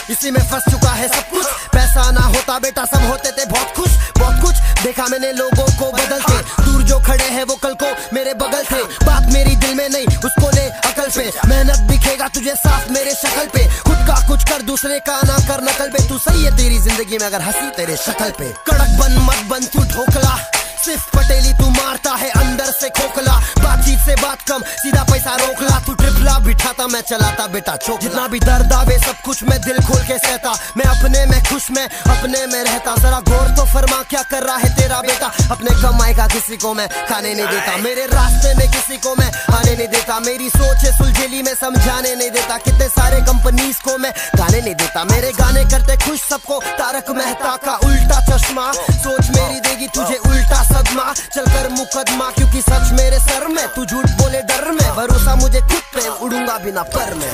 इसी में फंस चुका है सब कुछ, पैसा ना होता बेटा सब होते थे बहुत कुछ। बहुत कुछ देखा मैंने लोगों को बदलते, दूर जो खड़े हैं वो कल को मेरे बगल थे। बात मेरी दिल में नहीं उसको ले अकल पे, मेहनत दिखेगा तुझे साफ मेरे शक्ल पे। खुद का कुछ कर दूसरे का ना कर नकल पे, तू सही है तेरी जिंदगी में अगर हंसी तेरे शक्ल पे। कड़क बन मत बन तू ढोकला, सिर्फ पटेली तू मारता है अंदर से खोखला। बातचीत से बात कम सीधा पैसा रोकला, तू ट्रिपला बिठाता मैं चलाता बेटा चोक। जितना भी दर्द आवे सब कुछ मैं दिल खोल के सहता, मैं अपने में खुश मैं अपने में रहता। जरा गौर तो फरमा क्या कर रहा है तेरा बेटा, अपने कमाई का किसी को मैं खाने नहीं देता। मेरे रास्ते में किसी को मैं आने नहीं देता, मेरी सोच है सुलझेली में समझाने नहीं देता। कितने सारे कंपनीज को मैं गाने नहीं देता, मेरे गाने करते खुश सबको तारक मेहता का उल्टा चश्मा। सोच मेरी देगी तुझे उल्टा सदमा, चलकर मुकदमा क्योंकि सच मेरे सर में। तू झूठ बोले डर में, भरोसा मुझे खुद पे उड़ूंगा बिना पर में।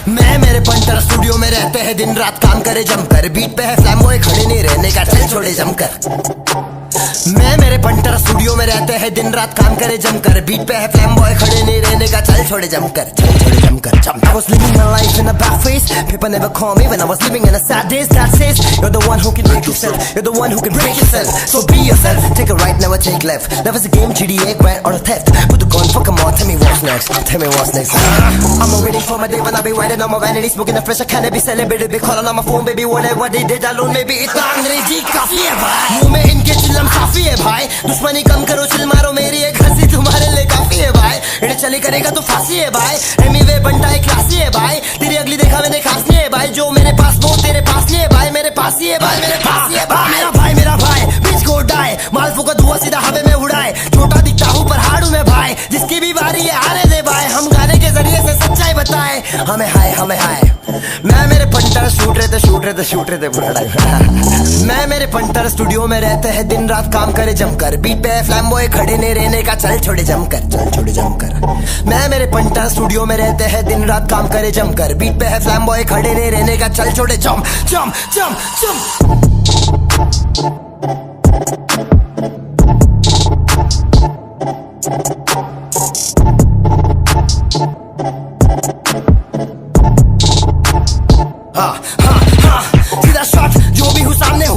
मैं मेरे पंटर स्टूडियो में रहते हैं दिन रात काम करे जमकर, बीट पे है फ्लैम बॉय खड़े नहीं रहने का चल छोड़े जमकर। मैं मेरे पंटर स्टूडियो में रहते हैं दिन रात काम करे जमकर, बीट पे है फ्लैम बॉय खड़े नहीं रहने का चल छोड़े जमकर। चल छोड़े जमकर I was living my life in a bad phase, people never call me when I was living in a sad days. That says you're the one who can make yourself, you're the one who can break yourself. So be yourself, take a right never take left. Love is a game, GTA, grand or a theft. Put the gun, fuck 'em all, tell me what's next, tell me what's next. I'm waiting for my day when I be riding on my vanity, smoking the fresh, I can't be celebrated, be calling on my phone, baby, whatever they did alone, maybe इतना अंग्रेजी काफी है भाई। मुंह में इनके चिल्लम काफी है भाई, दुश्मनी कम करो चिल मारो, मेरी एक हंसी तुम्हारे लिए काफी है भाई। इन्हें चली करेगा तो फांसी है भाई, एमी वे बनता है क्लासी है भाई। तेरी अगली देखा मैंने खास नहीं है भाई, जो मेरे पास वो तेरे पास नहीं है भाई, मेरे पास ही है भाई, मेरे पास ही है भाई। मेरा भाई बीच को उड़ाए, मालफू का धुआं सीधा हवे में उड़ाए। छोटा दिखता हूँ पर हाड़ू में भाई, जिसकी भी बारी है आने दे भाई। हम गाने के जरिए से सच्चाई बताए, हमें हाय हमें हाय। मैं मेरे पंटर शूट रहे थे पूरा टाइम। मैं मेरे पंटर स्टूडियो में रहते हैं दिन रात काम करे जमकर, बीट पे फ्लैम बॉय खड़े नहीं रहने का चल छोड़े जमकर। मैं मेरे पंटर स्टूडियो में रहते हैं दिन रात काम करे जमकर, बीट पे है फ्लैम बॉय खड़े नहीं रहने का चल छोड़े जम।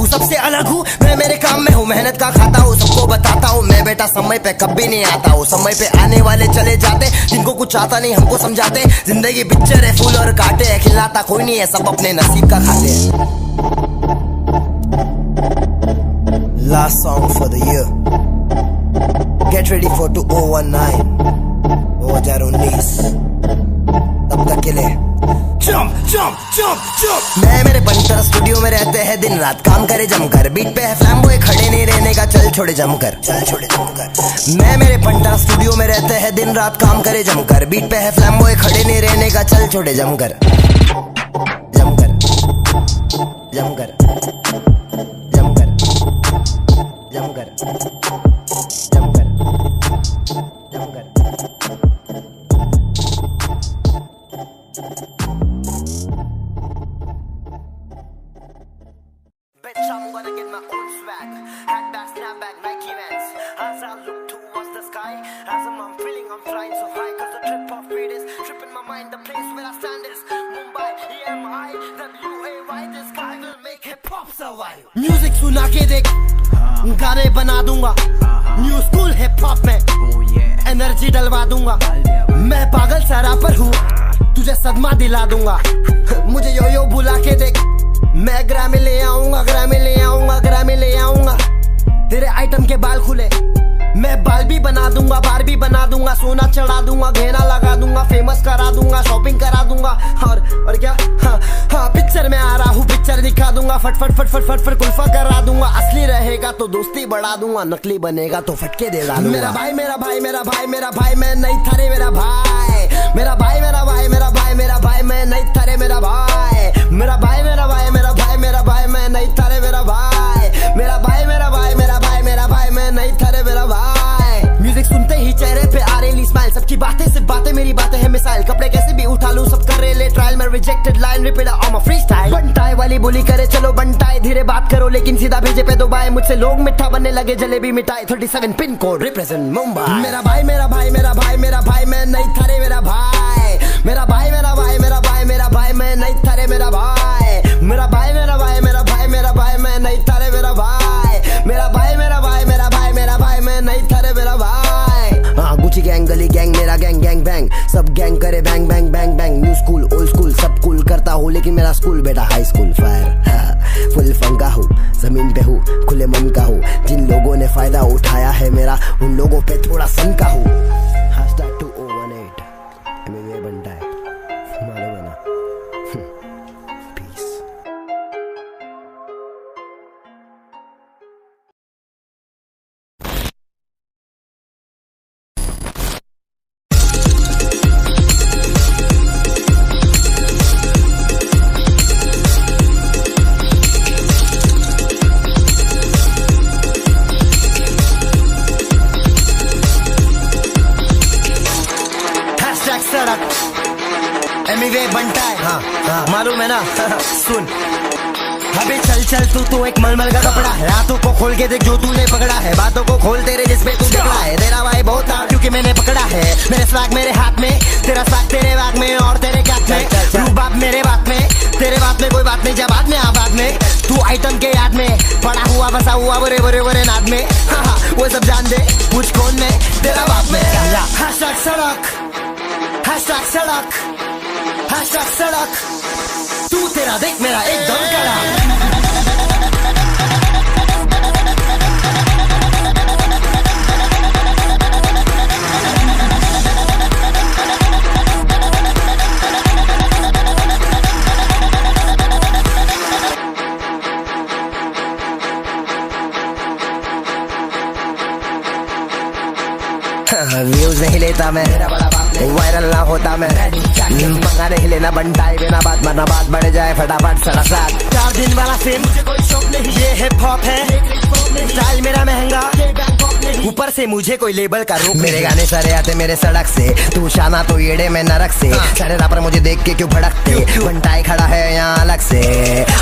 सबसे अलग हूँ, मैं मेरे काम में हूँ, मेहनत का खाता हूँ, सबको बताता हूँ मैं बेटा समय पे कभी नहीं आता हूँ। समय पे आने वाले चले जाते, जिनको कुछ आता नहीं हमको समझाते। जिंदगी पिक्चर है, फूल और कांटे है, खिलाता कोई नहीं है, सब अपने नसीब का खाते हैं। Last song for the year. Get ready for 2019. 2019 तब तक के लिए जंप जंप जंप जंप। मैं मेरे बंटर स्टूडियो में रहते हैं, दिन रात काम करे जमकर। बीट पे है फ्लैम्बॉय, खड़े नहीं रहने का, चल छोड़े जमकर, चल छोड़े जमकर। मैं मेरे बंटर स्टूडियो में रहते हैं, दिन रात काम करे जमकर। बीट पे है फ्लैम्बॉय, खड़े नहीं रहने का, चल छोड़े जमकर, जमकर जमकर जमकर जमकर जमकर जमकर। Bitch, I'm gonna get my own swag. Handbag, snapback, Nike Vans. As I look towards the sky, as I'm feeling I'm flying so high. Cause the trip of feet is tripping my mind. The place where I stand is Mumbai, EMI, WAY. This guy will make hip hop survive. Music सुना के देख, गाने बना दूंगा। New school hip hop में energy डलवा दूंगा। मैं पागल सा रैपर हूँ, तुझे सदमा दिला दूंगा। मुझे यो यो बुला के देख, मैं ग्रामी ले आऊंगा, ग्रामी ले आऊंगा, ग्रामी ले आऊंगा। तेरे आइटम के बाल खुले, मैं बाल भी बना दूंगा, बार भी बना दूंगा। सोना चढ़ा दूंगा, गहना लगा दूंगा, फेमस करा दूंगा, शॉपिंग करा दूंगा। और क्या, हाँ हाँ पिक्चर में आ रहा हूँ, पिक्चर दिखा दूंगा। फट फट फट फट फट फट कुल्फा करा दूंगा। असली रहेगा तो दोस्ती बढ़ा दूंगा, नकली बनेगा तो फटके दे डालूंगा। मेरा भाई मेरा भाई मेरा भाई मेरा भाई, मैं नहीं था रे मेरा भाई। मेरा भाई मेरा भाई मेरा भाई मेरा भाई, मैं नहीं था रे मेरा भाई। मेरा भाई मेरा भाई मेरा भाई मेरा भाई, मैं नहीं था रे मेरा भाई। मेरा भाई मेरा भाई मेरा भाई मेरा भाई, मैं नहीं था रे मेरा भाई। म्यूजिक सुनते ही चेहरे पे आ रही स्माइल, सबकी बातें सिर्फ बातें, मेरी बातें हैं मिसाइल। कपड़े कैसे भी उठा लूं, सब कर रहे ट्रायल में। Rejected line repeat on my free style. बंटाई वाली बोली करे चलो बंटाई, धीरे बात करो लेकिन सीधा भेजे पे दुबई। मुझसे लोग मिठा बनने लगे, जलेबी मिठाई। 37 पिन कोड रिप्रेजेंट मुंबई। मेरा भाई मेरा भाई मेरा भाई मेरा भाई, मैं नहीं था रे मेरा भाई। मेरा भाई मेरा भाई मेरा भाई मेरा भाई, मैं नहीं था रे मेरा भाई। मेरा भाई मेरा भाई मेरा भाई मेरा भाई, मैं नहीं था रे मेरा भाई। मेरा भाई मेरा भाई मेरा भाई मेरा भाई, मैं नहीं था रे मेरा भाई। हाँ गुची गैंग, गली गैंग, मेरा गैंग गैंग बैंग, सब गैंग करे bang bang bang bang. New school old school सब कूल करता हूँ, लेकिन मेरा स्कूल बेटा हाई स्कूल। फायर फुल फंका हूँ, जमीन पे हूँ, खुले मन का हूँ। जिन लोगों ने फायदा उठाया है मेरा, उन लोगों पे थोड़ा सनका हूँ। #2018 MWay बनता है, मालूम है ना। पीस। MWay बनता है, हाँ मालूम है ना। सुन अबे चल चल, तू तो एक मलमल का कपड़ा है। रातों को खोल के देख जो तूने पकड़ा है, बातों को खोल तेरे जिसपे तू निकला है। तेरा भाई बहुत था क्योंकि मैंने पकड़ा है। मेरे स्वैग मेरे हाथ में, तेरा स्वैग तेरे बैग में और तेरे कैप में। तू बाप मेरे बात में, तेरे बात में कोई बात नहीं, जब बाद में आबाद में। तू आइटम के याद में पड़ा हुआ बसा हुआ बरे बरे बरे नाद में। हाँ वो सब जान दे, मुझ कौन में तेरा बाप में। सड़क सड़क सड़क, तू तेरा देख मेरा एकदम कड़ा। व्यूज नहीं लेता मैं, वायरल ना होता मैं। पंगा नहीं लेना बनटाई, बिना बात मरना बात बढ़ जाए फटाफट सड़ा साथ। 4 दिन वाला फिल्म मुझे कोई शौक नहीं, ये हिप हॉप है। स्टाइल मेरा महंगा, ऊपर से मुझे कोई लेबल का रोक मेरे गाने सारे आते मेरे सड़क से, तू शाना तो येड़े में नरक से। सारे रापर मुझे देख के क्यों भड़कते, बंटाई खड़ा है यहाँ अलग से।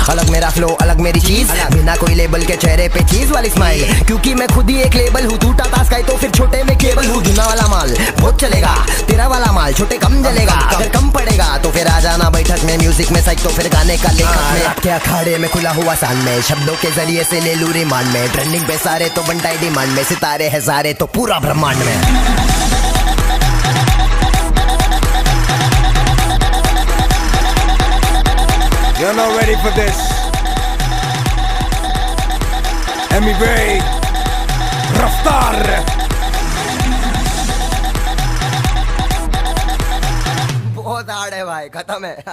अलग मेरा फ्लो अलग मेरी चीज, बिना कोई लेबल के चेहरे पे चीज वाली स्माइल, क्योंकि मैं खुद ही एक लेबल हूँ। टूटा ताश का तो फिर छोटे में केबल हूँ। जूना वाला माल बहुत चलेगा, तेरा वाला माल छोटे कम जलेगा। अगर कम पड़ेगा तो फिर आ जाना बैठक में, म्यूजिक में साइक तो फिर गाने का लेखक में। क्या अखाड़े में खुला हुआ सान में, शब्दों के जरिए से ले लू रिमांड में। ट्रेंडिंग पे सारे तो बंटाई डिमांड में, सितारे है सारे तो पूरा ब्रह्मांड में। You're not ready for this. MV Raftar. बहुत हार्ड है भाई, खत्म है।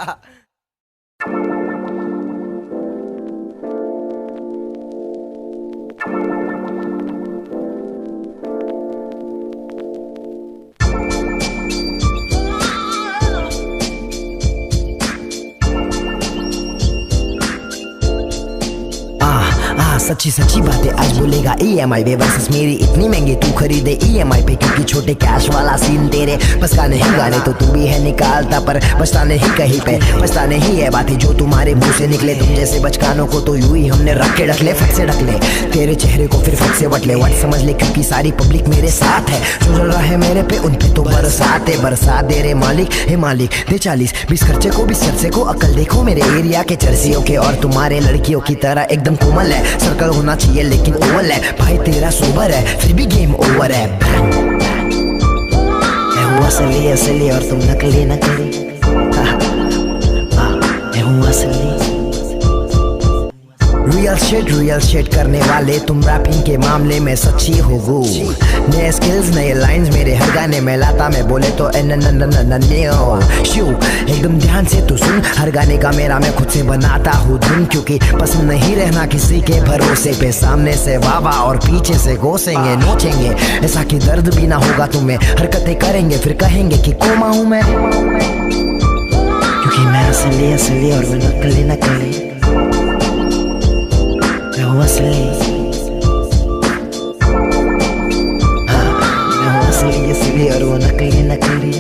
सच्ची सच्ची बातें आज बोलेगा EMI वे वर्सेस मेरी इतनी महंगी तू खरीदे EMI पे, क्योंकि छोटे कैश वाला सीन तेरे बस का नहीं। गाने तो तू भी है निकालता पर बचता नहीं कहीं पे, बचता नहीं है बातें जो तुम्हारे मुंह से निकले। तुम जैसे बचकानों को तो यूं ही हमने रख के ढक ले, फट से ढक ले तेरे चेहरे को फिर फट से बट ले। वट समझ ले क्योंकि सारी पब्लिक मेरे साथ है, जो जल रहा है मेरे पे उन पे तो बरसात है। बरसात दे रे मालिक, हे मालिक दे 40-20 खर्चे को 20 चर्चे को। अकल देखो मेरे एरिया के चर्चियों के, और तुम्हारे लड़कियों की तरह एकदम कोमल है। सर्कल होना चाहिए लेकिन ओवल है भाई, तेरा सोबर है फिर भी गेम ओवर है। मैं हूँ असली असली और तुम नकली नकली, मैं हूँ असली। रियल शेट करने वाले तुम रैपिंग के मामले में सच्ची हो वो। नए स्किल्स नए लाइंस मेरे हर गाने में लाता, मैं बोले तो एकदम ध्यान से तू सुन। हर गाने का मेरा मैं खुद से बनाता हूँ धुन, क्योंकि पसंद नहीं रहना किसी के भरोसे पे। सामने से वावा और पीछे से घोसेंगे नोचेंगे, ऐसा कि दर्द भी ना होगा तुम्हें। हरकतें करेंगे फिर कहेंगे कि कोमा हूँ मैं, क्योंकि मैं असली असली और वो नकली नकली। मैं हूँ असली, हाँ मैं हूँ असली असली और वो नकली नकली।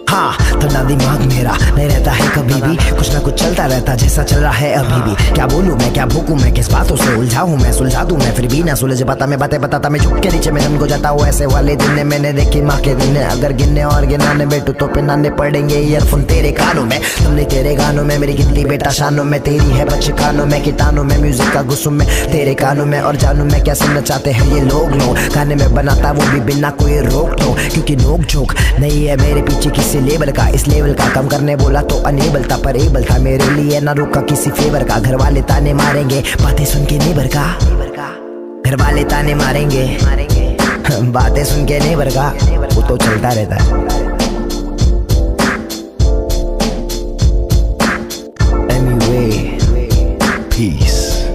हाँ ठंडा दिमाग मेरा नहीं रहता है कभी भी, कुछ ना कुछ चलता रहता जैसा चल रहा है अभी भी। क्या बोलूं मैं क्या भूकूं मैं, किस बातों से उलझा हूँ मैं, सुलझा दूं मैं फिर भी ना सुलझ पाता। मैं बातें बताता मैं झुक के नीचे में जम को जाता हूँ। ऐसे वाले दिन ने मैंने देखी माँ के दिन, अगर गिनने और गिनाने बैठू तो पिनाने पड़ेंगे ईयरफोन तेरे कानों में। तुमने तेरे गानों में मेरी गिनती बेटा शानों में, तेरी है बच्चे कानों में कीटाणों में, म्यूजिक का गुस्सों में तेरे कानों में। और जानू मैं क्या सुनना चाहते हैं ये लोग गाने में बनाता वो भी बिना कोई रोक टोक, क्योंकि नोक झोंक नहीं है मेरे पीछे किसी लेवल का। इस लेवल का कम करने बोला तो अनेबल था, पर एबल था मेरे लिए ना रुका किसी फेवर का। घर वाले ताने मारेंगे बातें सुन के नेबर का, घर वाले ताने मारेंगे बातें सुन के नेबर का, वो तो चलता रहता है। Peace.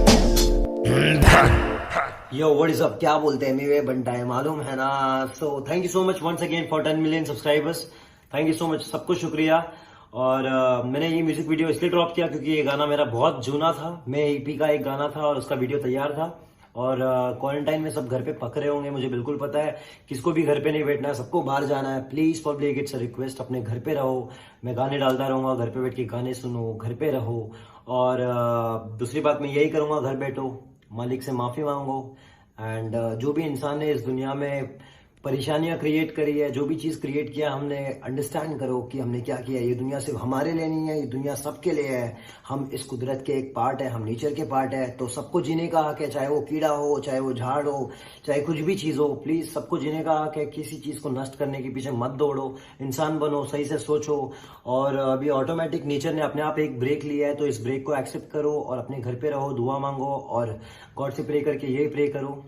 Yo what is up, क्या बोलते हैं एमीवे बंटाई मालूम है ना। So thank you so much once again for 10 million subscribers. Thank you so much, सबको शुक्रिया। और मैंने ये म्यूजिक वीडियो इसलिए ड्रॉप किया क्योंकि ये गाना मेरा बहुत जूना था। मैं EP का एक गाना था और उसका वीडियो तैयार था। और क्वारंटाइन में सब घर पे पक रहे होंगे, मुझे बिल्कुल पता है। किसको भी घर पे नहीं बैठना है, सबको बाहर जाना है। Please public it's a request, अपने घर पे रहो। मैं गाने डालता रहूंगा, घर पे बैठ के गाने सुनो, घर पे रहो। और दूसरी बात मैं यही करूंगा, घर बैठो, मालिक से माफी मांगो। एंड जो भी इंसान ने इस दुनिया में परेशानियां क्रिएट करी है, जो भी चीज क्रिएट किया हमने, अंडरस्टैंड करो कि हमने क्या किया। ये दुनिया सिर्फ हमारे लिए नहीं है, ये दुनिया सबके लिए है। हम इस कुदरत के एक पार्ट है, हम नेचर के पार्ट है। तो सबको जीने का हक है, चाहे वो कीड़ा हो, चाहे वो झाड़ हो, चाहे कुछ भी चीज हो। प्लीज सबको जीने का हक है। किसी चीज को नष्ट करने के पीछे मत दौड़ो, इंसान बनो, सही से सोचो। और अभी ऑटोमेटिक नेचर ने अपने आप एक ब्रेक लिया है, तो इस ब्रेक को एक्सेप्ट करो और अपने घर पे रहो, दुआ मांगो और गॉड से प्रे करके यही प्रे करो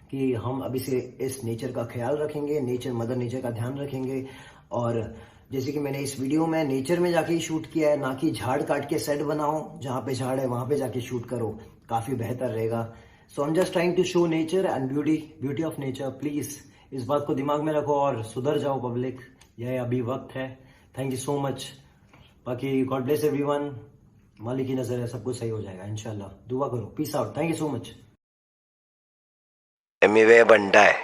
कि हम अभी से इस नेचर का ख्याल रखेंगे, मदर नेचर का ध्यान रखेंगे। और जैसे कि मैंने इस वीडियो में नेचर में जाके शूट किया है, ना कि झाड़ काट के सेट बनाओ, जहाँ पे झाड़ है वहां पे जाके शूट करो, काफी बेहतर रहेगा। So I am just trying to show nature and beauty of nature. Please इस बात को दिमाग में रखो और सुधर जाओ पब्लिक, यह अभी वक्त है। Thank you so much. बाकी गॉड ब्लेस एवरीवन, मालिक की नजर है, सब कुछ सही हो जाएगा इंशाल्लाह। दुआ करो। Peace out. Thank you so much. Emiway बंडा है,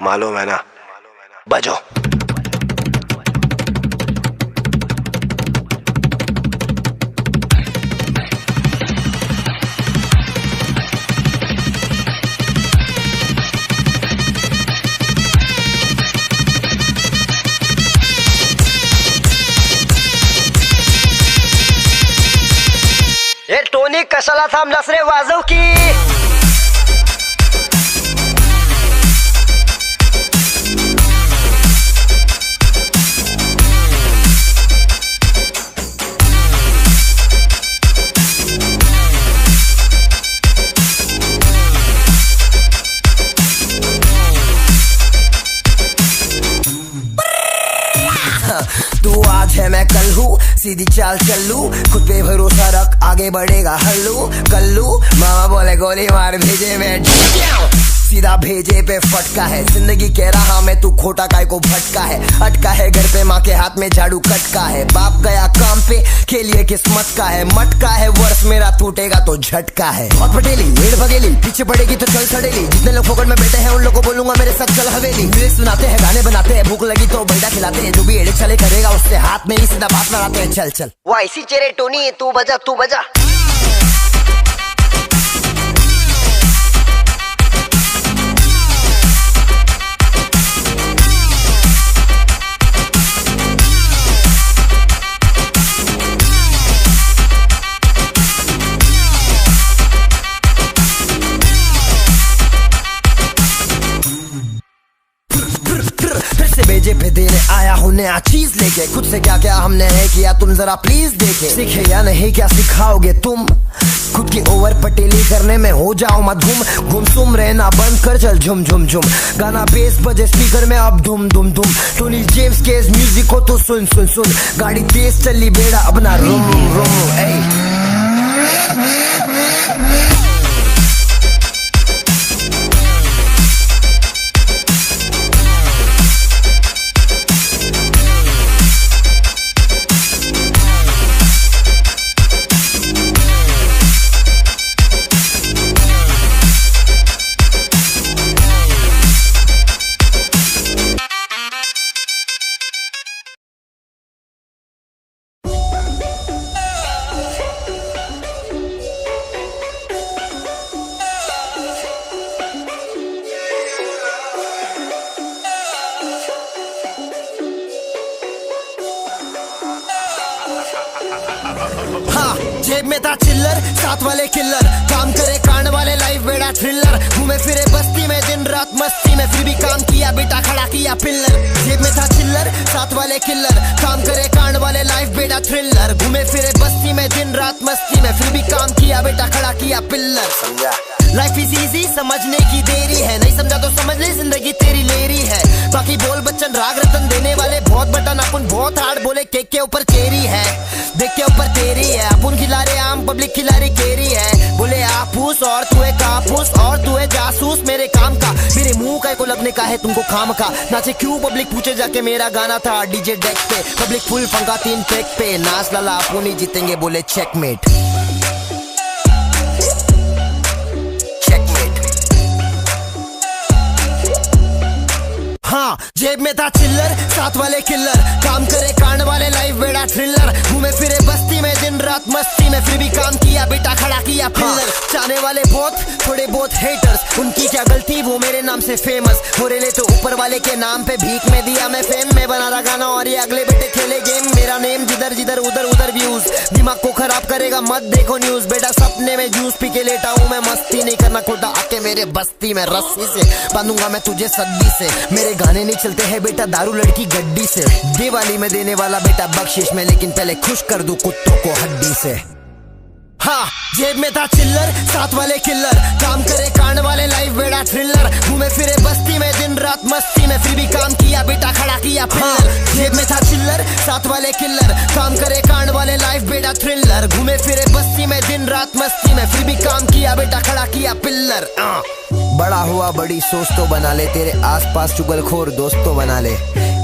मालूम है ना? बजो। टोनी कशाला थांबलास रे, वाजव की। तू आज है मैं कल हूँ, सीधी चाल चलू, खुद पे भरोसा रख, आगे बढ़ेगा हल्लू कल्लू। मामा बोले गोली मार भेजे में सीधा भेजे पे फटका है। जिंदगी कह रहा मैं तू खोटा काय को भटका है। अटका है घर पे माँ के हाथ में झाड़ू कटका है। बाप गया काम पे खेलिए किस्मत का है। मटका है वर्ष मेरा टूटेगा तो झटका है। बहुत पटेली भेड़ भगेली, पीछे पड़ेगी तो चल सड़ेली। जितने लोग फोकट में बैठे हैं उन लोगों को बोलूंगा मेरे साथ चल हवेली। म्यूजिक सुनाते हैं, गाने बनाते हैं, भूख लगी तो बैठा खिलाते हैं। जो भी एड़े चले करेगा उससे हाथ में ही सीधा बात लड़ाते हैं। चल चल वो ऐसी चेहरे टोनी, तू बजा तू बजा। भेजे पे देने आया हूँ नया चीज लेके। खुद से क्या क्या हमने है किया तुम जरा प्लीज देखे। सीखे या नहीं क्या सिखाओगे तुम, खुद की ओवर पटेली करने में हो जाओ मधुम। गुमसुम रहना बंद कर, चल झुम झुम झुम। गाना बेस बजे स्पीकर में अब धुम धुम धुम। टोनी जेम्स के इस म्यूजिक को तो सुन सुन सुन। गाड़ी तेज चली बेड़ा अपना रूम रूम रूम। हाँ, जेब में था चिल्लर, साथ वाले किल्लर, काम करे कांड वाले लाइफ बेड़ा थ्रिलर। घूमे फिरे बस्ती में दिन रात मस्ती में, फिर भी काम किया बेटा खड़ा किया पिल्लर। जेब में था चिल्लर, साथ वाले किल्लर, काम करे कांड वाले लाइफ बेड़ा थ्रिलर। घूमे फिरे बस्ती में दिन रात मस्ती में, फिर भी काम किया बेटा खड़ा किया पिल्लर। समझा? लाइफ इज इजी, समझने की देरी है, नहीं समझा तो समझ ले जिंदगी तेरी लेरी है। बाकी बोल बच्चन राग रतन देने वाले बहुत बटन, अपन बहुत हार्ड बोले केक के ऊपर चेरी है, देख के ऊपर तेरी है। अपन खिला रहे आम, पब्लिक खिला रही केरी है। बोले आपूस और तू है कापूस और तू है जासूस मेरे काम का। मेरे मुंह का को लगने का है तुमको खाम का। नाचे क्यों पब्लिक पूछे जाके, मेरा गाना था डीजे डेक पे। पब्लिक फुल फंका 3 ट्रैक पे, नाच लाला अपन ही जीतेंगे बोले चेकमेट। हाँ, जेब में था चिल्लर, साथ वाले किल्लर, काम करे कांड वाले लाइफ बेड़ा थ्रिलर। घूमे फिरे बस्ती में दिन रात मस्ती में, फिर भी काम किया बेटा खड़ा किया पिल्लर। चाहने वाले बहुत, थोड़े बहुत हेटर्स, उनकी क्या गलती वो मेरे नाम से फेमस हो रहे। तो ऊपर वाले के नाम पे भीख में दिया मैं फेम। मैं बना रहा गाना और ये अगले बेटे खेले गेम। मेरा नेम जिधर जिधर उधर उधर व्यूज, दिमाग को खराब करेगा मत देखो न्यूज। बेटा सपने में जूस पी के लेटा हूँ मैं, मस्ती नहीं करना खोटा आके मेरे बस्ती में। रस्सी से बांधूंगा मैं तुझे सद्दी से, मेरे गाने नहीं चलते हैं बेटा दारू लड़की गड्डी से। दिवाली में देने वाला बेटा बख्शिश में, लेकिन पहले खुश कर दूं कुत्तों को हड्डी से। हाँ, जेब में था चिल्लर, साथ वाले किल्लर, काम करे कांड वाले लाइफ बेड़ा थ्रिलर। घूमे फिरे बस्ती में दिन रात मस्ती में, फिर भी काम किया बेटा खड़ा किया पिल्लर। जेब में था चिल्लर, साथ वाले किल्लर, काम करे कांड वाले लाइफ बेड़ा थ्रिलर। घूमे फिरे बस्ती में दिन रात मस्ती में, फिर भी काम किया बेटा खड़ा किया पिल्लर। बड़ा हुआ बड़ी सोच तो बना ले, तेरे आसपास चुगलखोर दोस्त तो बना ले।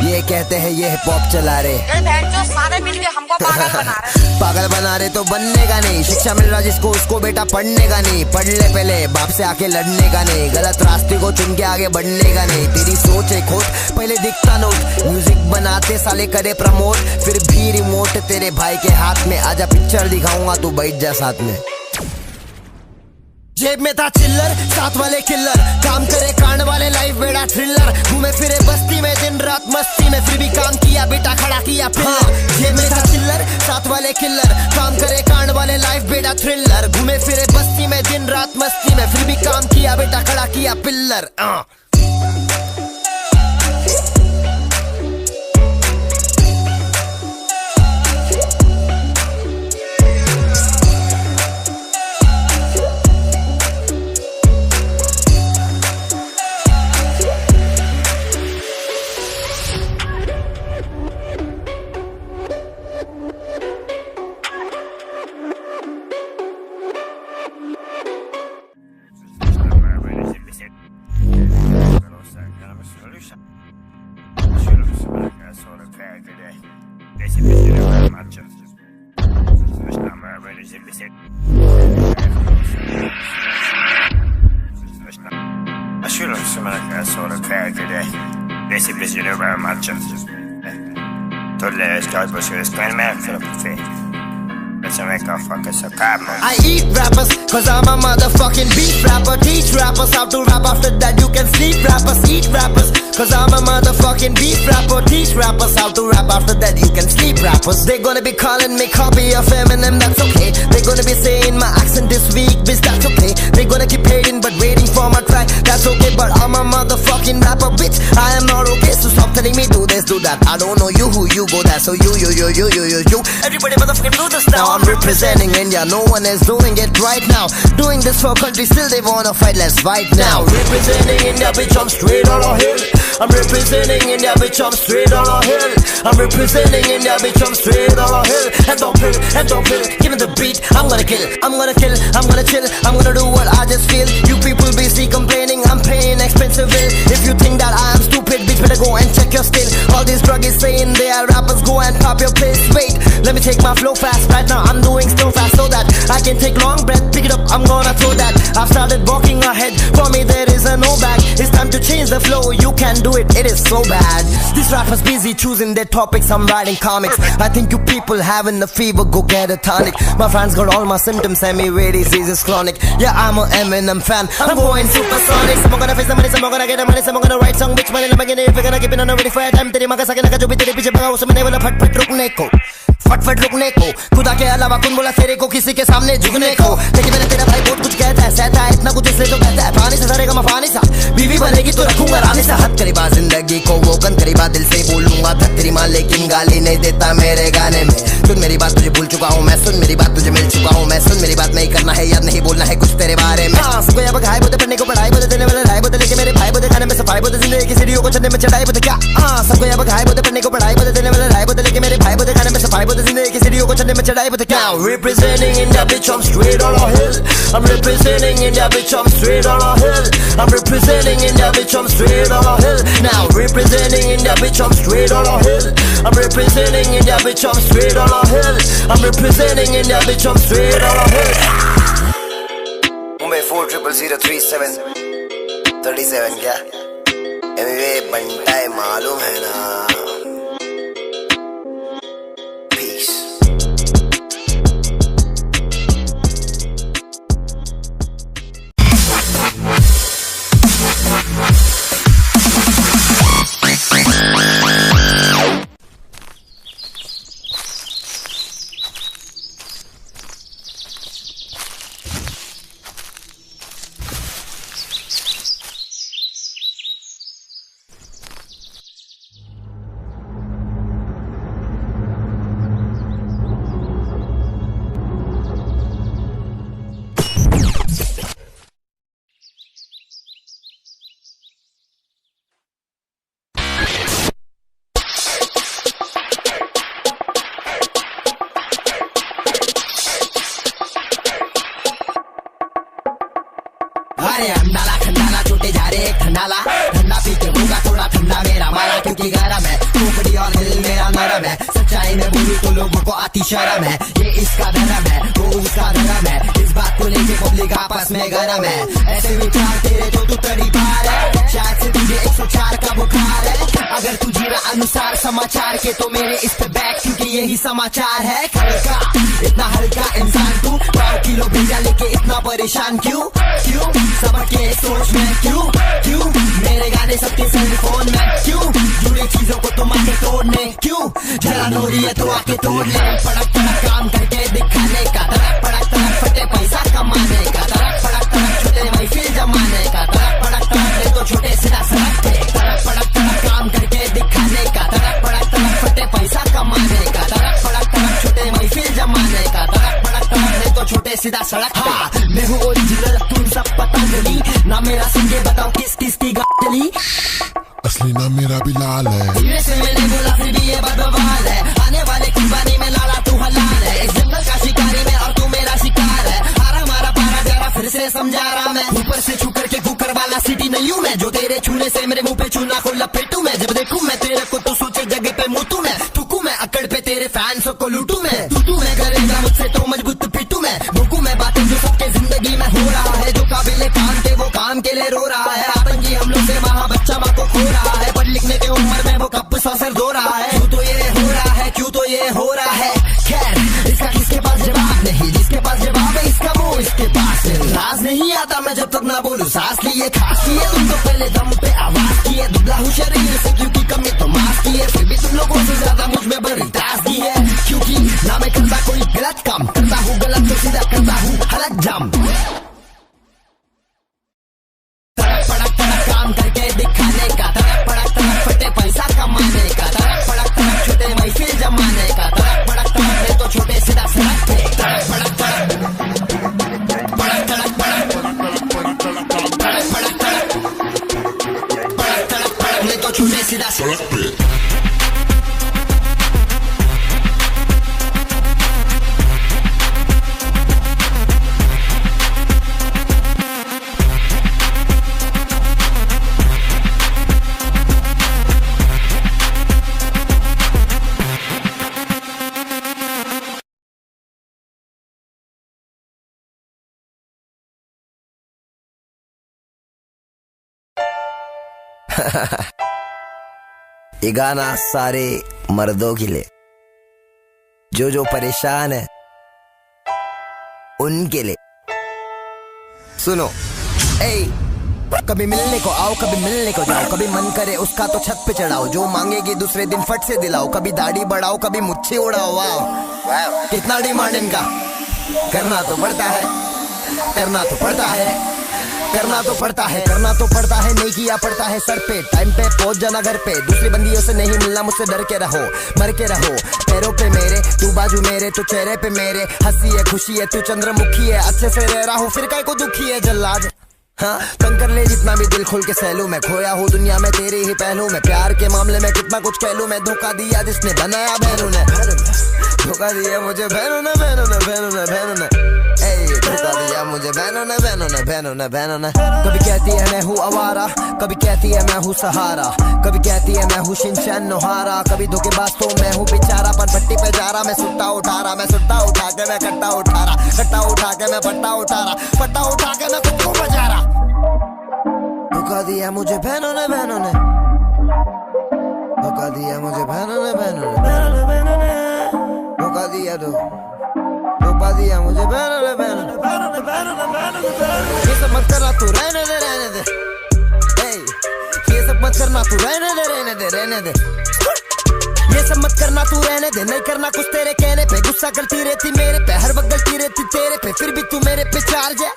ये कहते हैं ये हिप हॉप चला रहे, सारे मिलके हमको पागल बना रहे। पागल बना रहे तो बनने का नहीं, शिक्षा मिल रहा जिसको उसको बेटा पढ़ने का नहीं, पढ़ ले पहले बाप से आके लड़ने का नहीं, गलत रास्ते को चुन के आगे बढ़ने का नहीं, तेरी सोच है खोट पहले दिखता नोट, म्यूजिक बनाते साले करे प्रमोट, फिर भी रिमोट तेरे भाई के हाथ में, आजा पिक्चर दिखाऊंगा तू बैठ जा साथ में। जेब में था चिल्लर साथ वाले किल्लर, काम करे कांड वाले लाइफ बेड़ा थ्रिलर, घूमे फिरे बस्ती में दिन रात मस्ती में, फिर भी काम किया बेटा खड़ा किया पिल्लर। जेब में था चिल्लर साथ वाले किल्लर, काम करे कांड वाले लाइफ बेड़ा थ्रिलर, घूमे फिरे बस्ती में दिन रात मस्ती में, फिर भी काम किया बेटा खड़ा किया pillar. I eat rappers cause I'm a motherfucking beat rapper, teach rappers how to rap, after that you can sleep. Rappers eat rappers cause I'm a motherfucking beat rapper, teach rappers how to rap, after that you can sleep. Rappers, they gonna be calling me copy of Eminem, that's okay. They gonna be saying my accent this week, bitch, that's okay. They gonna keep hating but waiting for my track, that's okay. But I'm a motherfucking rapper, bitch, I am not okay. So stop telling me do this, do that. I don't know you, who you go that. So you everybody motherfucking do this now. I'm representing India, no one is doing it right now. Doing this for country, still they wanna fight, let's fight now. Representing India, bitch, I'm straight on a hill. I'm representing India, bitch, I'm straight on a hill. I'm representing India, bitch, I'm straight on a hill. And don't feel, give me the beat, I'm gonna kill, I'm gonna chill, I'm gonna do what I just feel. You people busy complaining, I'm paying expensive bill. If you think that I am stupid, bitch, better go and check your skill. All these druggies saying they are rappers, go and pop your place. Wait, let me take my flow fast, right now I'm doing slow fast, so that I can take long breath, pick it up, I'm gonna throw that. I've started walking ahead, for me there is a no back. It's time to change the flow, you can do it, it is so bad. These rappers busy choosing their topics, I'm writing comics. I think you people having the fever, go get a tonic. My friends got all my symptoms, rare disease is chronic. Yeah, I'm an Eminem fan, I'm going supersonic. Some gonna face the money, some gonna get the money, some gonna write song, bitch, money, if you're gonna keep it on a ready for a time, तेरी मगा सके ना जो भी तेरे पीछे भगा उसमें नहीं बोला फट रुकने को, फट रुकने को, खुदा के अलावा कौन बोला तेरे को किसी के सामने झुकने को। लेकिन मैंने तेरा भाई बहुत कुछ कहता है, सहता है इतना कुछ इसलिए तो कहता है, पानी से सरेगा मफानी सा, बीवी बनेगी तो रखूंगा रानी सा। हद करीबा जिंदगी को वो कन करीबा, दिल से बोलूंगा धत्तरी मां, लेकिन गाली नहीं देता मेरे गाने में। सुन मेरी बात तुझे भूल चुका हूँ मैं, सुन मेरी बात तुझे मिल चुका हूँ मैं, सुन मेरी बात नहीं करना है याद नहीं बोलना है कुछ तेरे बारे में। सबको यहाँ घाय बोलते पढ़ने को पढ़ाई बोलते देने वाले राय बोलते, लेके मेरे भाई बोलते खाने में सफाई बोलते, जिंदगी की सीढ़ियों को चढ़ने में चढ़ाई बोलते क्या। सबको यहाँ घाय बोलते पढ़ने को पढ़ाई बोलते देने वाले राय बोलते, लेके मेरे भाई बोलते खाने में सफाई बोलते, जिंदगी की सीढ़ियों को चढ़ने में चढ़ाई बोलते क्या। Representing India, bitch, I'm straight on a hill. I'm representing India, bitch, I'm straight on a hill. I'm representing India, bitch, I'm straight on a hill. Now representing India, bitch, I'm straight on a hill. I'm representing India, bitch, I'm straight on a hill. I'm representing India, bitch, I'm straight on a hill. Mumbai 40037 37 क्या? MV बनता है मालूम है ना? अरे अंडाला खंडाला छोटे जा रे एक ठंडाला, ठंडा पी के होगा थोड़ा ठंडा मेरा माला, की गरम है, खोपड़ी और दिल मेरा नरम है, सच्चाई में बोलूं तो लोगों को आती शर्म है, ये इसका धर्म है वो उसका धर्म है, इस बात को लेके पब्लिक आपस में गरम है, ऐसे विचार तेरे तो तू तड़ी पार है, शायद से तुझे 104 का बुखार है, अगर तू जीरा अनुसार समाचार के तो मेरे इस पे बैक क्योंकि यही समाचार है, हल्का इतना हल्का इंसान तू, 5 किलो भेजा लेके इतना परेशान क्यों क्यों, सबके सोच में क्यों मेरे गाने सबके सेलफोन में क्यों, जुड़े चीजों को तुम आके तोड़ने क्यों, जलन हो रही है तो आके तोड़ ले, पड़क पड़क काम करके दिखाने का, तड़क पड़क तड़क फटे पैसा कमाने का, तड़क पड़क तड़क छोटे महफिल जमाने का, तड़क पड़क तड़क तो छोटे सीधा सड़क पे, तड़क पड़क तड़क काम करके दिखाने का, तड़क पड़क तड़क फटे पैसा कमाने का, तड़क पड़क तड़क छोटे महफिल जमाने का, तड़क पड़क तड़क तो छोटे सीधा सड़क पे, मैं हूँ ओरिजिनल तुम सब पतंजलि, ना मेरा सुन बताओ किस किस की गाली, असली नाम मेरा बिलाल है, धीरे से मैंने बोला फिर भी ये बदवाल है, आने वाले कुर्बानी में लाला तू हलाल है, इस जंगल का शिकारी में और तू मेरा शिकार है, हारा मारा पारा प्यारा फिर से समझा रहा मैं, ऊपर से छू करके कुकर वाला सिटी नहीं हूँ मैं, जो तेरे छूने से मेरे मुंह पे चूना को लपेटू मैं, जब देखूं मैं तेरे को तो सोचे जगह पे मुतू मैं, थूकू मैं अकड़ पे तेरे फैंस को लूटू मैं, तू मैं करेगा मुझसे तो मजबूत पीटू मैं, भूकू मैं बातें जो सबके जिंदगी में हो रहा है, जो काबिल काम थे वो काम के लिए रो रहा है, आतंकी हमलों से वहाँ बच्चा माँ को खो रहा है, पढ़ लिखने के उम्र में वो कब सर धो रहा है, क्यों तो ये हो रहा है, क्यों तो ये हो रहा है, खैर इसका किसके पास जवाब नहीं, जिसके पास जवाब है इसका मुंह इसके पास है, राज नहीं आता मैं जब तक ना बोलूं, सांस लिए खास किए तुम तो पहले दम पे आवाज किए, दुबला हूँ शरीर से क्योंकि कमी तो माफ किए, फिर भी तुम लोगों से ज्यादा मुझ में बड़ी ताजगी है, क्योंकि ना मैं करता कोई गलत काम, करता हूँ गलत तो सीधा करता हूँ हलक जाम, तड़क पड़क तड़क काम करके दिखाने का, तड़क पड़क तड़क फटे पैसा कमाने का, तड़क पड़क तड़क छोटे महफिल जमाने का, तड़क पड़क तड़क तो छोटे सीधा सड़क पे, तड़क पड़क तड़क पड़क तड़क पड़क तड़क पड़क तड़क तो छोटे सीधा सड़क पे, ये गाना सारे मर्दों के लिए जो परेशान है उनके लिए, सुनो कभी मिलने को आओ कभी मिलने को जाओ, कभी मन करे उसका तो छत पे चढ़ाओ, जो मांगेगी दूसरे दिन फट से दिलाओ, कभी दाढ़ी बढ़ाओ कभी मुच्छे उड़ाओ, वाह कितना डिमांड इनका, करना तो पड़ता है करना तो पड़ता है करना तो पड़ता है करना तो पड़ता है, नहीं किया पड़ता है सर पे, टाइम पे पहुंच जाना घर पे, दूसरी बंदियों से नहीं मिलना मुझसे डर के रहो, मर के रहो पैरों पे मेरे, तू बाजू मेरे तो चेहरे पे मेरे, हंसी है खुशी है तू चंद्रमुखी है, अच्छे से रह रहा हूँ फिर काय को दुखी है जल्लाद, हाँ तंग कर ले जितना भी दिल खोल के सहलू, मैं खोया हूँ दुनिया में तेरे ही पहलू में, प्यार के मामले में कितना कुछ कह लूं मैं, धोखा दिया जिसने बनाया बहनों ने, धोखा दिया मुझे बहनों ने बहनों ने बहनों ने बहनों ने, धोखा दिया मुझे बहनों ने बहनों ने बहनों ने बहनों ने, कभी कहती है मैं हूँ आवारा, कभी कहती है मैं हूँ सहारा, कभी कहती है मैं हूँ शिनचैन नोहारा, कभी धोखेबाज तो मैं हूँ बेचारा, पन पट्टी पे जा रहा मैं सुट्टा उठा रहा, मैं सुट्टा उठा के मैं कट्टा उठा रहा, कट्टा उठा के मैं पट्टा उठा रहा, पट्टा उठा के मैं खुद को बजा रहा, धोखा दिया मुझे बहनों ने बहनों ने, धोखा दिया मुझे बहनों ने बहनों ने, धोखा दिया धोखा दिया मुझे बहनों ने बहनों ने, ये सब मत करना तू रहने दे, ये सब मत करना तू रहने दे, ये सब मत करना तू रहने दे, नहीं करना कुछ तेरे कहने पे, गुस्सा करती रहती मेरे पे, हर वक्त गलती रहती तेरे पे, फिर भी तू मेरे पे चार्ज है,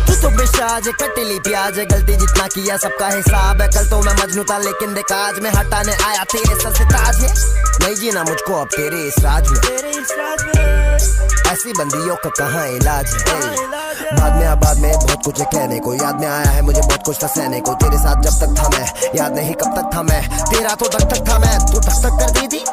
तू तो बेशाज है कटीली प्याज है, गलती जितना किया सबका हिसाब है, कल तो मैं मजनू था लेकिन देख आज में हटाने आया तेरे सर से ताज है, नहीं जीना मुझको अब तेरे इस राज में, ऐसी बंदियों का कहाँ इलाज है, बाद में बहुत कुछ है कहने को, याद में आया है मुझे बहुत कुछ था सहने को, तेरे साथ जब तक था मैं, याद नहीं कब तक था मैं, तेरा तो तक था मैं, तू तक करती थी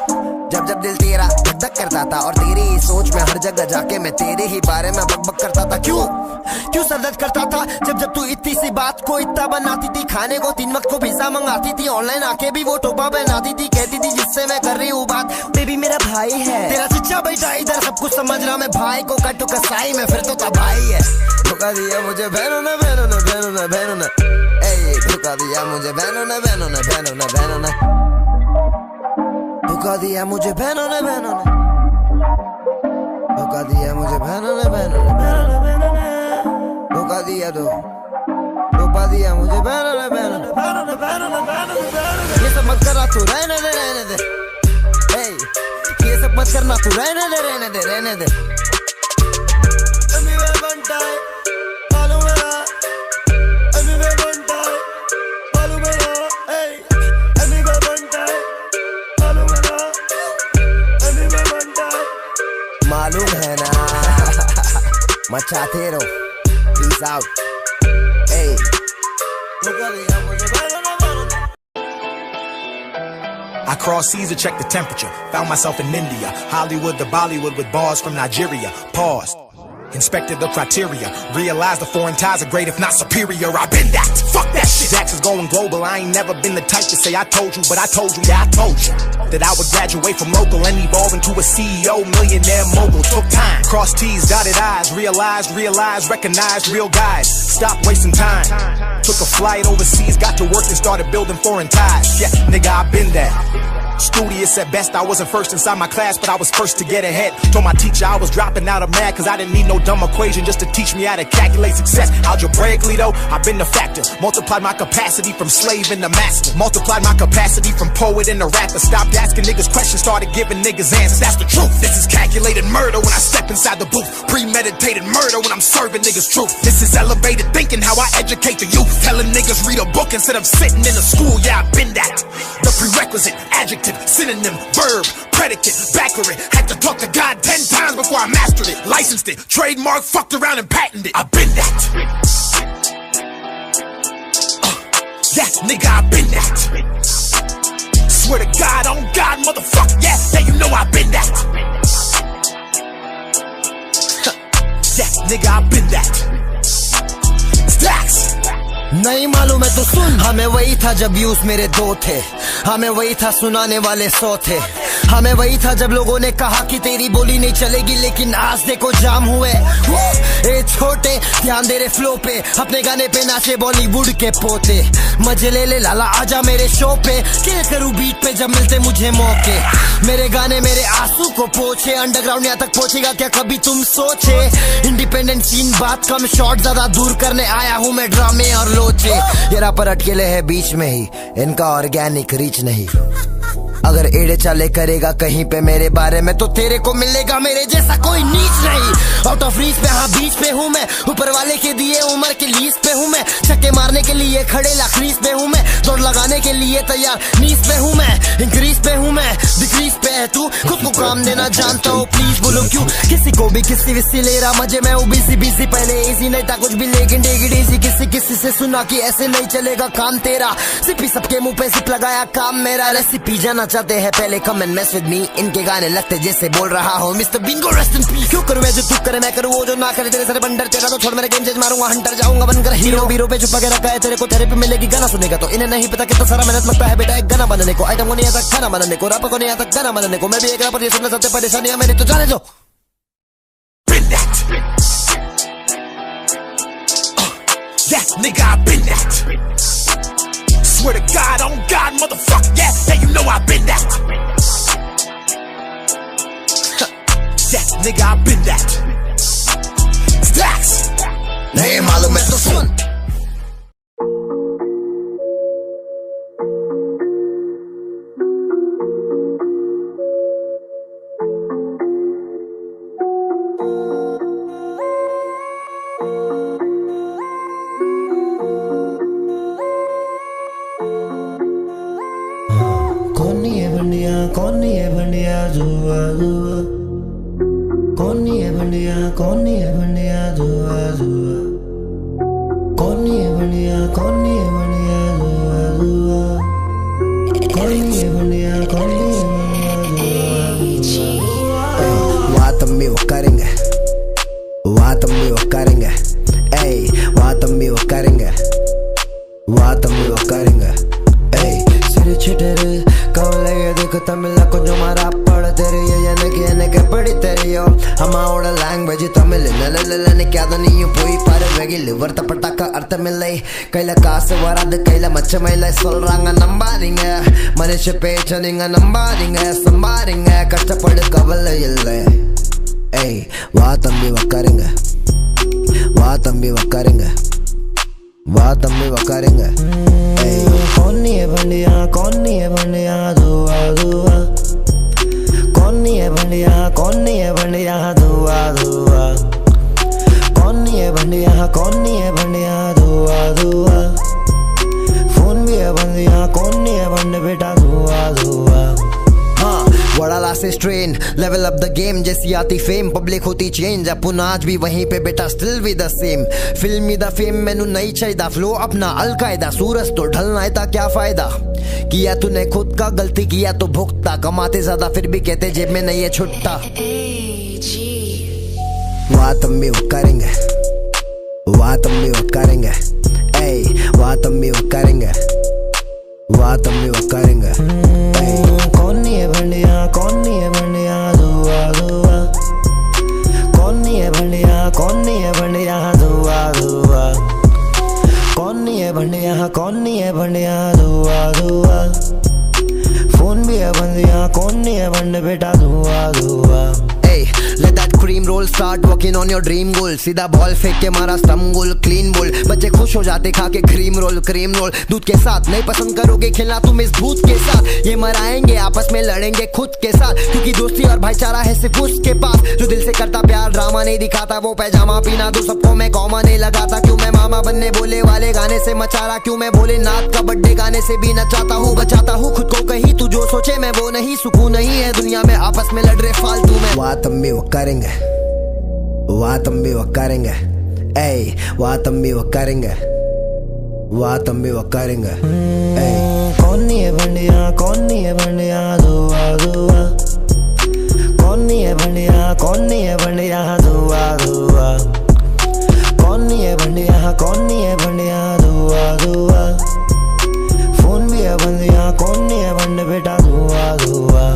जब जब दिल तेरा धक धक करता था और तेरी ही सोच में हर जगह जाके मैं तेरे ही बारे में बक बक करता था। क्यों सर दर्द करता था जब तू इतनी सी बात को इतना बनाती थी। खाने को 3 वक्त को पिज्जा मंगाती थी, ऑनलाइन आके भी वो टोपा बनाती थी। कहती थी जिससे मैं कर रही हूँ बात बेबी मेरा भाई है, तेरा चिच्चा बेटा इधर सब कुछ समझ रहा मैं भाई को कटू कसाई में फिर तो तबाही है। धोखा दिया मुझे बहनों ने बहनों ने बहनों ने बहनों ने, धोखा दिया मुझे बहनों ने बहनों ने बहनों ने बहनों ने, धोखा दिया मुझे बहनों ने बहनों ने, धोखा दिया मुझे बहनों ने बहनों ने बहनों ने बहनों ने, धोखा दिया धोखा दिया मुझे बहनों ने बहनों ने बहनों ने बहनों ने बहनों ने। ये सब मत करना तू रहने दे रहने दे, ये सब मत करना तू रहने दे रहने दे रहने दे। मालूम है ना मचाते रहो, peace out. I crossed seas to check the temperature. Found myself in India, Hollywood to Bollywood with bars from Nigeria. Paused. Inspected the criteria. Realized the foreign ties are great if not superior. I've been that. Fuck that shit. Dax is going global. I ain't never been the type to say I told you, but I told you, yeah, I told you that I would graduate from local and evolve into a CEO, millionaire mogul. Took time. Cross T's, dotted I's. Realized, recognized real guys. Stop wasting time. Took a flight overseas, got to work and started building foreign ties. Yeah, nigga, I've been there. Studious at best, I wasn't first inside my class, but I was first to get ahead. Told my teacher I was dropping out of math, cause I didn't need no dumb equation just to teach me how to calculate success. Algebraically though, I've been the factor. Multiplied my capacity from slave into master. Multiplied my capacity from poet into rapper. Stopped asking niggas questions, started giving niggas answers. That's the truth. This is calculated murder when I step inside the booth. Premeditated murder when I'm serving niggas truth. This is elevated thinking, how I educate the youth. Telling niggas read a book instead of sitting in a school. Yeah, I've been that. The prerequisite, adjective, synonym, verb, predicate, backer it. Had to talk to God 10 times before I mastered it. Licensed it, trademark, fucked around and patented it. I've been that. Yeah, nigga, I've been that. Swear to God, on God, motherfucker, yeah, you know I've been that. Yeah, nigga, I've been that. Stacks. नहीं मालूम है तो सुन, हमें वही था जब use मेरे 2 थे, हमें वही था सुनाने वाले 100 थे, हमें वही था जब लोगों ने कहा कि तेरी बोली नहीं चलेगी, लेकिन आज देखो जाम हुए। ए छोटे ध्यान दे रे फ्लो पे, अपने गाने पे नाचे बॉलीवुड के पोते। मजे ले लाला आजा मेरे शो पे, क्या करूं बीट पे जब मिलते मुझे मौके। मेरे गाने मेरे आंसू को पोछे, अंडरग्राउंड यहाँ तक पहुंचेगा क्या कभी तुम सोचे। इंडिपेंडेंट सीन बात कम, शॉट ज्यादा दूर करने आया हूँ मैं ड्रामे और लोचे। ये रापर अटकेले है बीच में ही, इनका ऑर्गेनिक रीच नहीं। अगर एड़े चाले करेगा कहीं पे मेरे बारे में तो तेरे को मिलेगा मेरे जैसा कोई नीच नहीं। आउट ऑफ रीच पे हाँ बीच पे हूँ मैं, ऊपर वाले के दिए उम्र के लीज पे हूँ मैं। छक्के मारने के लिए खड़े लाखरीज पे हूँ मैं, दौड़ लगाने के लिए तैयार नीच पे हूँ मैं। इंक्रीज पे हूँ मैं, डिक्रीज पे है तू, खुद को काम देना जानता हूँ प्लीज बोलो क्यों। किसी को भी किसी विसी ले रहा मजे में बिजी पहले इजी नहीं था कुछ भी, लेकिन टेक इजी। किसी से सुना कि ऐसे नहीं चलेगा काम तेरा, सिपी सबके मुंह पे सिप लगाया काम मेरा। रेसिपी जाना चाहते हैं पहले come and mess with me, इनके गाने लगते जैसे बोल रहा हो मिस्टर बीन को रेस्ट इन पीस। क्यों करूं मैं जो तू करे मैं करूं वो जो ना करे, तेरे सारे बंडर तेरा तो छोड़ मेरे गेम चेंज मारूंगा हंटर जाऊंगा बनकर हीरो। बीरो पे छुपा के रखा है तेरे को, थेरेपी मिलेगी गाना सुनेगा तो। इन्हें नहीं पता कितना सारा मेहनत लगता है बेटा एक गाना बनाने को। आइटम को नहीं आता खाना बनाने को, रैपर को नहीं आता गाना बनाने को। मैं भी एक रैपर, ये सुनना चाहते परेशानियां मेरी तो जाने दो। Yeah, nigga, I've been that. Swear to God, on God, motherfucker, yeah, you know I've been that. Yeah, nigga, I've been that. Stacks. नहीं मालूम है तो सुन। कौन है बंडिया जुआ जुआ, कौन है बंडिया जुआ जुआ, कौन है बंडिया जुआ जुआ, कौन है बंडिया जुआ जुआ। తమ్మి ఒక్కరింగ ఏయ్ వా తమ్మి ఒక్కరింగ వా తమ్మి ఒక్కరింగ ఏయ్ సిరి చిటరు కవలే దేకు తమిళ కొంచెం మారా పడ తెరియో எனக்கு எப்படி தெரியும் அம்மாவோட லாங்குவேஜ் தமிழ் நல்ல நிக்காத நீயும் போய் பாரு வெயில் வருத்தப்பட்டாக்க அர்த்தமில்லை கையில காசு வராது கையில மச்சமில்லை சொல்றாங்க நம்பாதீங்க மனுஷ பேச்ச நீங்க நம்பாதீங்க சம்பாதிங்க கஷ்டப்படு கவலை இல்லை ஏய் வா தம்பி உக்காருங்க வா தம்பி உக்காருங்க வா தம்பி உக்காருங்க ஏய் கோன்னி है बंडिया दुआ दुआ कौनी है बंडिया दुआ दुआ कौनी है बंडिया दुआ दुआ फोन भी है बंदिया कौनी है बंड बेटा दुआ दुआ हाँ बड़ा last strain level up the game जैसी आती फेम पब्लिक होती चेंज अपन आज भी वहीं पे बेटा स्टिल वी द सेम फिल्मी द फेम मैनू नहीं चाहिए फ्लो अपना अलकायदा सूरज तो ढलना है था क्या फायदा किया तूने खुद का गलती किया तो भुगता कमाते ज्यादा फिर भी कहते जेब में नहीं है छुट्टा वाह तम्बी उक्कारेंगे वाह तम्बी उक्कारेंगे ऐ वाह तम्बी उक्कारेंगे वाह तम्बी उक्कारेंगे कौनी है बंडिया दुआ दुआ कौनी है बंडिया दुआ दुआ कौनी है बंडिया दुआ दुआ फोन भी है बंदिया कौनी है बंड बेटा दुआ दुआ Hey, let that cream roll start working on your dream goal सीधा बॉल फेंक के मारा स्टंप गोल क्लीन बोल बच्चे खुश हो जाते खा के क्रीम रोल दूध के साथ नहीं पसंद करोगे खेलना तुम इस भूत के साथ ये मराएंगे आपस में लड़ेंगे खुद के साथ क्योंकि दोस्ती और भाईचारा है सिर्फ उसके पास जो दिल से करता प्यार ड्रामा नहीं दिखाता वो पैजामा पीना दो सबको मैं कौमा नहीं लगाता क्यों मैं मामा बनने बोले वाले गाने से मचारा क्यों मैं भोलेनाथ का बर्थडे गाने से भी नचाता हूँ बचाता हूँ खुद को कहीं तू जो सोचे मैं वो नहीं सुकून नहीं है दुनिया में आपस में लड़ रहे फालतू में वाह तम्बी उक्कारेंगे वाह तम्बी उक्कारेंगे ऐ वाह तम्बी उक्कारेंगे वाह तम्बी उक्कारेंगे ऐ कौनी है बंडिया दुआ दुआ कौनी है बंडिया दुआ दुआ कौनी है बंडिया दुआ दुआ फोन भी है बंदिया कौनी है बंड बेटा दुआ दुआ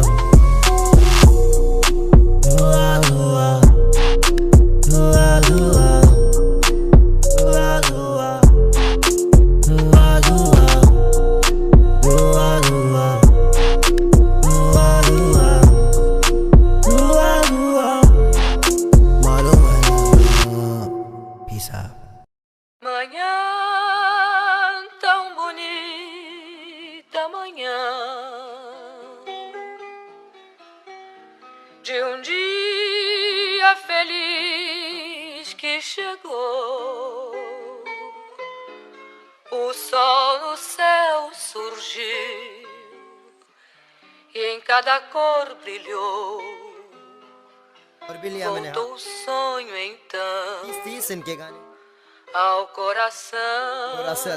Manhã tão bonita, manhã de dia feliz que chegou. O sol no céu surgiu e em cada cor brilhou. Voltou o sonho então ao coração.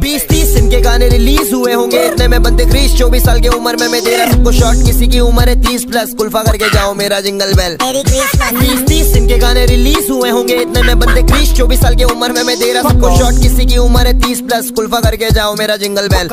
20-30 इनके गाने रिलीज हुए होंगे इतने में बनते क्रिश 24 साल की उम्र में मैं दे रहा सबको शॉट किसी की उम्र है 30+ कुल्फा करके जाओ मेरा जिंगल बेल 20-30 इनके गाने रिलीज हुए होंगे इतने में बनते क्रिश 24 साल की उम्र में मैं दे रहा सबको शॉट किसी की उम्र है 30+ कुल्फा करके जाओ मेरा जिंगल बेल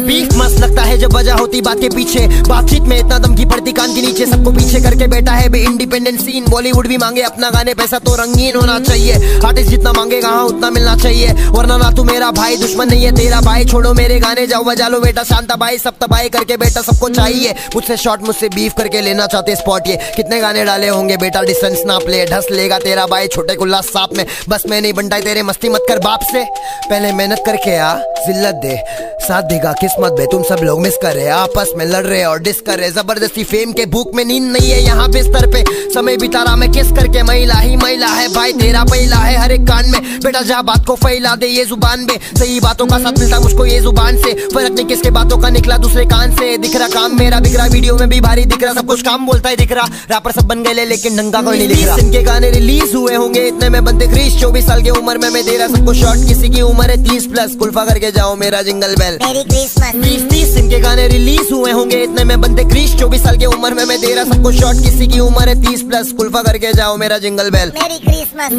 बीफ मस्त लगता है जब वजह होती बात के पीछे बातचीत में इतना दम की पड़ती कान के नीचे सबको पीछे करके बैठा है बे इंडिपेंडेंट सीन बॉलीवुड भी मांगे अपना गाने पैसा तो रंगीन होना चाहिए आर्टिस्ट जितना मांगेगा हाँ उतना मिलना चाहिए वरना ना तू मेरा भाई दुश्मन नहीं है तेरा भाई छोड़ो मेरे गाने जाओ बजा लो बेटा शांता भाई सब तबाही करके बेटा सबको चाहिए मुझसे शॉट मुझसे बीफ करके लेना चाहते स्पॉट ये कितने गाने डाले होंगे बेटा डिस्टेंस ना प्ले ढस लेगा तेरा भाई छोटे कुल्ला सांप में बस मैं नहीं बनता तेरे मस्ती मत कर बाप से पहले मेहनत करके आ जिल्लत दे साथ देगा किस्मत बे तुम सब लोग मिस कर रहे आपस में लड़ रहे और डिस कर रहे जबरदस्ती फेम के भूख में नींद नहीं है यहाँ बिस्तर पे समय बिता रहा मैं किस करके महिला ही महिला है भाई तेरा पहला है हर एक कान में बेटा जहाँ बात को फैला दे ये जुबान में सही बातों का साथ मिलता मुझको ये जुबान से, फर्क नहीं किसके बातों का निकला दूसरे कान से। दिख रहा काम मेरा बिक रहा, वीडियो में भी भारी दिख रहा, सब कुछ काम बोलता है दिख रहा। रैपर सब बन गए लेकिन ढंगा कोई नहीं लिख रहा। इनके गाने रिलीज हुए होंगे इतने में बनते क्रिश, 24 साल की उम्र में मैं दे रहा सबको शॉर्ट, किसी की उम्र है 30+। कुल्फा करके जाओ मेरा जिंगल बेल, 20-30 इनके गाने रिलीज हुए होंगे इतने में बनते क्रिश, 24 साल की उम्र में मैं दे रहा सबको शॉर्ट, किसी की उम्र है 30+। कुल्फा करके जाओ मेरा जिंगल बेल।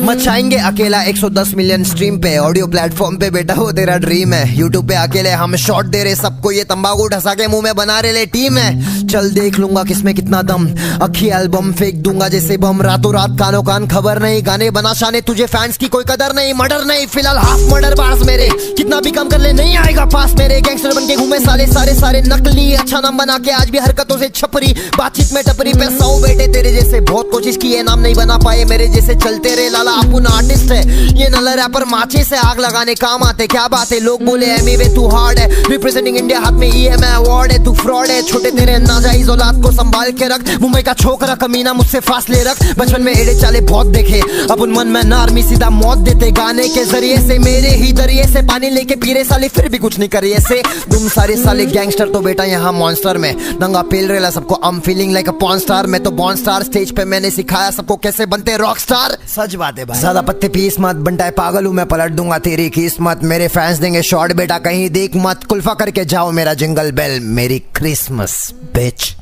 मचाएंगे अकेला 110 मिलियन स्ट्रीम पे, ऑडियो प्लेटफॉर्म पे बेटा वो तेरा ड्रीम है। यूट्यूब पे अकेले हम शॉट दे रहे सबको, ये तंबाकू ढसा के मुंह में बना रहे ले टीम है। चल देख लूंगा किसमें कितना दम, अखी एल्बम फेंक दूंगा जैसे बम, रातों रात कानों कान खबर नहीं, गाने बना शाने तुझे फैंस की कोई कदर नहीं। मर्डर नहीं फिलहाल हाफ मर्डर बार्स मेरे, कितना भी कम कर ले नहीं आएगा पास मेरे। गैंगस्टर बन के घूमे सारे नकली, अच्छा नाम बना के आज भी हरकतों से छपरी, बातचीत में टपरी पे 100 बेटे तेरे जैसे बहुत कोशिश की है नाम नहीं बना पाए मेरे जैसे। चलते रहे लाला अपन आर्टिस्ट है, ये नल्ला रैपर माचे से आग लगाने काम आते। क्या बात है लोग बोले एमीवे तू हार्ड है, रिप्रेजेंटिंग इंडिया हाथ में EMI अवार्ड है। तू फ्रॉड है, छोटे तेरे नाजायज औलाद को संभाल के रख, मुंबई का छोकरा कमीना मुझसे फासले रख। बचपन में एड़े चाले बहुत देखे, अब उन मन में नार्मी सीधा मौत देते, गाने के जरिए से मेरे ही दरिए से पानी लेके पीरे साले फिर भी कुछ नहीं करिए से। तुम सारे साले गैंगस्टर तो बेटा यहाँ मॉन्स्टर में नंगा पेल रेला सबको, I'm feeling like a porn star। मैं तो बॉर्न स्टार, स्टेज पे मैंने सिखाया सबको कैसे बनते रॉक स्टार। सच बात है भाई, ज्यादा पत्ते पीस मत, बनता है पागल हूँ मैं, पलट दूंगा तेरी किस्मत। मेरे फैंस देंगे शॉर्ट बेटा कहीं देख मत, कुल्फा करके जाओ मेरा जिंगल बेल। मेरी क्रिसमस बिच।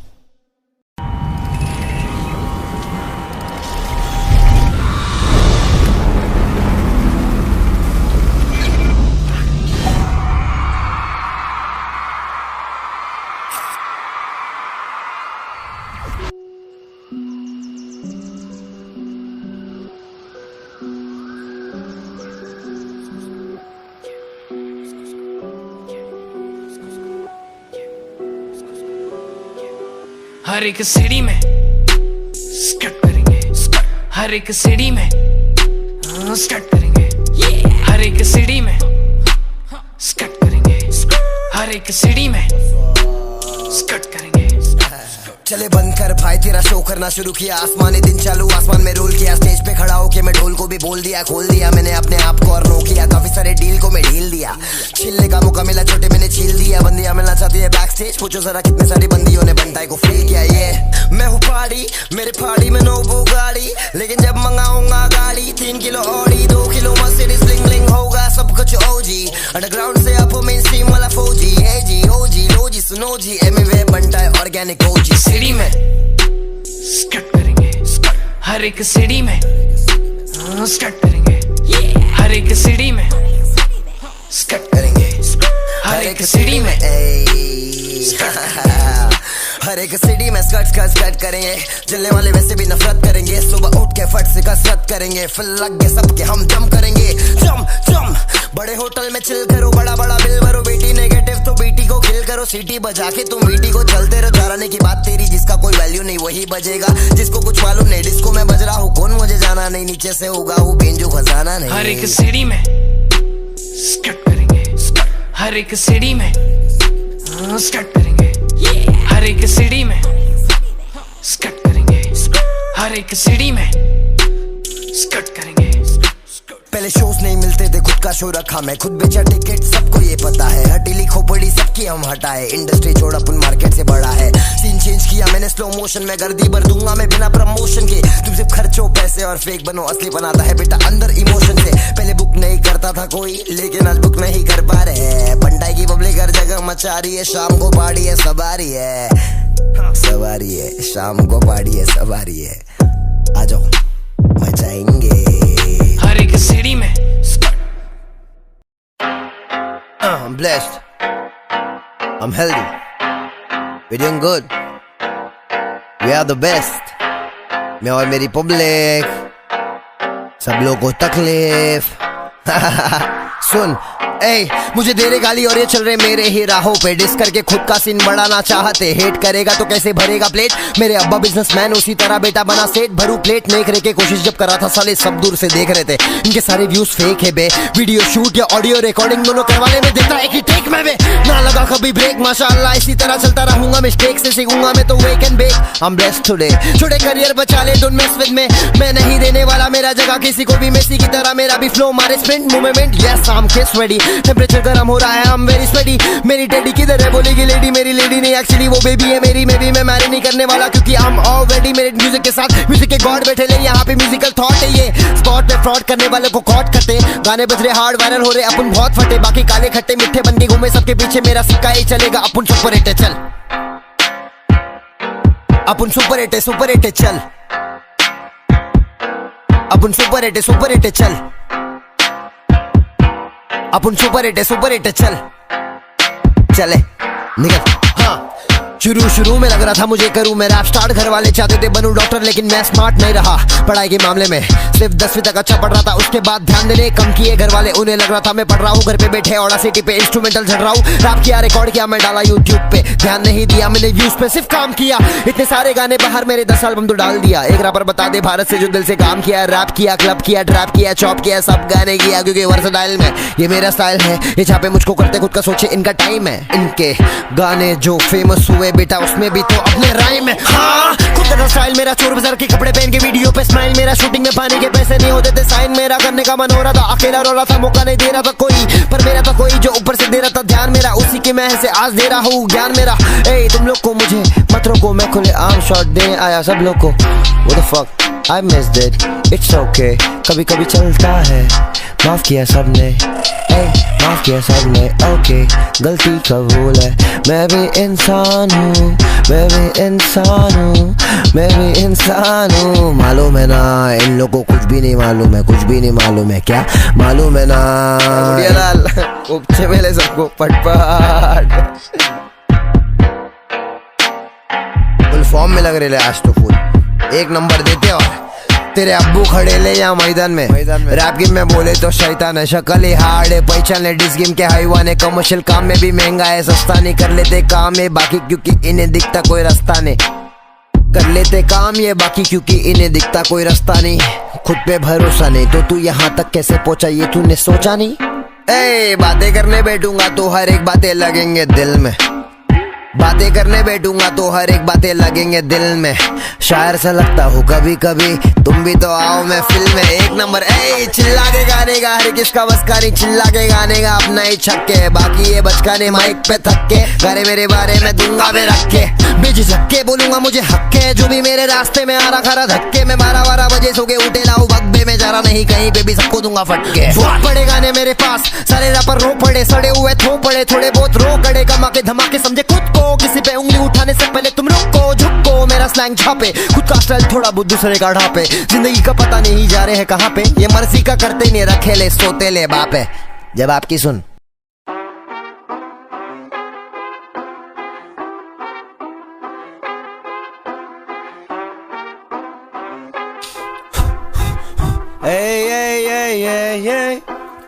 हर एक सीढ़ी में स्कट करेंगे, हर एक सीढ़ी में स्कट करेंगे, हर एक सीढ़ी में स्कट करेंगे, हर एक सीढ़ी में स्कट करेंगे। चले बंद कर भाई तेरा शो करना शुरू किया, आसमानी दिन चालू आसमान में रोल किया, स्टेज पे खड़ा होके मैं ढोल को भी बोल दिया, खोल दिया मैंने अपने आप को और नो किया, काफी सारे डील को मैं ढील दिया, छिलने का मौका मिला छोटे मैंने छील दिया, बंदियां मिलना चाहती है बैक स्टेज, पूछो जरा कितने सारी बंदियों ने बनताई को फील किया। ये मैं हूँ पहाड़ी, मेरे पहाड़ी में नोबो गाड़ी, लेकिन जब मंगाऊंगा गाड़ी 3 kilo Audi 2 kilo Mercedes bling bling होगा सब कुछ ओजी, अंडरग्राउंड से अप मेन स्ट्रीम वाला फौजी, है जी ओजी लोजी सुनो जी, एमवे बनता है ऑर्गेनिक ओजी। सीढ़ी में स्कट करेंगे, हर एक सीढ़ी में स्कट करेंगे, हर एक सीढ़ी में स्कट करेंगे, हर एक सीढ़ी में हर एक सिटी में स्कट करेंगे, चलने वाले वैसे भी नफरत करेंगे, सुबह उठ के फट से कसरत करेंगे, फिर लग गए सबके हम जम करेंगे, जम जम बड़े होटल में चिल करो, बड़ा बड़ा बिल भरो, बेटी नेगेटिव तो बेटी को किल करो, सीटी बजा के तुम बेटी को चलते रहो, जाने की बात तेरी, जिसका कोई वैल्यू नहीं वही बजेगा, जिसको कुछ मालूम नहीं डिस्को में बज रहा हूँ कौन मुझे जाना नहीं, नीचे से होगा वो बेंजो खजाना नहीं। हर एक सीढ़ी में स्कट करेंगे, हर एक सीढ़ी में स्कट करेंगे, हर एक सीढ़ी में स्कट करेंगे, हर एक सीढ़ी में स्कट करेंगे। पहले शोज नहीं मिलते थे, खुद का शो रखा मैं, खुद बेचा टिकट सबको ये पता है, हटीली खोपड़ी सबकी हम हटाए, इंडस्ट्री छोड़ अपन मार्केट से बड़ा है, सीन चेंज किया मैंने स्लो मोशन में, गर्दी भर दूंगा मैं बिना प्रमोशन के, तुम सिर्फ खर्चो पैसे और फेक बनो, असली बनाता है बेटा अंदर इमोशन से, पहले बुक नहीं करता था कोई लेकिन आज बुक नहीं कर पा रहे, बंटाई की पब्लिक हर जगह मचा रही है, शाम को पार्टी है सवारी है, सवारी है शाम को पार्टी है सवारी है, आ जाओ मचाएंगे हर एक सीढ़ी में। I'm blessed, I'm healthy, we're doing good, we are the best, मैं और मेरी पब्लिक, सब लोगों को तकलीफ सुन ए मुझे दे रहे गाली और ये चल रहे मेरे ही राहों पे, डिस करके खुद का सीन बढ़ाना चाहते, हेट करेगा तो कैसे भरेगा प्लेट, मेरे अब्बा बिजनेसमैन उसी तरह बेटा बना सेठ, भरू प्लेट नेक रहे के कोशिश जब करा था साले सब दूर से देख रहे थे, इनके सारे व्यूज फेक है बे, वीडियो शूट या ऑडियो रिकॉर्डिंग दोनों करवाने में देता एक ही टेक में बे, ना लगा कभी ब्रेक, माशाल्लाह इसी तरह चलता रहूंगा, मिस्टेक से सीखूंगा मैं तो wake and bake, I am blessed today, छोटे करियर बचा ले डोंट मेस विद मी, मैं नहीं देने वाला मेरा जगह किसी को भी, मेसी की तरह मेरा भी फ्लो मारे sprint movement, yes I am किस रेडी, टेम्परेचर गर्म हो रहा है, I'm very sweaty। मेरी टेडी किधर है बोलेगी लेडी, मेरी लेडी नहीं एक्चुअली वो बेबी है मेरी। मैं भी मैरी नहीं करने वाला क्योंकि I'm already मेरे म्यूजिक के साथ म्यूजिक के गॉड बैठे ले, यहाँ पे म्यूजिकल थॉट है ये। स्पॉट पे फ्रॉड करने वालों को कॉट करते, गाने बज रहे हार्ड वायरल हो रहे, अपन बहुत फटे, बाकी काले खट्टे मीठे बन के घूमे सबके पीछे, मेरा सिक्का ही चलेगा, अपन सुपर हिट है चल, अपन सुपर हिट है, सुपर हिट है चल, अपन सुपर हिट है, सुपर हिट है चल, अपन सुपर हिट है, सुपर हिट है चल, चले निकल। हाँ शुरू में लग रहा था मुझे करूं मैं रैप स्टार्ट, घर वाले चाहते थे बनूं डॉक्टर लेकिन मैं स्मार्ट नहीं रहा पढ़ाई के मामले में, सिर्फ 10वीं तक अच्छा पढ़ रहा था, उसके बाद ध्यान देने कम किए घर वाले, उन्हें लग रहा था मैं पढ़ रहा हूँ, घर पे बैठे ऑडासिटी पे इंस्ट्रूमेंटल झड़ रहा हूँ, रैप किया रिकॉर्ड किया मैं डाला यूट्यूब पे, ध्यान नहीं दिया मैंने व्यूज पे, सिर्फ काम किया, इतने सारे गाने बाहर मेरे 10 एल्बम तो डाल दिया। एक रैपर बता दे भारत से जो दिल से काम किया, रैप किया, क्लब किया, ट्रैप किया, चॉप किया, सब गाने किया, क्योंकि वर्सेटाइल में ये मेरा स्टाइल है, ये जहाँ पे मुझको करते खुद का सोचे इनका टाइम है, इनके गाने जो फेमस हुए बेटा उसमें भी तो अपने राइम है। हाँ खुद का स्टाइल मेरा, चोर बाजार के कपड़े पहन के वीडियो पे स्माइल मेरा, शूटिंग में पानी के पैसे नहीं होते थे साइन मेरा, करने का मन हो रहा था, अकेला रो रहा था, मौका नहीं दे रहा था कोई, पर मेरा था कोई जो ऊपर से दे रहा था ध्यान मेरा, उसी की मैं से आज दे रहा हूँ ज्ञान मेरा। ए तुम लोग को मुझे मत रोको, मैं खुले आम शॉट देने आया सब लोग को। What the fuck I missed it, it's okay, कभी कभी चलता है, माफ किया सबने, माफ किया सबने, ओके गलती कबूल है, मैं भी इंसान हूँ, मैं भी इंसान हूँ, मैं भी इंसान हूँ, मालूम है ना इन लोगों को कुछ भी नहीं मालूम है, कुछ भी नहीं मालूम है, क्या मालूम है ना लाल उपचे मेले सबको पटपट फुल फॉर्म में लग रहे आज तो फुल एक नंबर देते, और तेरे अब्बू खड़े ले या मैदान में रैप गेम में बोले तो शैतान है, शक्ल ही हार्ड है पहचान है, डिस गेम के हाईवान है, कमर्शियल काम में भी महंगा है, सस्ता नहीं कर लेते काम है बाकी क्योंकि इन्हें दिखता कोई रास्ता नहीं, कर लेते काम ये बाकी क्योंकि इन्हें दिखता कोई रास्ता नहीं, खुद पे भरोसा नहीं, तो तू यहाँ तक कैसे पहुंचा ये तूने सोचा नहीं। ए बातें करने बैठूंगा तो हर एक बातें लगेंगे दिल में, बातें करने बैठूंगा तो हर एक बातें लगेंगे दिल में, शायर सा लगता हूँ कभी कभी, तुम भी तो आओ मैं फिल्म में एक नंबर। ए चिल्ला के गाने का हर किसका बस का नहीं, चिल्ला के गाने का अपना ही छक्के, बाकी ये बचकाने माइक पे थक्के, गाने मेरे बारे में दूंगा मैं रख के, बेझिझक के बोलूंगा मुझे हक है, जो भी मेरे रास्ते में आ रहा खरा धक्के, मैं 12-12 बजे सो के उठे लाऊं बग्बे में जा रहा नहीं कहीं पे भी सबको दूंगा फटके, बड़े गाने मेरे पास सारे रैपर रो पड़े, सड़े हुए थो पड़े, थोड़े बहुत रो कड़े, कमा के धमाके समझे खुद को, किसी पे उंगली उठाने से पहले तुम रुको झुको, मेरा स्लैंग छापे, खुद का स्टाइल थोड़ा बहुत दूसरे का ढापे, जिंदगी का पता नहीं जा रहे हैं कहाँ पे, ये मर्जी का करते नहीं रखे ले सोते ले बाप है, जब आपकी सुन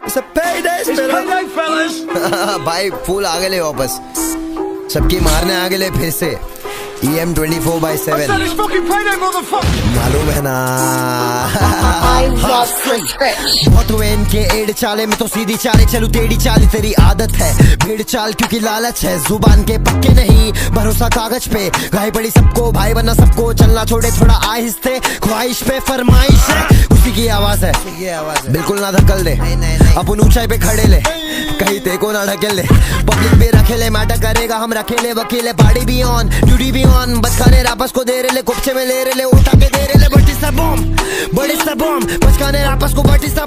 It's a payday, fellas. भाई फुल आगे ले वापस, सबकी मारने आगे ले फिर से, EM 24/7 मालूम है ना। बहुत हुए इनके एड चाले में तो सीधी चाले चलू, टेढ़ी चाल तेरी आदत है, भीड़ चाल क्योंकि लालच है, जुबान के पक्के नहीं भरोसा कागज पे, घाई पड़ी सबको भाई बनना सबको, चलना छोड़े थोड़ा आहिस्ते, ख्वाहिश पे फरमाइश है, उसी की आवाज है, बिल्कुल ना धक्कल दे, अपन ऊंचाई पे खड़े ले, कहीं तेको ना ढकेल ले, पब्लिक भी रखे ले, मैटर करेगा हम रखेले वकीले, पार्टी भी ऑन ड्यूटी भी ऑन, बचकाने रापस को दे रहे ले, कुप्चे में ले रहे ले, उठा के दे रहे ले, बटिस्ता बॉम्ब बचकाने रापस को, बटिस्ता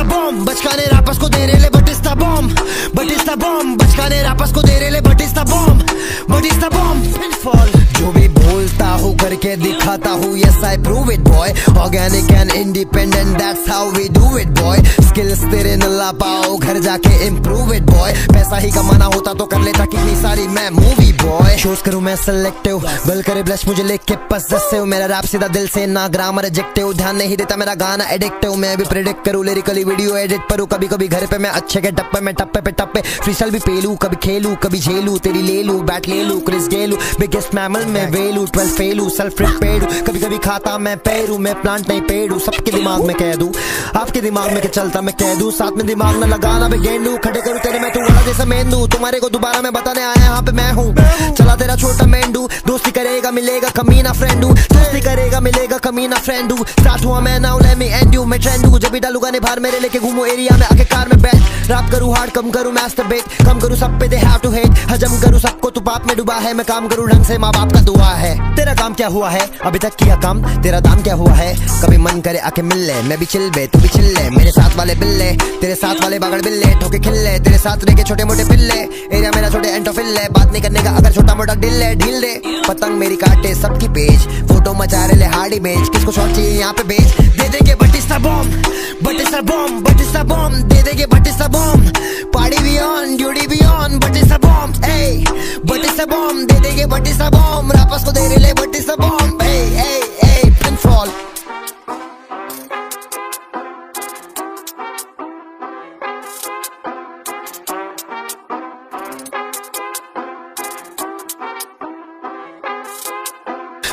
बॉम्ब बचकाने रापस को दे रहे ले, बटिस्ता बॉम्ब बचकाने रापस को दे रहे ले, बटिस्ता बॉम्ब पिनफॉल, जो भी बोलता हूँ करके दिखाता हूँ, yes I prove it boy, organic and independent that's how we do it boy, skills तेरे न ला पाओ घर जाके improve it boy, पैसा ही कमाना होता तो कर लेता कितनी सारी मैं मूवी बॉय, शोज करूँ मैं सिलेक्टिव, बल करे ब्लश मुझे लेके के पसेसिव, मेरा रैप सीधा दिल से ना ग्रामर एडजेक्टिव, ध्यान नहीं देता मेरा गाना एडिक्टिव, मैं भी प्रेडिक्ट करूँ लिरिकली वीडियो एडिट करूँ, कभी कभी घर पे मैं अच्छे के टप्पे में टप्पे पे टप्पे, फ्रीस्टाइल भी पेलू कभी खेलू कभी झेलू, तेरी ले लूं, बैट ले लूं, क्रिस गेलू, बिगेस्ट मैमल में वेलू, 12 फेलू, सेल्फ रिपेयर्ड, कभी कभी खाता मैं पेरू, मैं प्लांट नहीं पेड़ हूं, सबके दिमाग में कह दूं, आपके दिमाग में क्या चलता मैं कह दूं, साथ में दिमाग न लगाना मैं गेंडू, खड़े करूं तेरे मैं तू बड़ा जैसा मेंदू, तुम्हारे को दोबारा मैं बताने आया यहाँ पे मैं हूँ, चला तेरा छोटा मेंडू, दोस्ती करेगा मिलेगा कमीना फ्रेंड हूँ, दोस्ती करेगा मिलेगा कमीना फ्रेंड हूँ, स्टार्ट हुआ मैं now let me and you, मैं ट्रेंड हूँ, जब भी डालूगा ने बाहर मेरे लेके घूमू एरिया में आके कार में बैठ, रैप करूँ हार्ड कम करूँ मैस्टरबेट, कम करूँ सब पे दे हैव टू हेट, हजम करूँ सबको तू पाप में डूबा है, मैं काम करूँ ढंग से माँ बाप का दुआ है, तेरा काम क्या हुआ है अभी तक किया काम, तेरा दाम क्या हुआ है, कभी मन करे आके मिल ले, मैं भी चिल बे तू भी चिल ले, मेरे साथ वाले बिल्ले तेरे साथ वाले बागड़ बिल्ले, ठोके खिल्ले तेरे साथ रह के छोटे मोटे पिल्ले, एरिया मेरा छोटे एंटोफिल्ले, बात नहीं करने का अगर छोटा मोटा दिल है ढील दे, पतंग मेरी काटे सबकी पेज, फोटो मचा रहे ले हार्ड इमेज, किसको शॉट चाहिए यहाँ पे बेच, दे देंगे Batista bomb, Batista bomb, Batista bomb, दे देंगे बटिस्टा बॉम्ब, पार्टी भी ऑन ड्यूटी भी ऑन, बटिस्टा बॉम्ब, ए बटिस्टा बॉम्ब, दे देंगे बटिस्टा बॉम्ब, रापस को दे रहे ले बटिस्टा बॉम्ब, ए ए ए पिनफॉल।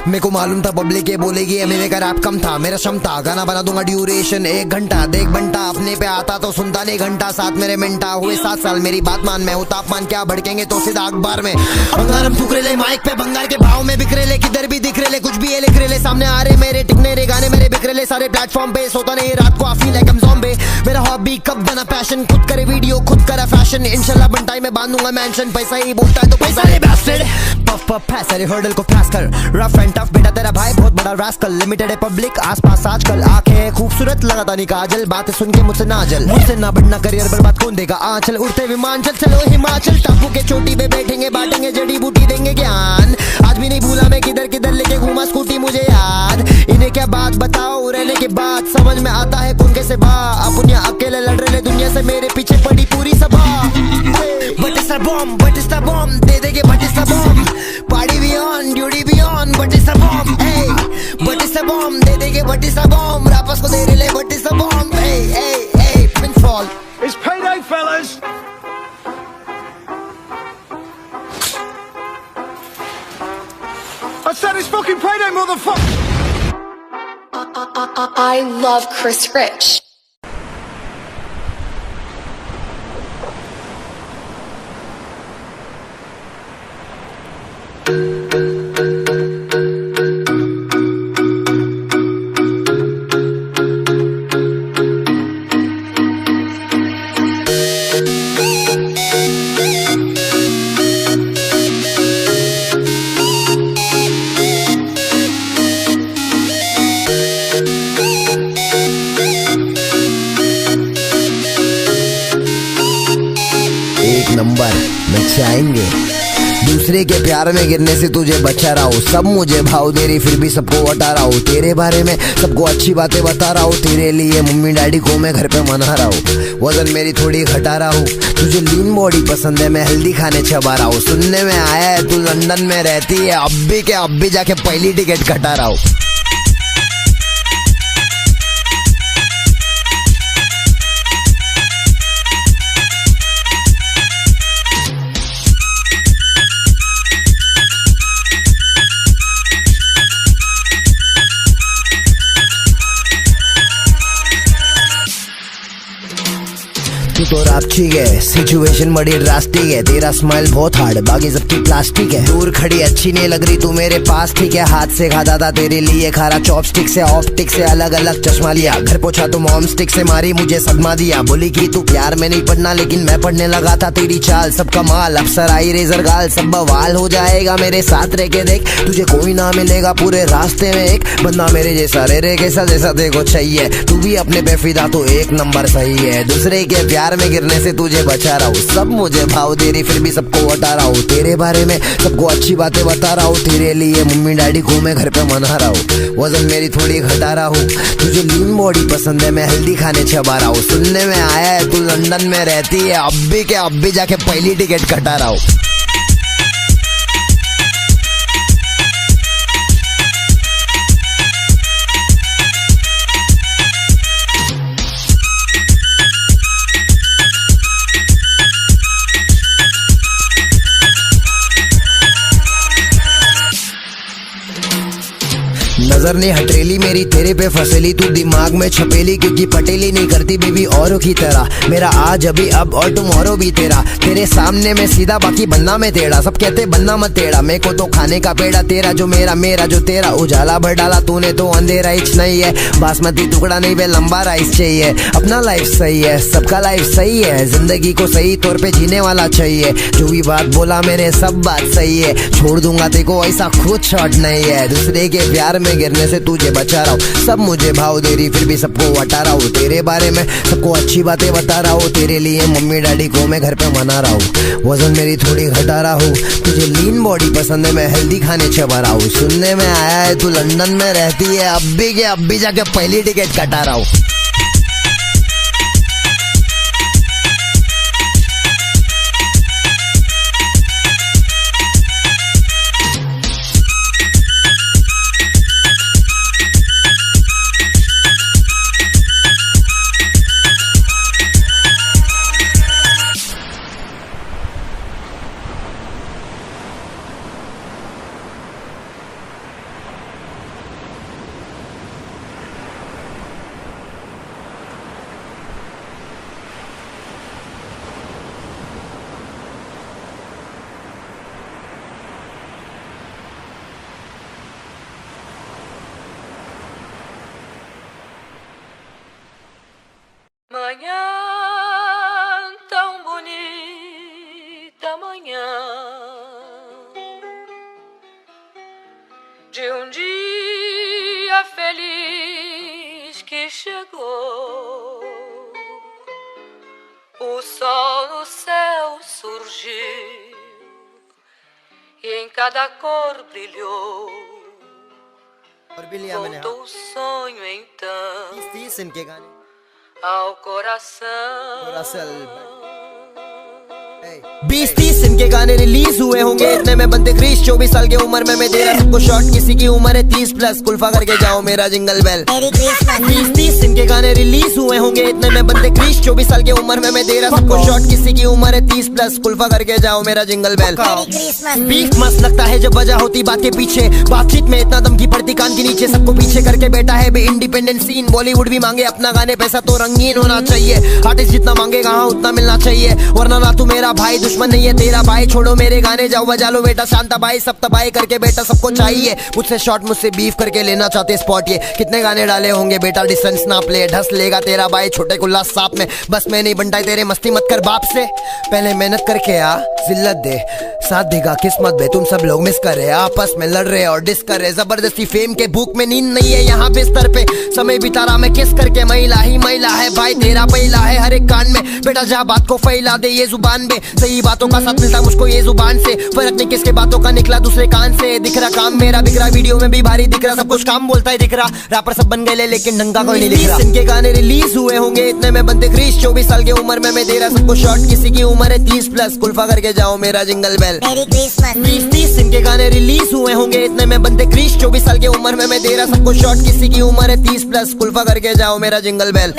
मेरे को मालूम था पब्लिक ये बोलेगी एमवे का रैप कम था, मेरा क्षमता गाना बना दूंगा ड्यूरेशन 1 घंटा, देख बंटा अपने पे आता तो सुनता नहीं घंटा, साथ मेरे मिनटा हुए 7 साल मेरी बात मान, मैं हूँ तापमान क्या भड़केंगे तो सीधा अखबार में, अंगारम फूक ले माइक पे बंगाल के भाव में बिक ले, किधर भी दिख रहे कुछ भी ये लिख रहे, सामने आ रहे मेरे टिकने रे गाने मेरे बिक रहे सारे प्लेटफॉर्म पे, सोता नहीं रात को I feel like I am zombie, मेरा हॉबी कब बना पैशन, खुद करे वीडियो खुद करा फैशन, इंशाल्लाह बनटाई में बांधूंगा मैंशन, पैसा ही बोलता है तो पैसा रे बैस्टर्ड, पफ पफ है सारे हर्डल को पास कर, रफ एंड टफ बेटा तेरा भाई बहुत बड़ा रास्कल, लिमिटेड है पब्लिक आसपास आजकल, आंखें खूबसूरत लगाता नहीं काजल, बातें सुन के मुझसे ना जल, मुझसे ना बढ़ना करियर बर्बाद कौन देगा आंचल, उड़ते विमान चल चलो हिमाचल, टापू के चोटी पे बैठेंगे बांटेंगे जड़ी बूटी देंगे ज्ञान, आज भी नहीं भूला मैं किधर किधर लेके घूमा स्कूटी मुझे याद, इन्हें क्या बात बताओ रहने के बाद समझ में आता है कौन कैसे बा, अपन यहाँ अकेले लड़ रहे दुनिया से मेरे पीछे पड़ी पूरी सभा, बटिस्टा बॉम्ब, बटिस्टा बॉम्ब, दे देंगे बटिस्टा बॉम्ब, पार्टी भी ऑन ड्यूटी भी ऑन, बटिस्टा बॉम्ब, ए बटिस्टा बॉम्ब, दे देंगे बटिस्टा बॉम्ब, रापस को दे रहे ले बटिस्टा बॉम्ब, ए ए ए pinfall. It's payday, fellas. I said it's fucking payday, motherfucker. I love Chris Rich. Number मचाएंगे, दूसरे के प्यार में गिरने से तुझे बचा रहा हूँ, सब मुझे भाव दे रही फिर भी सबको हटा रहा हूँ, तेरे बारे में सबको अच्छी बातें बता रहा हूँ, तेरे लिए मम्मी डैडी को मैं घर पे मना रहा हूँ, वजन मेरी थोड़ी घटा रहा हूँ, तुझे लीन बॉडी पसंद है मैं हेल्दी खाने चबा रहा हूँ, सुनने में आया है तू लंदन में रहती है, अब भी जाके पहली टिकट कटा रहा हूँ। तू तो रापचिक है, सिचुएशन बड़ी ड्रास्टिक है, तेरा स्माइल बहुत हार्ड बाकी सबकी प्लास्टिक है, दूर खड़ी अच्छी नहीं लग रही तू मेरे पास ठीक है, हाथ से खाता था तेरे लिए खारा चॉपस्टिक से ऑप्टिक से अलग अलग चश्मा लिया, घर पहुंचा तो मॉम स्टिक से मारी मुझे सदमा दिया, बोली कि तू प्यार में नहीं पढ़ना लेकिन मैं पढ़ने लगा था, तेरी चाल सब कमाल, अफसर आई रेजर गाल सब बवाल हो जाएगा, मेरे साथ रह के देख तुझे कोई ना मिलेगा पूरे रास्ते में एक बंदा मेरे जैसा, रे कैसा जैसा देखो चाहिए, तू भी अपने बेफिदा तो 1 नंबर सही है, दूसरे के प्यार में गिरने से तुझे बचा रहा हूँ, सब मुझे भाव दे रही फिर भी सबको हटा रहा हूँ, तेरे बारे में सबको अच्छी बातें बता रहा हूँ, तेरे लिए मम्मी डैडी को मैं घर पे मना रहा हूँ, वजन मेरी थोड़ी घटा रहा हूँ, तुझे लीन बॉडी पसंद है मैं हेल्दी खाने चबा रहा हूँ, सुनने में आया है तू लंदन में रहती है, अब भी जाके पहली टिकट कटा रहा हूँ। नजर ने हथेली मेरी तेरे पे फसेली, तू दिमाग में छपेली क्योंकि पटेली नहीं करती बेबी औरों की तरह। मेरा आज अभी अब और टुमारो भी तेरा, तेरे सामने मैं सीधा बाकी बनना मैं टेढ़ा। सब कहते बनना मत टेढ़ा, मेरे को तो खाने का पेड़ा, तेरा जो मेरा मेरा जो तेरा। उजाला भर डाला तूने तो अंधेरा ही नहीं है, बासमती टुकड़ा नहीं वे लंबा राइस चाहिए। अपना लाइफ सही है, सबका लाइफ सही है, जिंदगी को सही तौर पे जीने वाला चाहिए। जो भी बात बोला मैंने सब बात सही है, छोड़ दूंगा तेको ऐसा खुद शॉट नहीं है। दूसरे के प्यार में गिरने से तुझे बचा रहा हूँ, सब मुझे भाव दे रही फिर भी सबको हटा रहा हूँ। तेरे बारे में सबको अच्छी बातें बता रहा हूँ, तेरे लिए मम्मी डैडी को मैं घर पे मना रहा हूँ। वजन मेरी थोड़ी घटा रहा हूँ, तुझे लीन बॉडी पसंद है, मैं हेल्दी खाने चबा रहा हूँ। सुनने में आया है तू लंदन में रहती है, अब भी जाके पहली टिकट कटा रहा हूँ। Manhã tão bonita, manhã de dia feliz que chegou. O sol no céu surgiu e em cada cor brilhou. Voltou o sonho então ao coração. 20-30 इनके गाने रिलीज हुए होंगे, इतने में बनते क्रिश। 24 साल की उम्र में मैं दे रहा सबको शॉट, किसी की उम्र है 30+। कुल्फा करके जाओ मेरा जिंगल बेल। 20-30 इनके गाने रिलीज हुए होंगे, इतने में बनते क्रिश। 24 साल की उम्र में मैं दे रहा सबको शॉट, किसी की उम्र है 30+। कुल्फा करके जाओ मेरा जिंगल बेल। बीफ मस्त लगता है जब वजह होती बात के पीछे, बातचीत में इतना दम की पड़ती कान के नीचे। सबको पीछे करके बैठा है बे इंडिपेंडेंट सीन, बॉलीवुड भी मांगे अपना गाने, पैसा तो रंगीन होना चाहिए। आर्टिस्ट जितना मांगेगा हाँ उतना मिलना चाहिए, वरना ना तू मेरा भाई दुश्मन नहीं है तेरा भाई। छोड़ो मेरे गाने जाओ बजा लो बेटा, शांता भाई सब तबाही करके बेटा सबको चाहिए। मुझसे शॉट मुझसे बीफ करके लेना चाहते स्पॉट, ये कितने गाने डाले होंगे बेटा डिस्टेंस ना प्ले। ढस लेगा तेरा भाई छोटे कुल्ला सांप में, बस मैं नहीं बनता तेरे मस्ती मत कर बाप से। पहले मेहनत करके आ जिल्लत दे, साथ देगा किस्मत बे। तुम सब लोग मिस कर रहे आपस में लड़ रहे और डिस कर रहे, जबरदस्ती फेम के भूख में नींद नहीं है यहाँ बिस्तर पे। समय बिता रहा मैं किस करके, महिला ही महिला है भाई तेरा पहला है हर एक कान में। बेटा जहाँ बात को फैला दे ये जुबान में, सही बातों का साथ मिलता मुझको ये जुबान से। फर्क नहीं किसके बातों का निकला दूसरे कान से। दिख रहा काम मेरा बिक रहा, वीडियो में भी भारी दिख रहा, सब कुछ काम बोलता है दिख रहा। रैपर सब बन गए लेकिन ढंगा कोई नहीं दिख रहा। इनके गाने रिलीज हुए होंगे, इतने में बनते क्रिश। 24 साल की उम्र में मैं दे रहा सबको शॉट, किसी की उम्र है 30+। कुल्फा करके जाओ मेरा जिंगल बेल। 20-30 इनके गाने रिलीज हुए होंगे, इतने में बनते क्रिश। 24 साल की उम्र में मैं दे रहा सबको शॉट, किसी की उम्र है 30+। कुल्फा करके जाओ मेरा जिंगल बेल।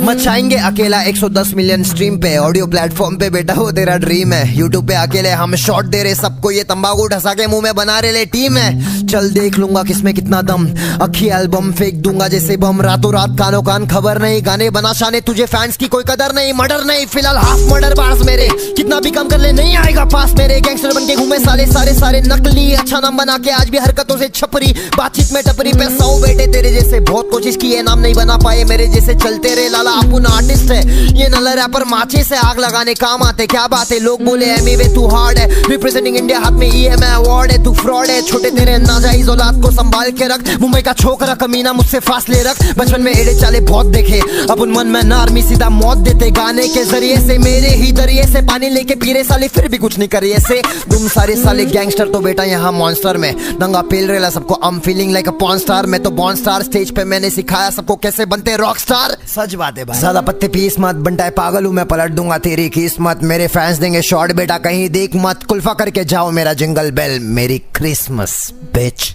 मचाएंगे अकेला 110 मिलियन स्ट्रीम पे, ऑडियो प्लेटफॉर्म पे बेटा हो तेरा ड्रीम है। यूट्यूब पे अकेले हम शॉट दे रहे सबको, ये तंबाकू ढसा के मुंह में बना रहे ले टीम है। चल देख लूंगा किसमें कितना दम, अखी एल्बम फेंक दूंगा जैसे बम। रातों रात कानो कान खबर नहीं, गाने बना शाने तुझे फैंस की कोई कदर नहीं। मर्डर नहीं फिलहाल हाफ मर्डर बार्स मेरे, कितना भी कम कर ले नहीं आएगा पास मेरे। गैंगस्टर बन के घूमे साले सारे नकली, अच्छा नाम बना के आज भी हरकतों से छपरी। बातचीत में टपरी पे 100 बेटे तेरे जैसे बहुत कोशिश की है, नाम नहीं बना पाए मेरे जैसे। चलते रहे लाला अपन आर्टिस्ट है, ये नल्ला रैपर माचे से आग लगाने काम आते। क्या बात है लोग बोले एमवे तू हार्ड है, रिप्रेजेंटिंग इंडिया हाथ में EMI अवार्ड है। तू फ्रॉड है, छोटे तेरे नाजायज औलाद को संभाल के रख। मुंबई का छोकरा कमीना मुझसे फासले रख, बचपन में एड़े चाले बहुत देखे। अब उन मन में आर्मी सीधा मौत देते, गाने के जरिए से मेरे ही दरिए से पानी लेके पीरे साले फिर भी कुछ नहीं करिए से। तुम सारे साले गैंगस्टर तो बेटा यहाँ मॉन्स्टर में दंगा पेल रेला सबको। I'm feeling like a porn star, मैं तो बॉर्न स्टार। स्टेज पे मैंने सिखाया सबको कैसे बनते रॉक स्टार। सच बात है भाई, ज्यादा पत्ते पीस मत, बनता है पागल हूँ मैं, पलट दूंगा तेरी किस्मत। मेरे फैंस देंगे शॉर्ट बेटा कहीं देख मत। कुल्फा करके जाओ मेरा जिंगल बेल, मेरी क्रिसमस बिच।